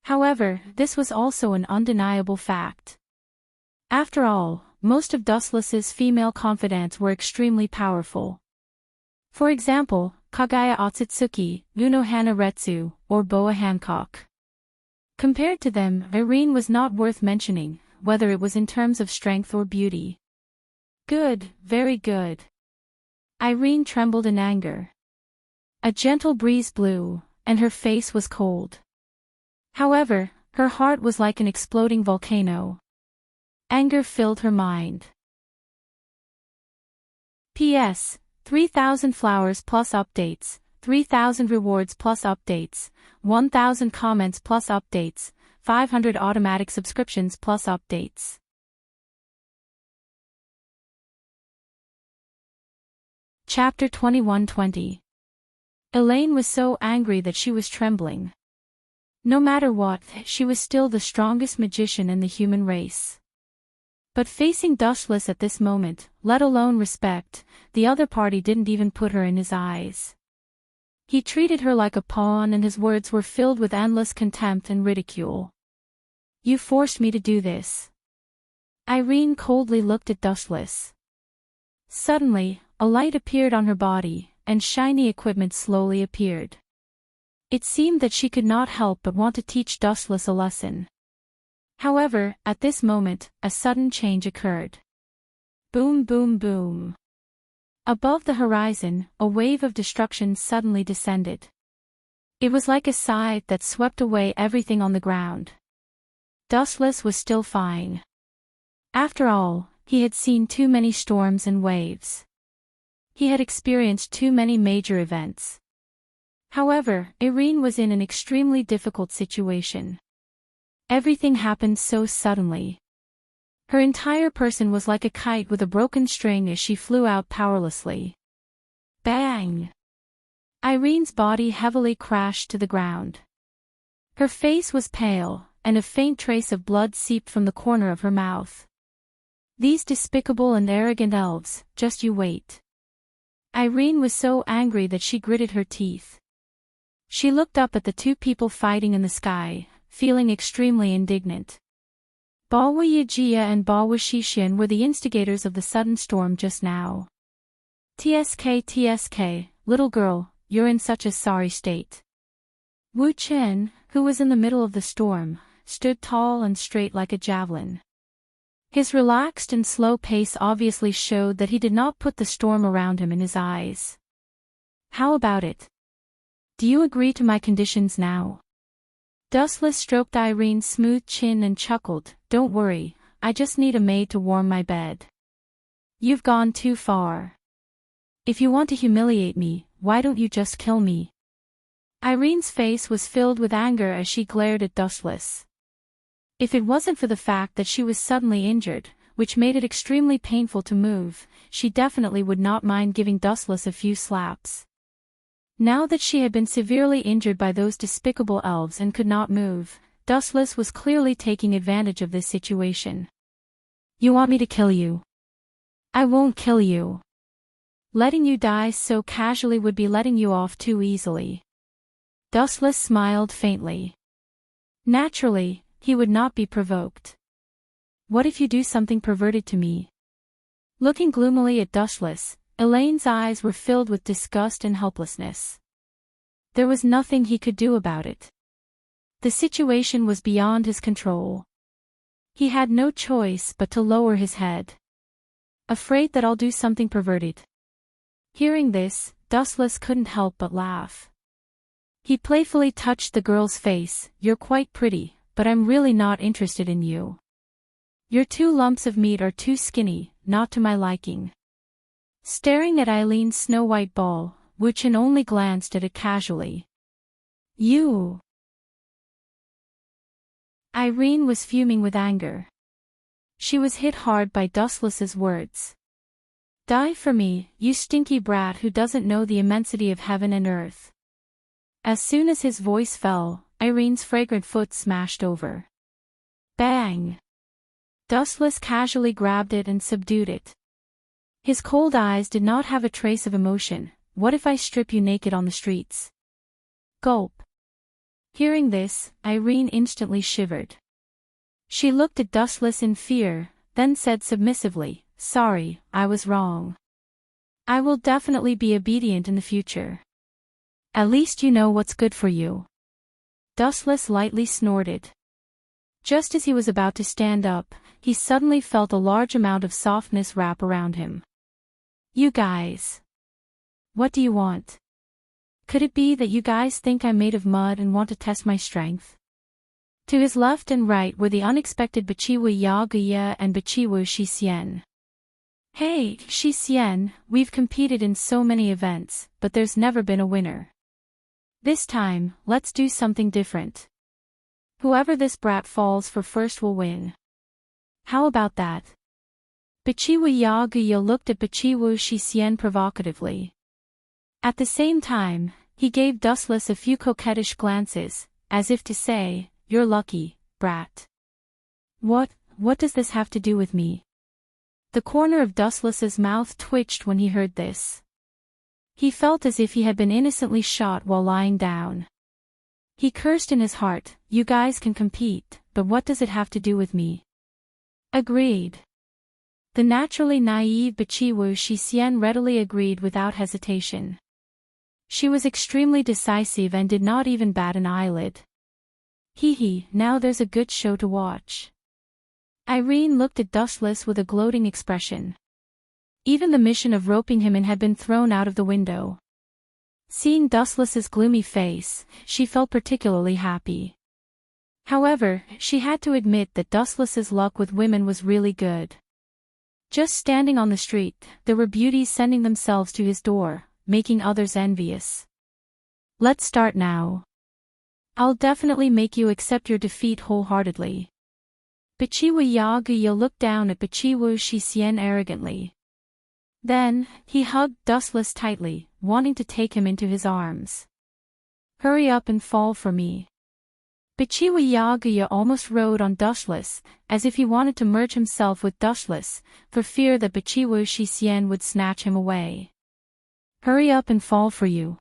However, this was also an undeniable fact. After all, most of Dustless's female confidants were extremely powerful. For example, Kagaya Otsutsuki, Uno Hana Retsu, or Boa Hancock. Compared to them, Irene was not worth mentioning, whether it was in terms of strength or beauty. Good, very good. Irene trembled in anger. A gentle breeze blew, and her face was cold. However, her heart was like an exploding volcano. Anger filled her mind. P.S. 3,000 flowers plus updates, 3,000 rewards plus updates, 1,000 comments plus updates, 500 automatic subscriptions plus updates. Chapter 21:20. Elaine was so angry that she was trembling. No matter what, she was still the strongest magician in the human race. But facing Dustless at this moment, let alone respect, the other party didn't even put her in his eyes. He treated her like a pawn and his words were filled with endless contempt and ridicule. You forced me to do this. Irene coldly looked at Dustless. Suddenly, a light appeared on her body, and shiny equipment slowly appeared. It seemed that she could not help but want to teach Dustless a lesson. However, at this moment, a sudden change occurred. Boom boom boom. Above the horizon, a wave of destruction suddenly descended. It was like a scythe that swept away everything on the ground. Dustless was still fine. After all, he had seen too many storms and waves. He had experienced too many major events. However, Irene was in an extremely difficult situation. Everything happened so suddenly. Her entire person was like a kite with a broken string as she flew out powerlessly. Bang! Irene's body heavily crashed to the ground. Her face was pale, and a faint trace of blood seeped from the corner of her mouth. These despicable and arrogant elves, just you wait. Irene was so angry that she gritted her teeth. She looked up at the two people fighting in the sky, feeling extremely indignant. Bawa Yajia and Bawa Shishin were the instigators of the sudden storm just now. TSK, little girl, you're in such a sorry state. Wu Chen, who was in the middle of the storm, stood tall and straight like a javelin. His relaxed and slow pace obviously showed that he did not put the storm around him in his eyes. How about it? Do you agree to my conditions now? Dustless stroked Irene's smooth chin and chuckled, don't worry, I just need a maid to warm my bed. You've gone too far. If you want to humiliate me, why don't you just kill me? Irene's face was filled with anger as she glared at Dustless. If it wasn't for the fact that she was suddenly injured, which made it extremely painful to move, she definitely would not mind giving Dustless a few slaps. Now that she had been severely injured by those despicable elves and could not move, Dustless was clearly taking advantage of this situation. You want me to kill you? I won't kill you. Letting you die so casually would be letting you off too easily. Dustless smiled faintly. Naturally, he would not be provoked. What if you do something perverted to me? Looking gloomily at Dustless, Elaine's eyes were filled with disgust and helplessness. There was nothing he could do about it. The situation was beyond his control. He had no choice but to lower his head. Afraid that I'll do something perverted. Hearing this, Dustless couldn't help but laugh. He playfully touched the girl's face, you're quite pretty, but I'm really not interested in you. Your two lumps of meat are too skinny, not to my liking. Staring at Eileen's snow-white ball, Wu Chen only glanced at it casually. You! Irene was fuming with anger. She was hit hard by Dustless's words. Die for me, you stinky brat who doesn't know the immensity of heaven and earth. As soon as his voice fell, Irene's fragrant foot smashed over. Bang! Dustless casually grabbed it and subdued it. His cold eyes did not have a trace of emotion. What if I strip you naked on the streets? Gulp. Hearing this, Irene instantly shivered. She looked at Dustless in fear, then said submissively, sorry, I was wrong. I will definitely be obedient in the future. At least you know what's good for you. Dustless lightly snorted. Just as he was about to stand up, he suddenly felt a large amount of softness wrap around him. You guys. What do you want? Could it be that you guys think I'm made of mud and want to test my strength? To his left and right were the unexpected Bichiwu Yaguya and Bichiwu Shixien. Hey, Shixien, we've competed in so many events, but there's never been a winner. This time, let's do something different. Whoever this brat falls for first will win. How about that? Bichiwu Yaguya looked at Bichiwu Shixien provocatively. At the same time, he gave Dustless a few coquettish glances, as if to say, you're lucky, brat. What does this have to do with me? The corner of Dustless's mouth twitched when he heard this. He felt as if he had been innocently shot while lying down. He cursed in his heart, you guys can compete, but what does it have to do with me? Agreed. The naturally naive Bichiwu Shixien readily agreed without hesitation. She was extremely decisive and did not even bat an eyelid. Now there's a good show to watch. Irene looked at Dustless with a gloating expression. Even the mission of roping him in had been thrown out of the window. Seeing Dustless's gloomy face, she felt particularly happy. However, she had to admit that Dustless's luck with women was really good. Just standing on the street, there were beauties sending themselves to his door, making others envious. Let's start now. I'll definitely make you accept your defeat wholeheartedly. Bichiwu Yaguya looked down at Bichiwu Shixien arrogantly. Then, he hugged Dustless tightly, wanting to take him into his arms. Hurry up and fall for me. Bichiwu Yaguya almost rode on Dustless, as if he wanted to merge himself with Dustless, for fear that Bichiwu Shixien would snatch him away. Hurry up and fall for you.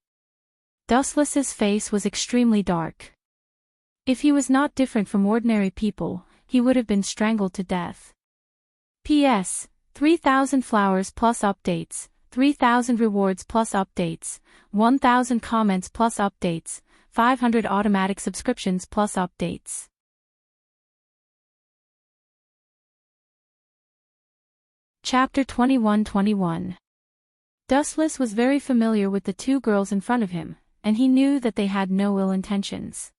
Dustless's face was extremely dark. If he was not different from ordinary people, he would have been strangled to death. P.S. 3,000 flowers plus updates, 3,000 rewards plus updates, 1,000 comments plus updates, 500 automatic subscriptions plus updates. Chapter 21-21. Dustless was very familiar with the two girls in front of him, and he knew that they had no ill intentions.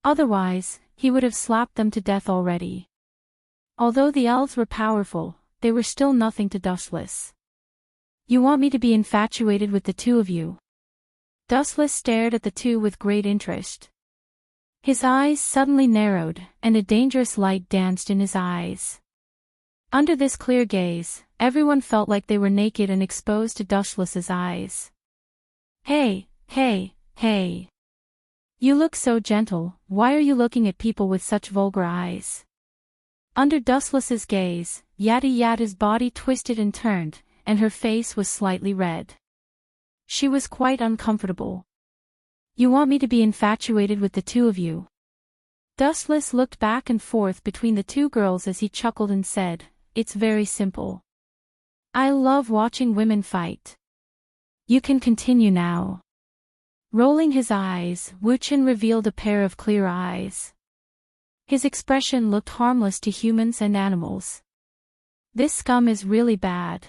Otherwise, he would have slapped them to death already. Although the elves were powerful, they were still nothing to Dustless. You want me to be infatuated with the two of you? Dustless stared at the two with great interest. His eyes suddenly narrowed, and a dangerous light danced in his eyes. Under this clear gaze, everyone felt like they were naked and exposed to Dustless's eyes. Hey, hey, hey. You look so gentle, why are you looking at people with such vulgar eyes? Under Dustless's gaze, Yada Yada's body twisted and turned, and her face was slightly red. She was quite uncomfortable. You want me to be infatuated with the two of you? Dustless looked back and forth between the two girls as he chuckled and said, It's very simple. I love watching women fight. You can continue now. Rolling his eyes, Wuchen revealed a pair of clear eyes. His expression looked harmless to humans and animals. This scum is really bad.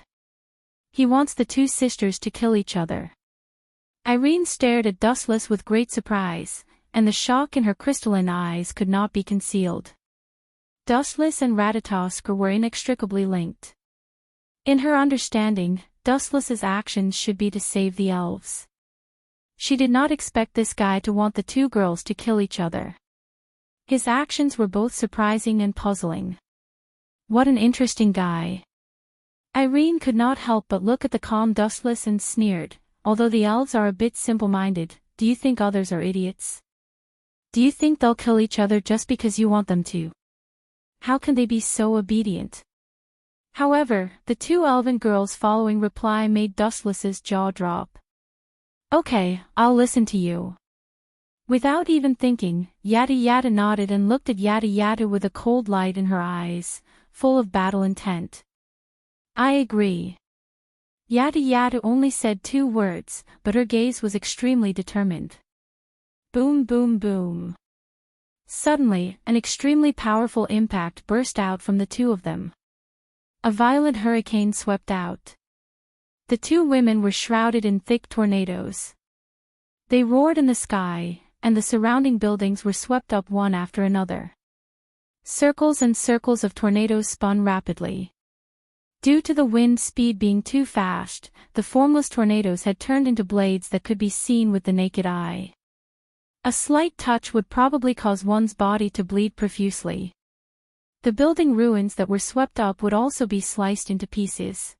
He wants the two sisters to kill each other. Irene stared at Dustless with great surprise, and the shock in her crystalline eyes could not be concealed. Dustless and Ratatosk were inextricably linked. In her understanding, Dustless's actions should be to save the elves. She did not expect this guy to want the two girls to kill each other. His actions were both surprising and puzzling. What an interesting guy. Irene could not help but look at the calm Dustless and sneered, although the elves are a bit simple-minded, do you think others are idiots? Do you think they'll kill each other just because you want them to? How can they be so obedient? However, the two elven girls' following reply made Dustless's jaw drop. Okay, I'll listen to you. Without even thinking, Yada Yada nodded and looked at Yada Yada with a cold light in her eyes, full of battle intent. I agree. Yada Yada only said 2 words, but her gaze was extremely determined. Boom boom boom. Suddenly, an extremely powerful impact burst out from the two of them. A violent hurricane swept out. The two women were shrouded in thick tornadoes. They roared in the sky, and the surrounding buildings were swept up one after another. Circles and circles of tornadoes spun rapidly. Due to the wind speed being too fast, the formless tornadoes had turned into blades that could be seen with the naked eye. A slight touch would probably cause one's body to bleed profusely. The building ruins that were swept up would also be sliced into pieces.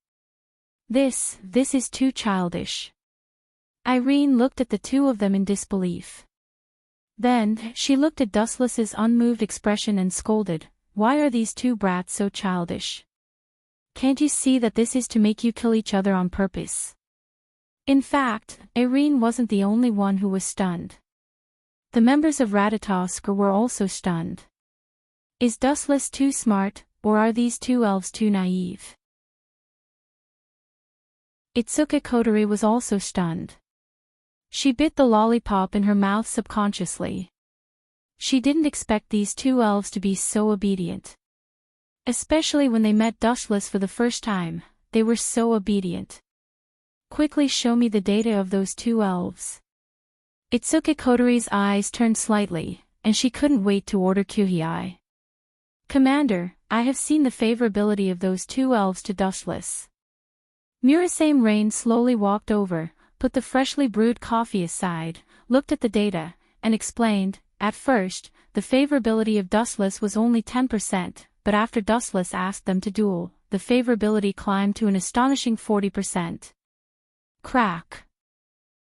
This is too childish. Irene looked at the two of them in disbelief. Then, she looked at Dustless's unmoved expression and scolded, "Why are these two brats so childish? Can't you see that this is to make you kill each other on purpose?" In fact, Irene wasn't the only one who was stunned. The members of Ratatosk were also stunned. Is Dustless too smart, or are these two elves too naive? Itsuka Kotori was also stunned. She bit the lollipop in her mouth subconsciously. She didn't expect these two elves to be so obedient. Especially when they met Dustless for the first time, they were so obedient. Quickly show me the data of those 2 elves. Itsuki Kotori's eyes turned slightly, and she couldn't wait to order Kuhei. Commander, I have seen the favorability of those 2 elves to Dustless. Murasame Rain slowly walked over, put the freshly brewed coffee aside, looked at the data, and explained, at first, the favorability of Dustless was only 10%, but after Dustless asked them to duel, the favorability climbed to an astonishing 40%. Crack.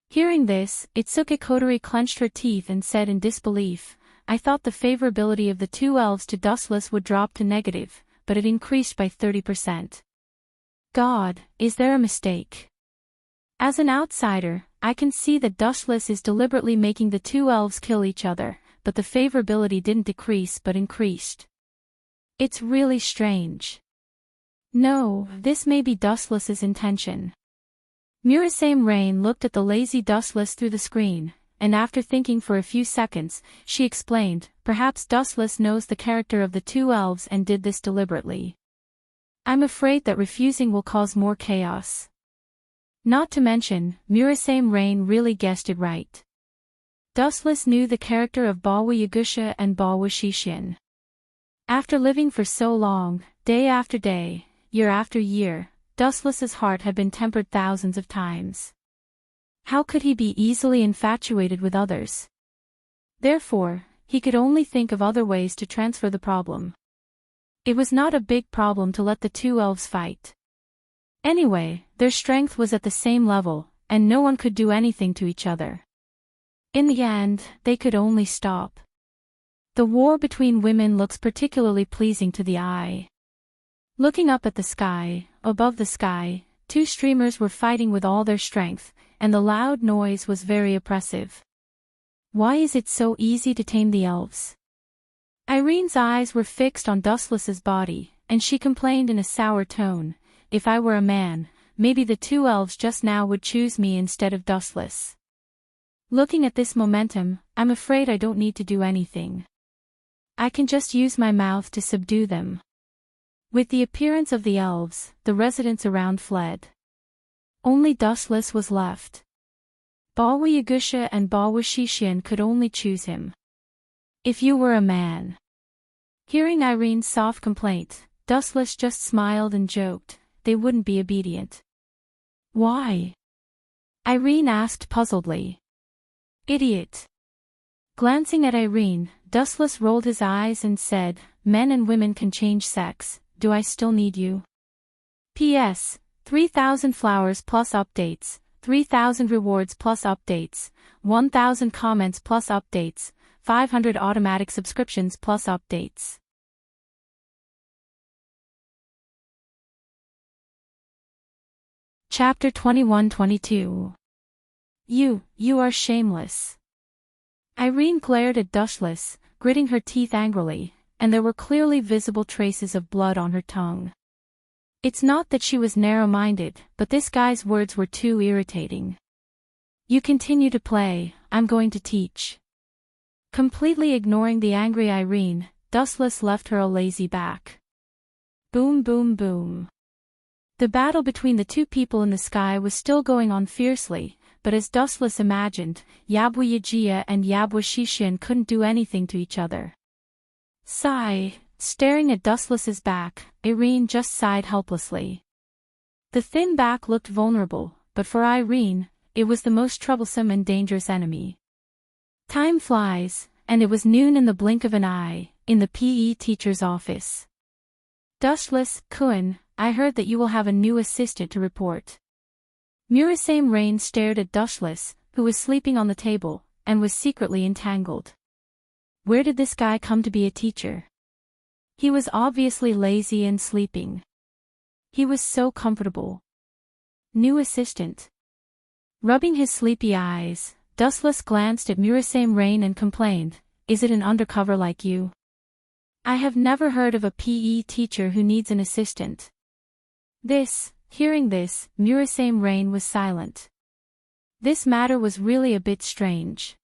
Hearing this, Itsuki Kotori clenched her teeth and said in disbelief, I thought the favorability of the 2 elves to Dustless would drop to negative, but it increased by 30%. God, is there a mistake? As an outsider, I can see that Dustless is deliberately making the 2 elves kill each other, but the favorability didn't decrease but increased. It's really strange. No, this may be Dustless's intention. Murasame Rain looked at the lazy Dustless through the screen, and after thinking for a few seconds, she explained, perhaps Dustless knows the character of the 2 elves and did this deliberately. I'm afraid that refusing will cause more chaos. Not to mention, Murasame Rain really guessed it right. Dustless knew the character of Bawa Yagusha and Bawa Shishin. After living for so long, day after day, year after year, Dustless's heart had been tempered thousands of times. How could he be easily infatuated with others? Therefore, he could only think of other ways to transfer the problem. It was not a big problem to let the 2 elves fight. Anyway, their strength was at the same level, and no one could do anything to each other. In the end, they could only stop. The war between women looks particularly pleasing to the eye. Looking up at the sky, above the sky, 2 streamers were fighting with all their strength, and the loud noise was very oppressive. Why is it so easy to tame the elves? Irene's eyes were fixed on Dustless's body, and she complained in a sour tone, if I were a man, maybe the 2 elves just now would choose me instead of Dustless. Looking at this momentum, I'm afraid I don't need to do anything. I can just use my mouth to subdue them. With the appearance of the elves, the residents around fled. Only Dustless was left. Bawa Yagusha and Bawa Shishin could only choose him. If you were a man. Hearing Irene's soft complaint, Dustless just smiled and joked, they wouldn't be obedient. Why? Irene asked puzzledly. Idiot. Glancing at Irene, Dustless rolled his eyes and said, men and women can change sex, do I still need you? P.S. 3,000 flowers plus updates, 3,000 rewards plus updates, 1,000 comments plus updates, 500 automatic subscriptions plus updates. Chapter 21-22. You are shameless. Irene glared at Dustless, gritting her teeth angrily, and there were clearly visible traces of blood on her tongue. It's not that she was narrow-minded, but this guy's words were too irritating. You continue to play, I'm going to teach. Completely ignoring the angry Irene, Dustless left her a lazy back. Boom boom boom. The battle between the 2 people in the sky was still going on fiercely, but as Dustless imagined, Yabwa Yajiya and Yabwa Shishin couldn't do anything to each other. Sigh. Staring at Dustless's back, Irene just sighed helplessly. The thin back looked vulnerable, but for Irene, it was the most troublesome and dangerous enemy. Time flies, and it was noon in the blink of an eye, in the PE teacher's office. Dustless, Kun, I heard that you will have a new assistant to report. Murasame Rain stared at Dustless, who was sleeping on the table, and was secretly entangled. Where did this guy come to be a teacher? He was obviously lazy and sleeping. He was so comfortable. New assistant. Rubbing his sleepy eyes, Dustless glanced at Murasame Rain and complained, is it an undercover like you? I have never heard of a PE teacher who needs an assistant. Hearing this, Murasame Rain was silent. This matter was really a bit strange.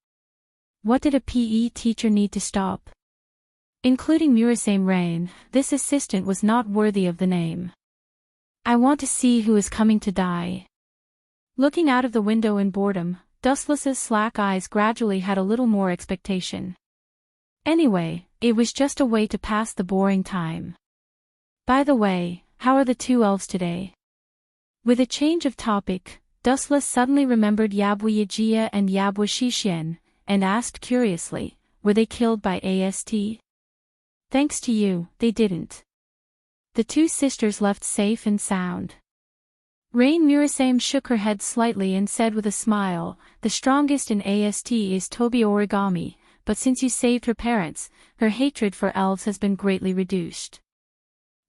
What did a PE teacher need to stop? Including Murasame Rain, this assistant was not worthy of the name. I want to see who is coming to die. Looking out of the window in boredom, Dustless's slack eyes gradually had a little more expectation. Anyway, it was just a way to pass the boring time. By the way, how are the two elves today? With a change of topic, Dustless suddenly remembered Yabwiyajia and Yabwishishien, and asked curiously, were they killed by AST? Thanks to you, they didn't. The two sisters left safe and sound. Rain Murasame shook her head slightly and said with a smile, the strongest in AST is Tobi Origami, but since you saved her parents, her hatred for elves has been greatly reduced.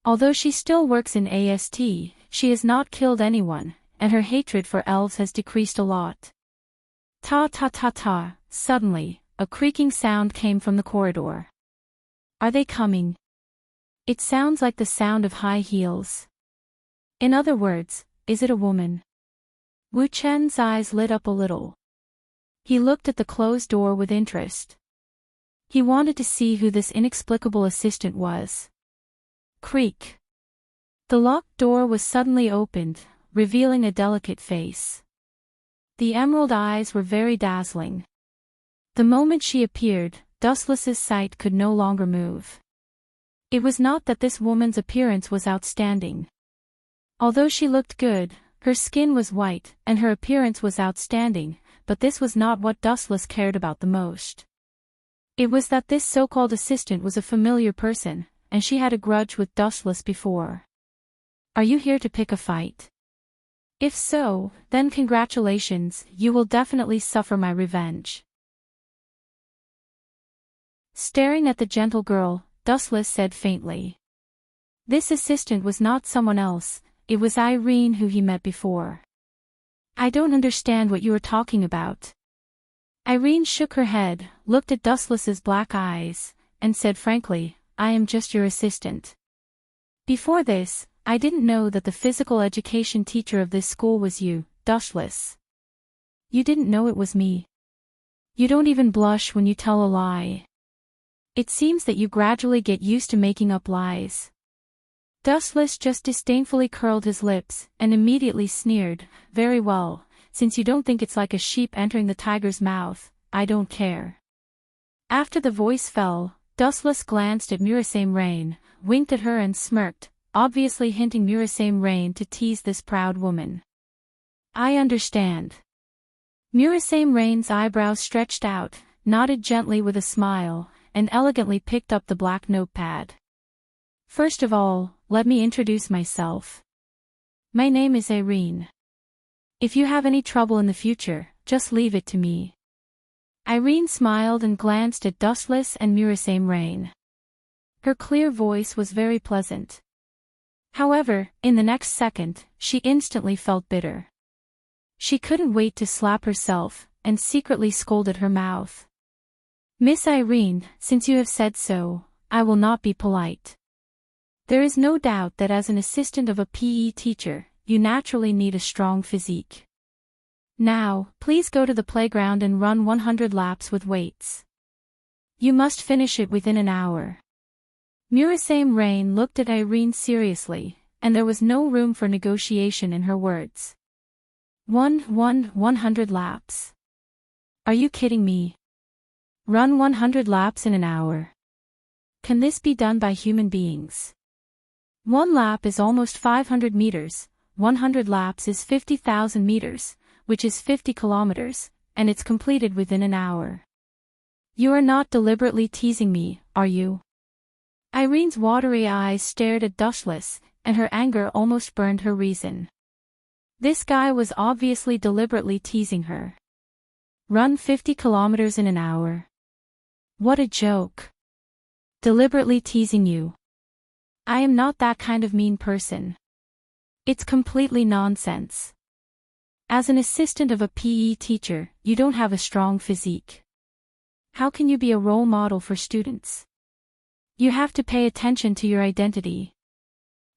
Although she still works in AST, she has not killed anyone, and her hatred for elves has decreased a lot. Ta ta ta ta, suddenly, a creaking sound came from the corridor. Are they coming? It sounds like the sound of high heels. In other words, is it a woman? Wu Chen's eyes lit up a little. He looked at the closed door with interest. He wanted to see who this inexplicable assistant was. Creak. The locked door was suddenly opened, revealing a delicate face. The emerald eyes were very dazzling. The moment she appeared, Dustless's sight could no longer move. It was not that this woman's appearance was outstanding. Although she looked good, her skin was white, and her appearance was outstanding, but this was not what Dustless cared about the most. It was that this so-called assistant was a familiar person, and she had a grudge with Dustless before. Are you here to pick a fight? If so, then congratulations, you will definitely suffer my revenge. Staring at the gentle girl, Dustless said faintly. This assistant was not someone else, it was Irene who he met before. I don't understand what you are talking about. Irene shook her head, looked at Dustless's black eyes, and said frankly, I am just your assistant. Before this, I didn't know that the physical education teacher of this school was you, Dustless. You didn't know it was me. You don't even blush when you tell a lie. It seems that you gradually get used to making up lies. Dustless just disdainfully curled his lips, and immediately sneered, very well, since you don't think it's like a sheep entering the tiger's mouth, I don't care. After the voice fell, Dustless glanced at Murasame Rain, winked at her and smirked, obviously hinting Murasame Rain to tease this proud woman. I understand. Murasame Rain's eyebrows stretched out, nodded gently with a smile, and elegantly picked up the black notepad. First of all, let me introduce myself. My name is Irene. If you have any trouble in the future, just leave it to me. Irene smiled and glanced at Dustless and Murasame Rain. Her clear voice was very pleasant. However, in the next second, she instantly felt bitter. She couldn't wait to slap herself, and secretly scolded her mouth. Miss Irene, since you have said so, I will not be polite. There is no doubt that as an assistant of a PE teacher, you naturally need a strong physique. Now, please go to the playground and run 100 laps with weights. You must finish it within an hour. Murasame Rain looked at Irene seriously, and there was no room for negotiation in her words. 100 laps. Are you kidding me? Run 100 laps in an hour. Can this be done by human beings? One lap is almost 500 meters, 100 laps is 50,000 meters, which is 50 kilometers, and it's completed within an hour. You are not deliberately teasing me, are you? Irene's watery eyes stared at Dustless, and her anger almost burned her reason. This guy was obviously deliberately teasing her. Run 50 kilometers in an hour. What a joke. Deliberately teasing you. I am not that kind of mean person. It's completely nonsense. As an assistant of a PE teacher, you don't have a strong physique. How can you be a role model for students? You have to pay attention to your identity.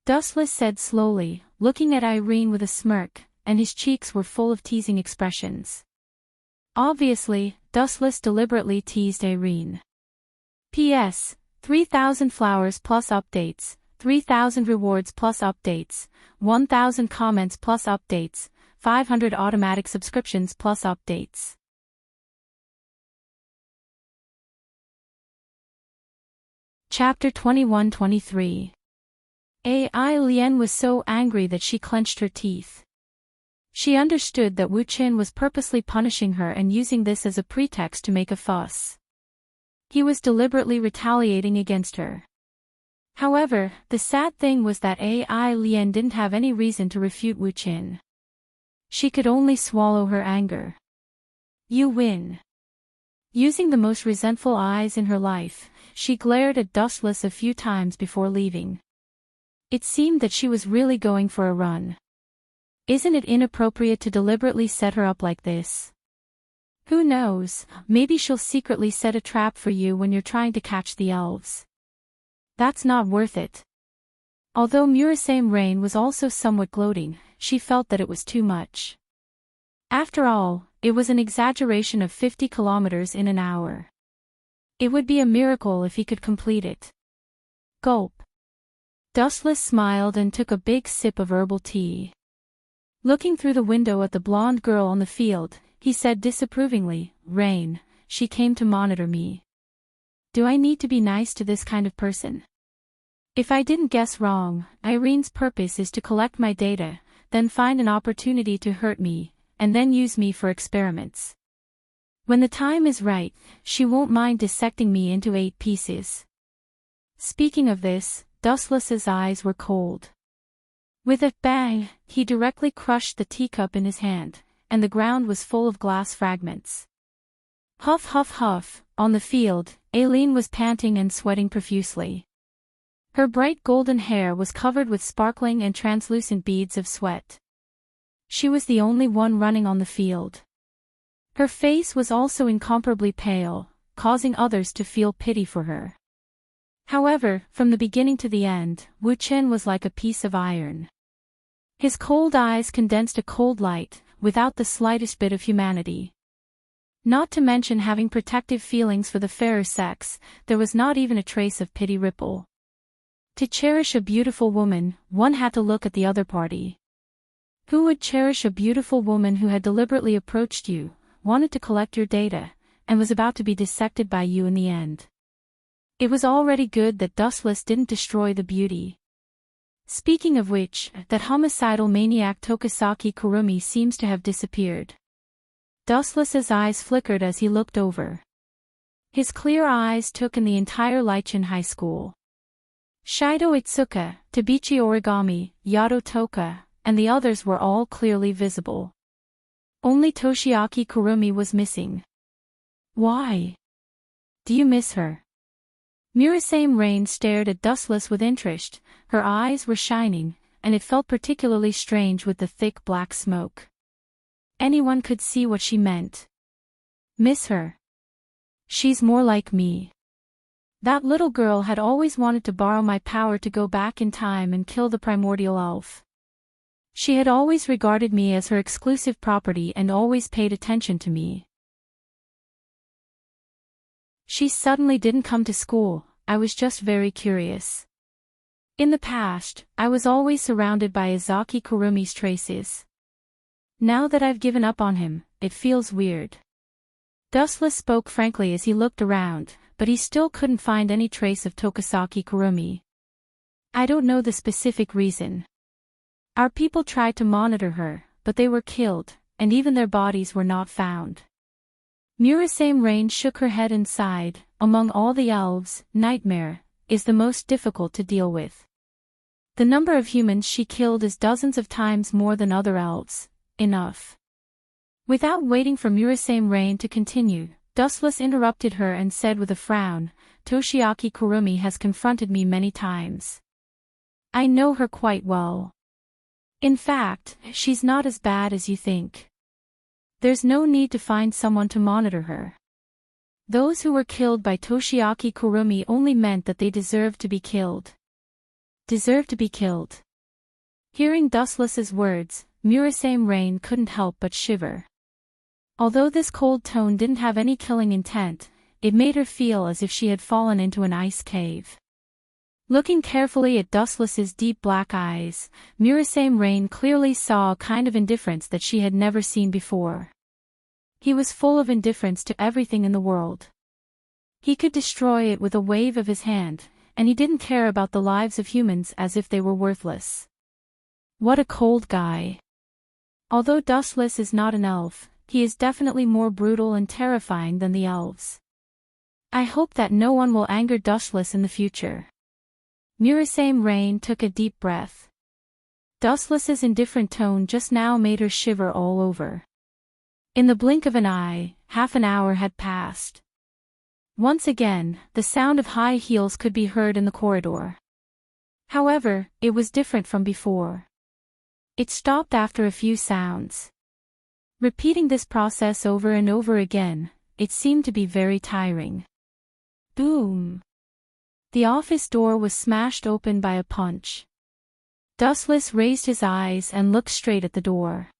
Dustless said slowly, looking at Irene with a smirk, and his cheeks were full of teasing expressions. Obviously, Dustless deliberately teased Irene. P.S. 3,000 flowers plus updates, 3,000 rewards plus updates, 1,000 comments plus updates, 500 automatic subscriptions plus updates. Chapter 21-23. AI Lian was so angry that she clenched her teeth. She understood that Wu Qin was purposely punishing her and using this as a pretext to make a fuss. He was deliberately retaliating against her. However, the sad thing was that AI Lian didn't have any reason to refute Wu Qin. She could only swallow her anger. You win. Using the most resentful eyes in her life, she glared at Dustless a few times before leaving. It seemed that she was really going for a run. Isn't it inappropriate to deliberately set her up like this? Who knows, maybe she'll secretly set a trap for you when you're trying to catch the elves. That's not worth it. Although Murasame Rain was also somewhat gloating, she felt that it was too much. After all, it was an exaggeration of 50 kilometers in an hour. It would be a miracle if he could complete it. Gulp. Dustless smiled and took a big sip of herbal tea. Looking through the window at the blonde girl on the field, he said disapprovingly, Rain, she came to monitor me. Do I need to be nice to this kind of person? If I didn't guess wrong, Irene's purpose is to collect my data, then find an opportunity to hurt me, and then use me for experiments. When the time is right, she won't mind dissecting me into 8 pieces. Speaking of this, Dustless's eyes were cold. With a bang, he directly crushed the teacup in his hand, and the ground was full of glass fragments. Huff huff huff, on the field, Aileen was panting and sweating profusely. Her bright golden hair was covered with sparkling and translucent beads of sweat. She was the only one running on the field. Her face was also incomparably pale, causing others to feel pity for her. However, from the beginning to the end, Wu Qin was like a piece of iron. His cold eyes condensed a cold light, without the slightest bit of humanity. Not to mention having protective feelings for the fairer sex, there was not even a trace of pity ripple. To cherish a beautiful woman, one had to look at the other party. Who would cherish a beautiful woman who had deliberately approached you, wanted to collect your data, and was about to be dissected by you in the end? It was already good that Dustless didn't destroy the beauty. Speaking of which, that homicidal maniac Tokisaki Kurumi seems to have disappeared. Dustless's eyes flickered as he looked over. His clear eyes took in the entire Lichin High School. Shido Itsuka, Tabichi Origami, Yado Toka, and the others were all clearly visible. Only Toshiaki Kurumi was missing. Why? Do you miss her? Murasame Rain stared at Dustless with interest, her eyes were shining, and it felt particularly strange with the thick black smoke. Anyone could see what she meant. Miss her? She's more like me. That little girl had always wanted to borrow my power to go back in time and kill the primordial elf. She had always regarded me as her exclusive property and always paid attention to me. She suddenly didn't come to school, I was just very curious. In the past, I was always surrounded by Izaki Kurumi's traces. Now that I've given up on him, it feels weird. Dustless spoke frankly as he looked around, but he still couldn't find any trace of Tokisaki Kurumi. I don't know the specific reason. Our people tried to monitor her, but they were killed, and even their bodies were not found. Murasame Rain shook her head and sighed. Among all the elves, Nightmare is the most difficult to deal with. The number of humans she killed is dozens of times more than other elves. Enough. Without waiting for Murasame Rain to continue, Dustless interrupted her and said with a frown, Toshiaki Kurumi has confronted me many times. I know her quite well. In fact, she's not as bad as you think. There's no need to find someone to monitor her. Those who were killed by Toshiaki Kurumi only meant that they deserved to be killed. Deserved to be killed. Hearing Dustless's words, Murasame Rain couldn't help but shiver. Although this cold tone didn't have any killing intent, it made her feel as if she had fallen into an ice cave. Looking carefully at Dustless's deep black eyes, Murasame Rain clearly saw a kind of indifference that she had never seen before. He was full of indifference to everything in the world. He could destroy it with a wave of his hand, and he didn't care about the lives of humans as if they were worthless. What a cold guy. Although Dustless is not an elf, he is definitely more brutal and terrifying than the elves. I hope that no one will anger Dustless in the future. Murasame Rain took a deep breath. Dustless's indifferent tone just now made her shiver all over. In the blink of an eye, half an hour had passed. Once again, the sound of high heels could be heard in the corridor. However, it was different from before. It stopped after a few sounds. Repeating this process over and over again, it seemed to be very tiring. Boom! The office door was smashed open by a punch. Dustless raised his eyes and looked straight at the door.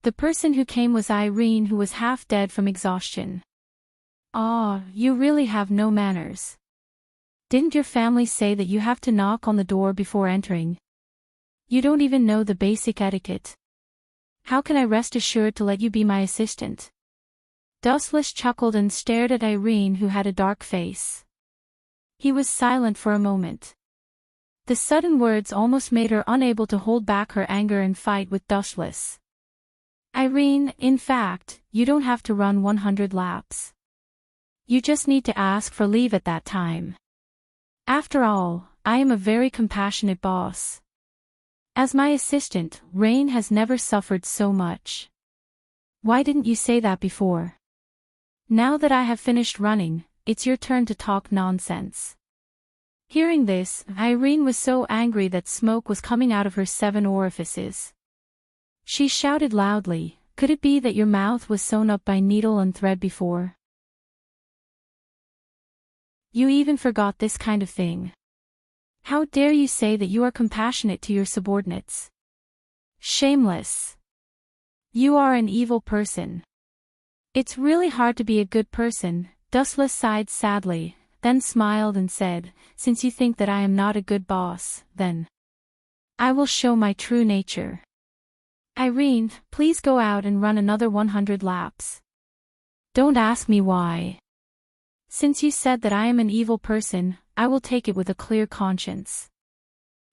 The person who came was Irene, who was half dead from exhaustion. "Ah, you really have no manners. Didn't your family say that you have to knock on the door before entering? You don't even know the basic etiquette. How can I rest assured to let you be my assistant?" Dustless chuckled and stared at Irene, who had a dark face. He was silent for a moment. The sudden words almost made her unable to hold back her anger and fight with Dustless. "Irene, in fact, you don't have to run 100 laps. You just need to ask for leave at that time. After all, I am a very compassionate boss. As my assistant, Rain has never suffered so much. Why didn't you say that before? Now that I have finished running, it's your turn to talk nonsense." Hearing this, Irene was so angry that smoke was coming out of her 7 orifices. She shouted loudly, "Could it be that your mouth was sewn up by needle and thread before? You even forgot this kind of thing. How dare you say that you are compassionate to your subordinates? Shameless. You are an evil person." "It's really hard to be a good person," Dustless sighed sadly, then smiled and said, "Since you think that I am not a good boss, then I will show my true nature. Irene, please go out and run another 100 laps. Don't ask me why. Since you said that I am an evil person, I will take it with a clear conscience.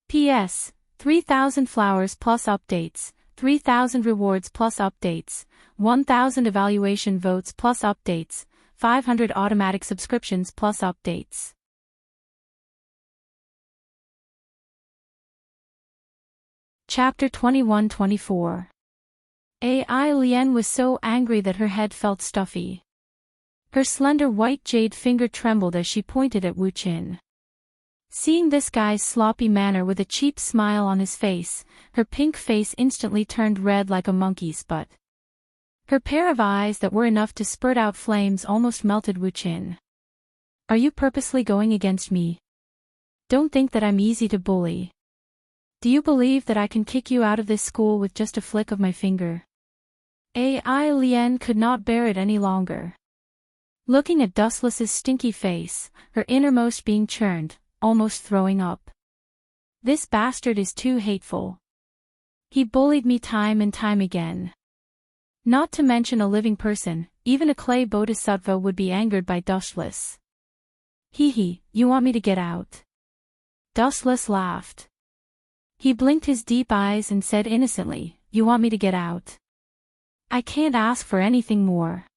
P.S. 3,000 flowers plus updates, 3,000 rewards plus updates, 1,000 evaluation votes plus updates, 500 automatic subscriptions plus updates." Chapter 21-24. AI Lien was so angry that her head felt stuffy. Her slender white jade finger trembled as she pointed at Wu Qin. Seeing this guy's sloppy manner with a cheap smile on his face, her pink face instantly turned red like a monkey's butt. Her pair of eyes that were enough to spurt out flames almost melted Wu Qin. "Are you purposely going against me? Don't think that I'm easy to bully. Do you believe that I can kick you out of this school with just a flick of my finger?" AI Lien could not bear it any longer. Looking at Dustless's stinky face, her innermost being churned, almost throwing up. "This bastard is too hateful. He bullied me time and time again. Not to mention a living person, even a clay bodhisattva would be angered by Dustless. Hee, you want me to get out?" Dustless laughed. He blinked his deep eyes and said innocently, "You want me to get out? I can't ask for anything more.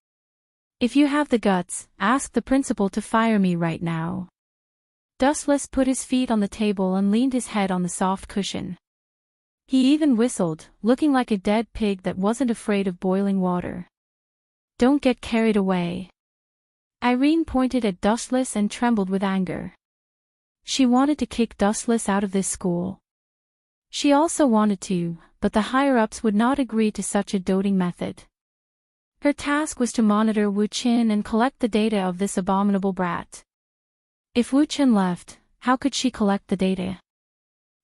If you have the guts, ask the principal to fire me right now." Dustless put his feet on the table and leaned his head on the soft cushion. He even whistled, looking like a dead pig that wasn't afraid of boiling water. "Don't get carried away." Irene pointed at Dustless and trembled with anger. She wanted to kick Dustless out of this school. She also wanted to, but the higher-ups would not agree to such a doting method. Her task was to monitor Wu Qin and collect the data of this abominable brat. If Wu Qin left, how could she collect the data?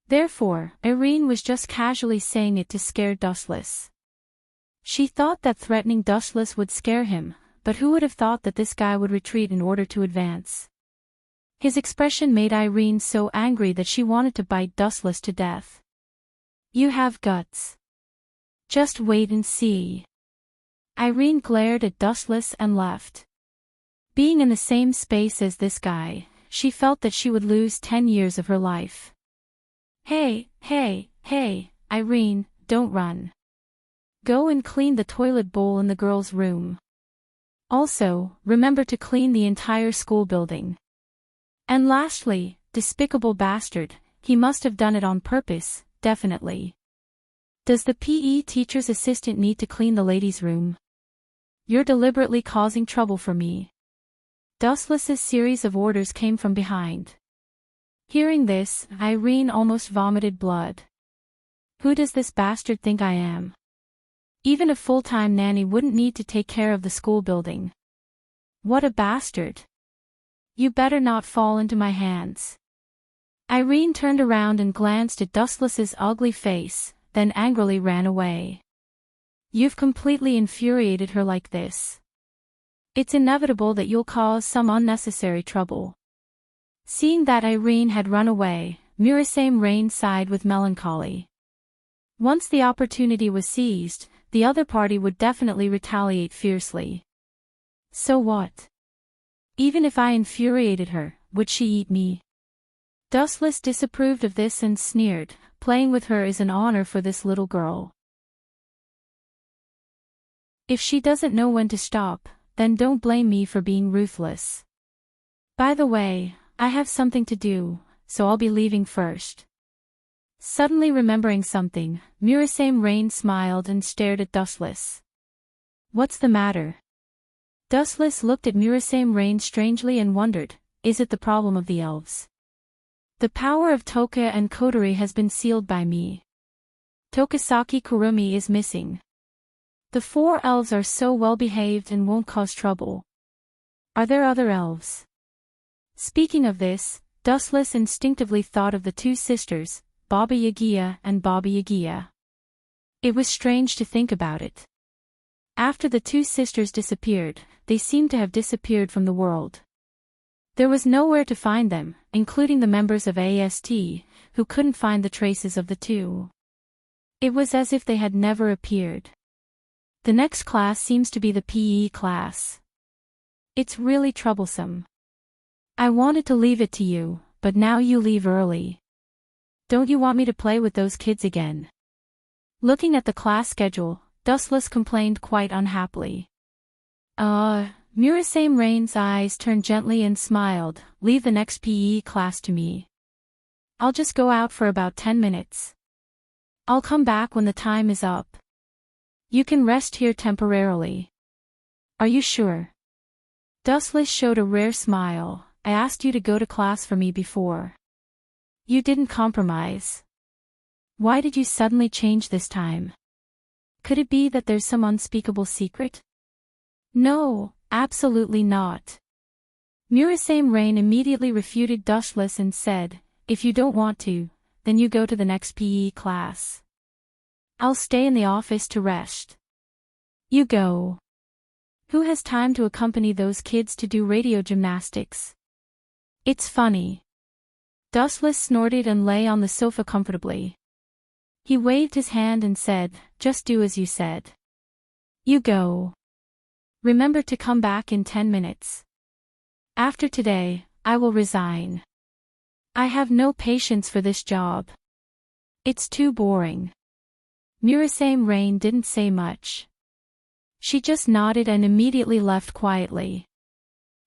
Therefore, Irene was just casually saying it to scare Dustless. She thought that threatening Dustless would scare him, but who would have thought that this guy would retreat in order to advance? His expression made Irene so angry that she wanted to bite Dustless to death. You have guts. Just wait and see. Irene glared at Dustless and left. Being in the same space as this guy, she felt that she would lose 10 years of her life. Hey, Irene, don't run. Go and clean the toilet bowl in the girls' room. Also, remember to clean the entire school building. And lastly, despicable bastard, he must have done it on purpose, definitely. Does the PE teacher's assistant need to clean the ladies' room? You're deliberately causing trouble for me. Dustless's series of orders came from behind. Hearing this, Irene almost vomited blood. Who does this bastard think I am? Even a full-time nanny wouldn't need to take care of the school building. What a bastard. You better not fall into my hands. Irene turned around and glanced at Dustless's ugly face, then angrily ran away. You've completely infuriated her like this. It's inevitable that you'll cause some unnecessary trouble. Seeing that Irene had run away, Murasame Rain sighed with melancholy. Once the opportunity was seized, the other party would definitely retaliate fiercely. So what? Even if I infuriated her, would she eat me? Dustless disapproved of this and sneered, playing with her is an honor for this little girl. If she doesn't know when to stop, then don't blame me for being ruthless. By the way, I have something to do, so I'll be leaving first. Suddenly remembering something, Murasame Rain smiled and stared at Dustless. What's the matter? Dustless looked at Murasame Rain strangely and wondered, is it the problem of the elves? The power of Toka and Kotori has been sealed by me. Tokasaki Kurumi is missing. The 4 elves are so well behaved and won't cause trouble. Are there other elves? Speaking of this, Dustless instinctively thought of the 2 sisters, Baba Yagia and Baba Yagia. It was strange to think about it. After the 2 sisters disappeared, they seemed to have disappeared from the world. There was nowhere to find them, including the members of AST, who couldn't find the traces of the 2. It was as if they had never appeared. The next class seems to be the PE class. It's really troublesome. I wanted to leave it to you, but now you leave early. Don't you want me to play with those kids again? Looking at the class schedule, Dustless complained quite unhappily. Murasame Rain's eyes turned gently and smiled, leave the next PE class to me. I'll just go out for about 10 minutes. I'll come back when the time is up. You can rest here temporarily. Are you sure? Dustless showed a rare smile. I asked you to go to class for me before. You didn't compromise. Why did you suddenly change this time? Could it be that there's some unspeakable secret? No, absolutely not. Murasame Rain immediately refuted Dustless and said, if you don't want to, then you go to the next PE class. I'll stay in the office to rest. You go. Who has time to accompany those kids to do radio gymnastics? It's funny. Dustless snorted and lay on the sofa comfortably. He waved his hand and said, just do as you said. You go. Remember to come back in 10 minutes. After today, I will resign. I have no patience for this job. It's too boring. Murasame Rain didn't say much. She just nodded and immediately left quietly.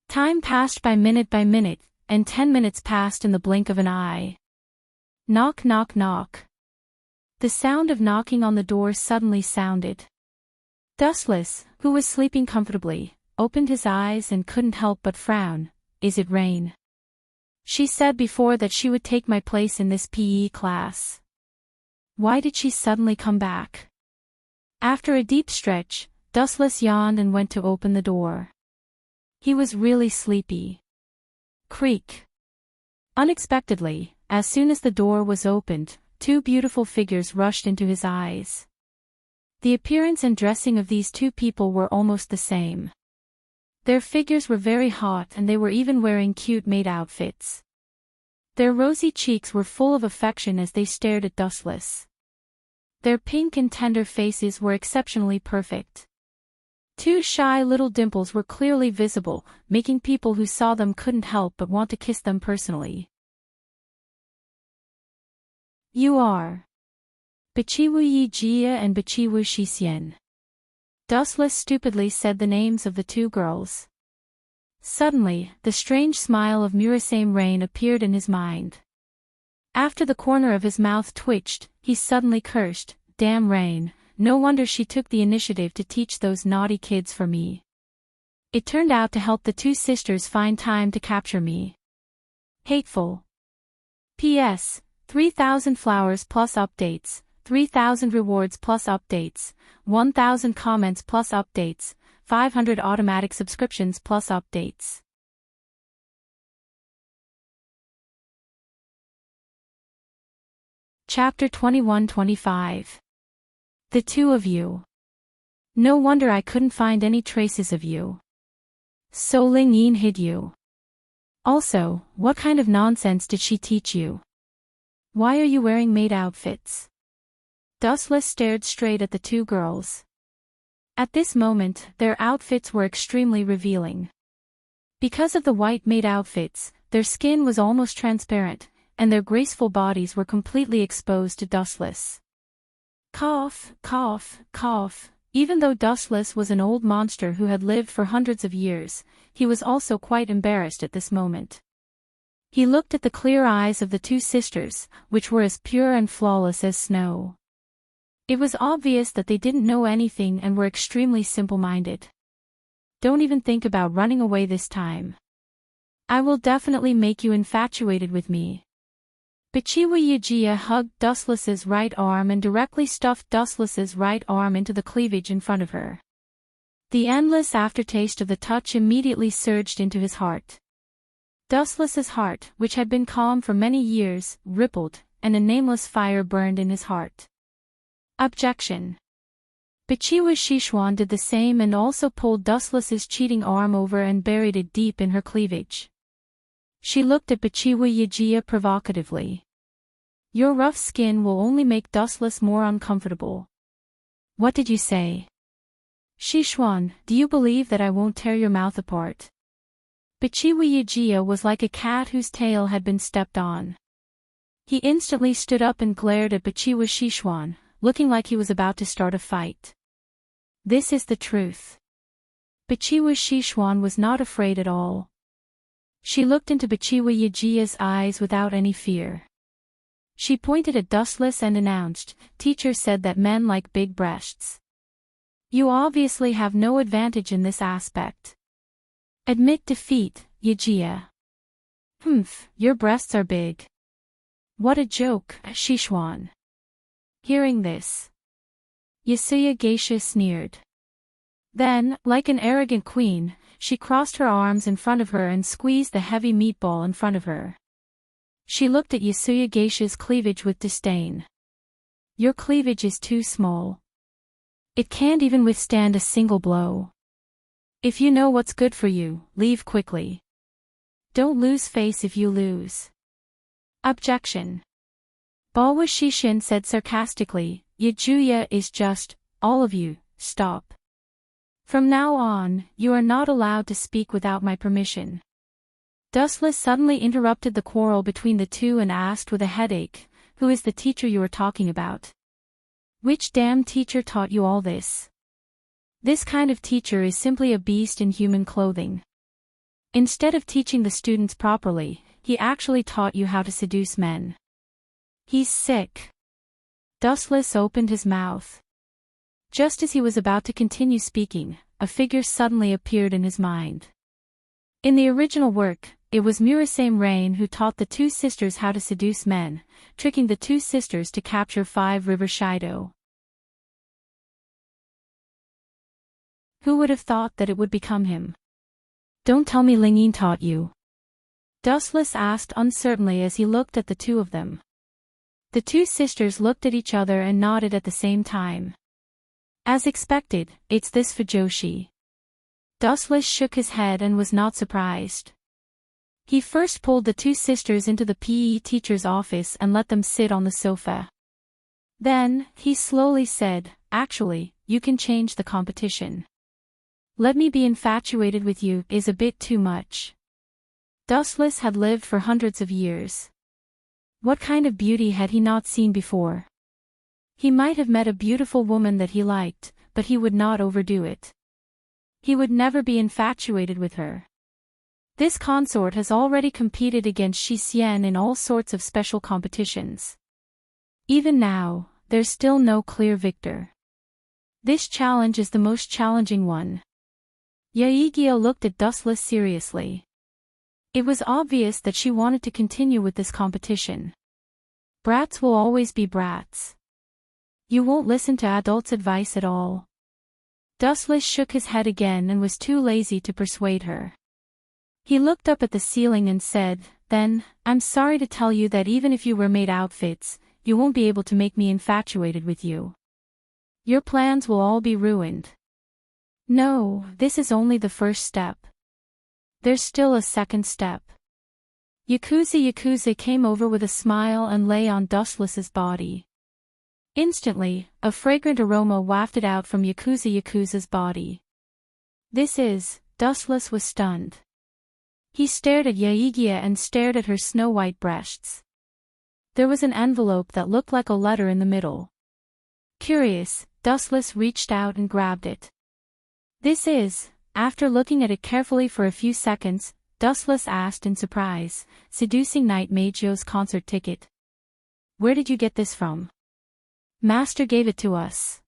Time passed by minute, and 10 minutes passed in the blink of an eye. Knock, knock, knock. The sound of knocking on the door suddenly sounded. Dustless, who was sleeping comfortably, opened his eyes and couldn't help but frown. Is it Rain? She said before that she would take my place in this PE class. Why did she suddenly come back? After a deep stretch, Dustless yawned and went to open the door. He was really sleepy. Creak. Unexpectedly, as soon as the door was opened, 2 beautiful figures rushed into his eyes. The appearance and dressing of these 2 people were almost the same. Their figures were very hot and they were even wearing cute maid outfits. Their rosy cheeks were full of affection as they stared at Dustless. Their pink and tender faces were exceptionally perfect. Two shy little dimples were clearly visible, making people who saw them couldn't help but want to kiss them personally. You are Bichiwu Yi Jia and Bichiwu Shisian. Dustless stupidly said the names of the two girls. Suddenly, the strange smile of Murasame Rain appeared in his mind. After the corner of his mouth twitched, he suddenly cursed, "Damn Rain, no wonder she took the initiative to teach those naughty kids for me. It turned out to help the two sisters find time to capture me. Hateful. P.S. 3,000 flowers plus updates, 3,000 rewards plus updates, 1,000 comments plus updates, 500 automatic subscriptions plus updates." Chapter 21-25. The two of you. No wonder I couldn't find any traces of you. So Ling Yin hid you. Also, what kind of nonsense did she teach you? Why are you wearing maid outfits? Dustless stared straight at the two girls. At this moment, their outfits were extremely revealing. Because of the white maid outfits, their skin was almost transparent, and their graceful bodies were completely exposed to Dustless. Cough, cough, cough. Even though Dustless was an old monster who had lived for hundreds of years, he was also quite embarrassed at this moment. He looked at the clear eyes of the two sisters, which were as pure and flawless as snow. It was obvious that they didn't know anything and were extremely simple-minded. Don't even think about running away this time. I will definitely make you infatuated with me. Bichiwa Yajia hugged Dustless's right arm and directly stuffed Dustless's right arm into the cleavage in front of her. The endless aftertaste of the touch immediately surged into his heart. Dustless's heart, which had been calm for many years, rippled, and a nameless fire burned in his heart. Objection. Bichiwa Shishuan did the same and also pulled Dustless's cheating arm over and buried it deep in her cleavage. She looked at Bichiwa Yajia provocatively. Your rough skin will only make Dustless more uncomfortable. What did you say? Shishuan, do you believe that I won't tear your mouth apart? Bichiwa Yajia was like a cat whose tail had been stepped on. He instantly stood up and glared at Bichiwa Shishuan, looking like he was about to start a fight. This is the truth. Bichiwa Shishuan was not afraid at all. She looked into Bichiwa Yajia's eyes without any fear. She pointed at Dustless and announced, "Teacher said that men like big breasts. You obviously have no advantage in this aspect. Admit defeat, Yajia." "Humph, your breasts are big." "What a joke, Shishuan." Hearing this, Yasuya Geisha sneered. Then, like an arrogant queen, she crossed her arms in front of her and squeezed the heavy meatball in front of her. She looked at Yasuya Geisha's cleavage with disdain. Your cleavage is too small. It can't even withstand a single blow. If you know what's good for you, leave quickly. Don't lose face if you lose. Objection. Balwa Shishin said sarcastically, Yajuya is just, all of you, stop. From now on, you are not allowed to speak without my permission. Dustless suddenly interrupted the quarrel between the two and asked with a headache, who is the teacher you are talking about? Which damn teacher taught you all this? This kind of teacher is simply a beast in human clothing. Instead of teaching the students properly, he actually taught you how to seduce men. He's sick. Dustless opened his mouth. Just as he was about to continue speaking, a figure suddenly appeared in his mind. In the original work, it was Murasame Rain who taught the two sisters how to seduce men, tricking the two sisters to capture 5 River Shido. Who would have thought that it would become him? Don't tell me Ling Yin taught you. Dustless asked uncertainly as he looked at the two of them. The two sisters looked at each other and nodded at the same time. As expected, it's this Fujoshi. Dustless shook his head and was not surprised. He first pulled the two sisters into the PE teacher's office and let them sit on the sofa. Then, he slowly said, "Actually, you can change the competition. Let me be infatuated with you is a bit too much." Dustless had lived for hundreds of years. What kind of beauty had he not seen before? He might have met a beautiful woman that he liked, but he would not overdo it. He would never be infatuated with her. This consort has already competed against Shi Xian in all sorts of special competitions. Even now, there's still no clear victor. This challenge is the most challenging one. Yaegyo looked at Dustless seriously. It was obvious that she wanted to continue with this competition. Brats will always be brats. You won't listen to adults' advice at all. Dustless shook his head again and was too lazy to persuade her. He looked up at the ceiling and said, "Then, I'm sorry to tell you that even if you were made outfits, you won't be able to make me infatuated with you. Your plans will all be ruined." "No, this is only the first step. There's still a second step." Yakuza came over with a smile and lay on Dustless's body. Instantly, a fragrant aroma wafted out from Yakuza's body. Dustless was stunned. He stared at Yaegyo and stared at her snow-white breasts. There was an envelope that looked like a letter in the middle. Curious, Dustless reached out and grabbed it. After looking at it carefully for a few seconds, Dustless asked in surprise, "Seducing Night Meijo's concert ticket. Where did you get this from?" "Master gave it to us."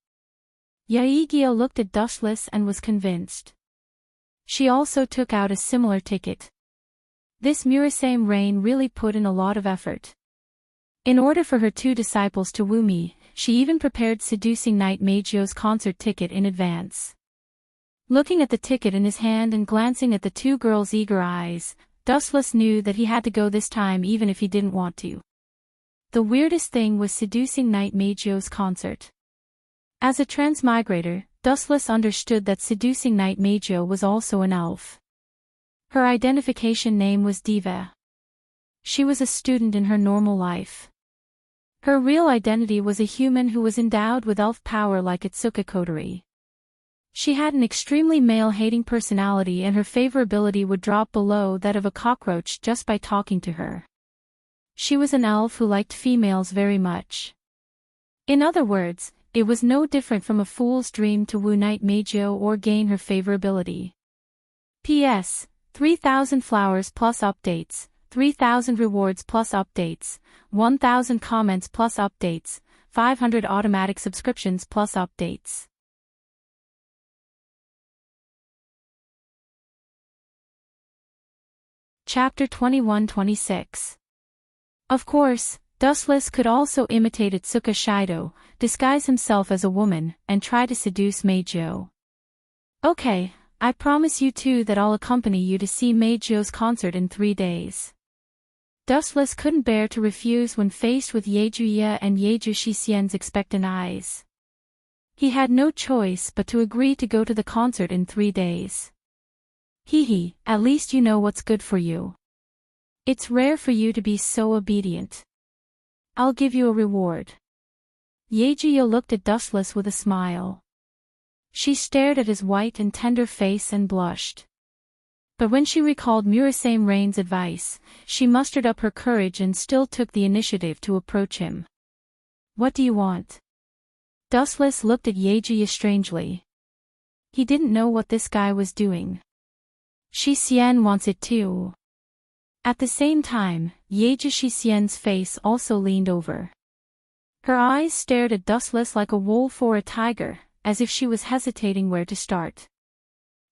Yaegyo looked at Dustless and was convinced. She also took out a similar ticket. This Murasame Rain really put in a lot of effort. In order for her two disciples to woo me, she even prepared Seducing Night Meijo's concert ticket in advance. Looking at the ticket in his hand and glancing at the two girls' eager eyes, Dustless knew that he had to go this time even if he didn't want to. The weirdest thing was Seducing Night Meijo's concert. As a transmigrator, Dustless understood that Seducing Night Meijo was also an elf. Her identification name was Diva. She was a student in her normal life. Her real identity was a human who was endowed with elf power like Itsuka Kotori. She had an extremely male-hating personality and her favorability would drop below that of a cockroach just by talking to her. She was an elf who liked females very much. In other words, it was no different from a fool's dream to woo Night Meijo or gain her favorability. P.S. 3,000 flowers plus updates, 3,000 rewards plus updates, 1,000 comments plus updates, 500 automatic subscriptions plus updates. Chapter 21-26. Of course, Dustless could also imitate Itsuka Shido, disguise himself as a woman, and try to seduce Meijo. "Okay, I promise you two that I'll accompany you to see Meijo's concert in 3 days." Dustless couldn't bear to refuse when faced with Yaejuya and Yeju Shixian's expectant eyes. He had no choice but to agree to go to the concert in 3 days. "Hee, at least you know what's good for you. It's rare for you to be so obedient. I'll give you a reward." Yaejuya looked at Dustless with a smile. She stared at his white and tender face and blushed. But when she recalled Murasame Rain's advice, she mustered up her courage and still took the initiative to approach him. "What do you want?" Dustless looked at Yaejuya strangely. He didn't know what this guy was doing. Shi Xian wants it too. At the same time, Yeju Shixian's face also leaned over. Her eyes stared at Dustless like a wolf or a tiger, as if she was hesitating where to start.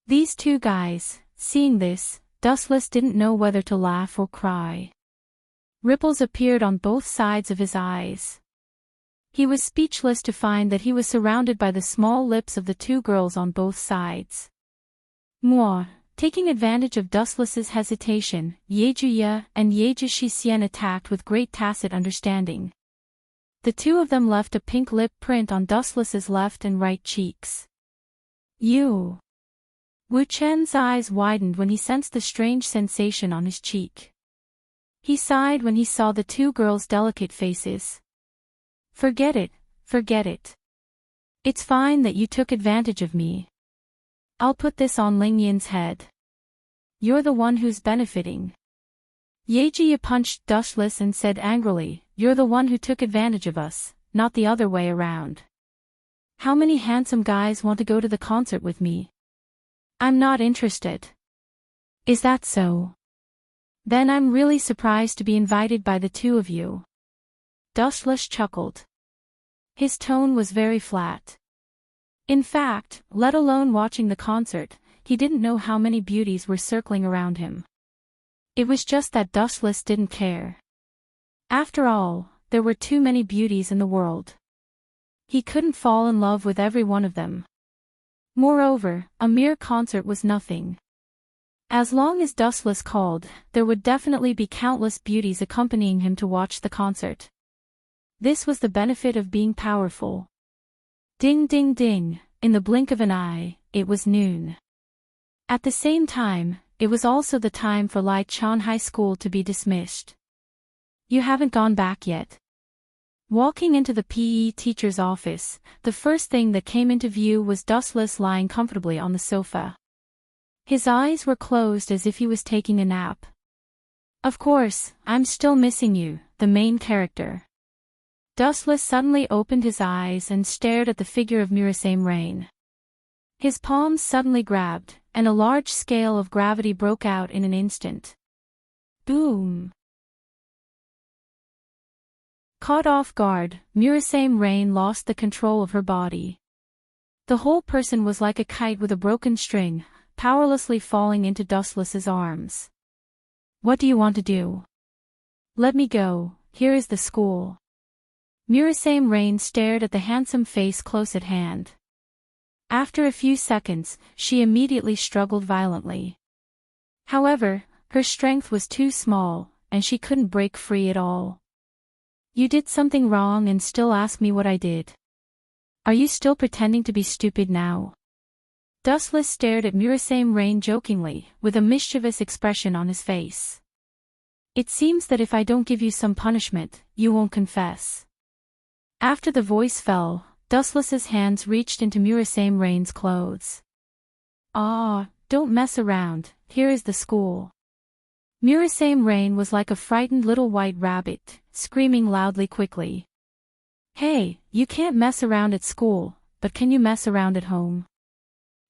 These two guys, seeing this, Dustless didn't know whether to laugh or cry. Ripples appeared on both sides of his eyes. He was speechless to find that he was surrounded by the small lips of the two girls on both sides. Moi. Taking advantage of Dustless's hesitation, Yaejuya and Yeju Shixian attacked with great tacit understanding. The two of them left a pink lip print on Dustless's left and right cheeks. "You." Wu Chen's eyes widened when he sensed the strange sensation on his cheek. He sighed when he saw the two girls' delicate faces. Forget it, forget it. It's fine that you took advantage of me. I'll put this on Ling Yin's head. You're the one who's benefiting. Yeji punched Dushless and said angrily, you're the one who took advantage of us, not the other way around. How many handsome guys want to go to the concert with me? I'm not interested. Is that so? Then I'm really surprised to be invited by the two of you. Dushless chuckled. His tone was very flat. In fact, let alone watching the concert, he didn't know how many beauties were circling around him. It was just that Dushless didn't care. After all, there were too many beauties in the world. He couldn't fall in love with every one of them. Moreover, a mere concert was nothing. As long as Dustless called, there would definitely be countless beauties accompanying him to watch the concert. This was the benefit of being powerful. Ding ding ding, in the blink of an eye, it was noon. At the same time, it was also the time for Lai Chan High School to be dismissed. You haven't gone back yet. Walking into the PE teacher's office, the first thing that came into view was Dustless lying comfortably on the sofa. His eyes were closed as if he was taking a nap. Of course, I'm still missing you, the main character. Dustless suddenly opened his eyes and stared at the figure of Murasame Rain. His palms suddenly grabbed, and a large scale of gravity broke out in an instant. Boom! Caught off guard, Murasame Rain lost the control of her body. The whole person was like a kite with a broken string, powerlessly falling into Dustless's arms. What do you want to do? Let me go, here is the school. Murasame Rain stared at the handsome face close at hand. After a few seconds, she immediately struggled violently. However, her strength was too small, and she couldn't break free at all. You did something wrong and still ask me what I did. Are you still pretending to be stupid now? Dustless stared at Murasame Rain jokingly, with a mischievous expression on his face. It seems that if I don't give you some punishment, you won't confess. After the voice fell, Dustless's hands reached into Murasame Rain's clothes. Ah, don't mess around, here is the school. Murasame Rain was like a frightened little white rabbit, screaming loudly quickly. Hey, you can't mess around at school, but can you mess around at home?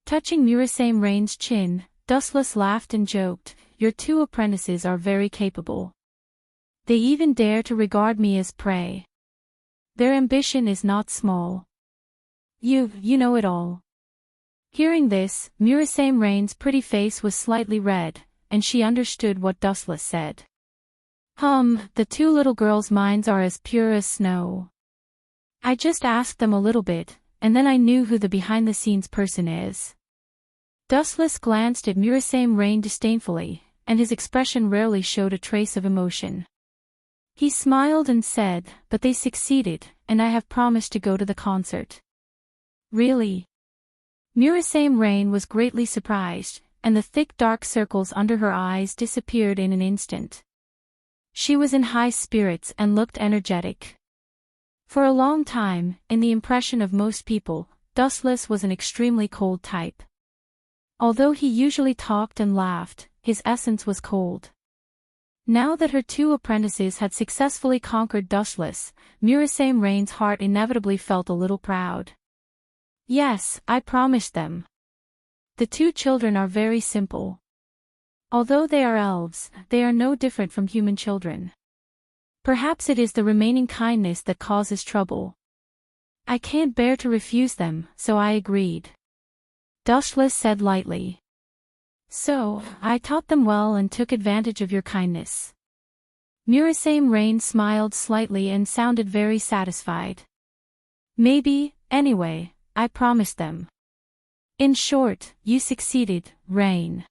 Touching Murasame Rain's chin, Dustless laughed and joked, your two apprentices are very capable. They even dare to regard me as prey. Their ambition is not small. You know it all. Hearing this, Murasame Rain's pretty face was slightly red, and she understood what Dustless said. The two little girls' minds are as pure as snow. I just asked them a little bit, and then I knew who the behind-the-scenes person is. Dustless glanced at Murasame Rain disdainfully, and his expression rarely showed a trace of emotion. He smiled and said, but they succeeded, and I have promised to go to the concert. Really? Murasame Rain was greatly surprised, and the thick dark circles under her eyes disappeared in an instant. She was in high spirits and looked energetic. For a long time, in the impression of most people, Dustless was an extremely cold type. Although he usually talked and laughed, his essence was cold. Now that her two apprentices had successfully conquered Dustless, Murasame Rain's heart inevitably felt a little proud. Yes, I promised them. The two children are very simple. Although they are elves, they are no different from human children. Perhaps it is the remaining kindness that causes trouble. I can't bear to refuse them, so I agreed. Dustless said lightly. So, I taught them well and took advantage of your kindness. Murasame Rain smiled slightly and sounded very satisfied. Maybe, anyway, I promised them. In short, you succeeded, Rain.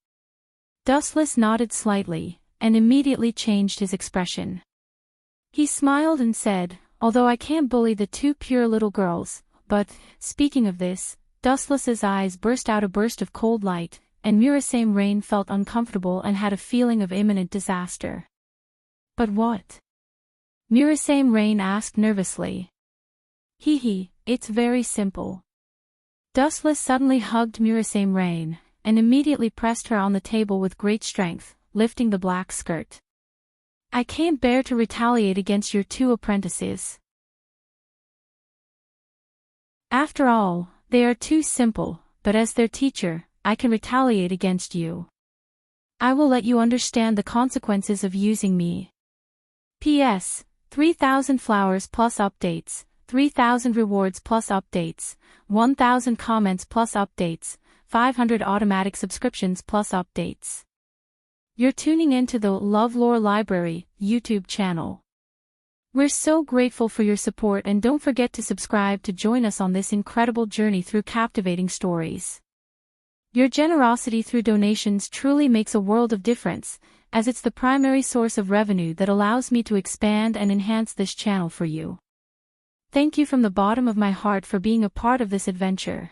Dustless nodded slightly, and immediately changed his expression. He smiled and said, although I can't bully the two pure little girls, but, speaking of this, Dustless's eyes burst out a burst of cold light, and Murasame Rain felt uncomfortable and had a feeling of imminent disaster. But what? Murasame Rain asked nervously. It's very simple. Dustless suddenly hugged Murasame Rain, and immediately pressed her on the table with great strength, lifting the black skirt. I can't bear to retaliate against your two apprentices. After all, they are too simple, but as their teacher, I can retaliate against you. I will let you understand the consequences of using me. P.S. 3,000 flowers plus updates, 3,000 rewards plus updates, 1,000 comments plus updates, 500 automatic subscriptions plus updates. You're tuning into the LoveLore Library YouTube channel. We're so grateful for your support, and don't forget to subscribe to join us on this incredible journey through captivating stories. Your generosity through donations truly makes a world of difference, as it's the primary source of revenue that allows me to expand and enhance this channel for you. Thank you from the bottom of my heart for being a part of this adventure.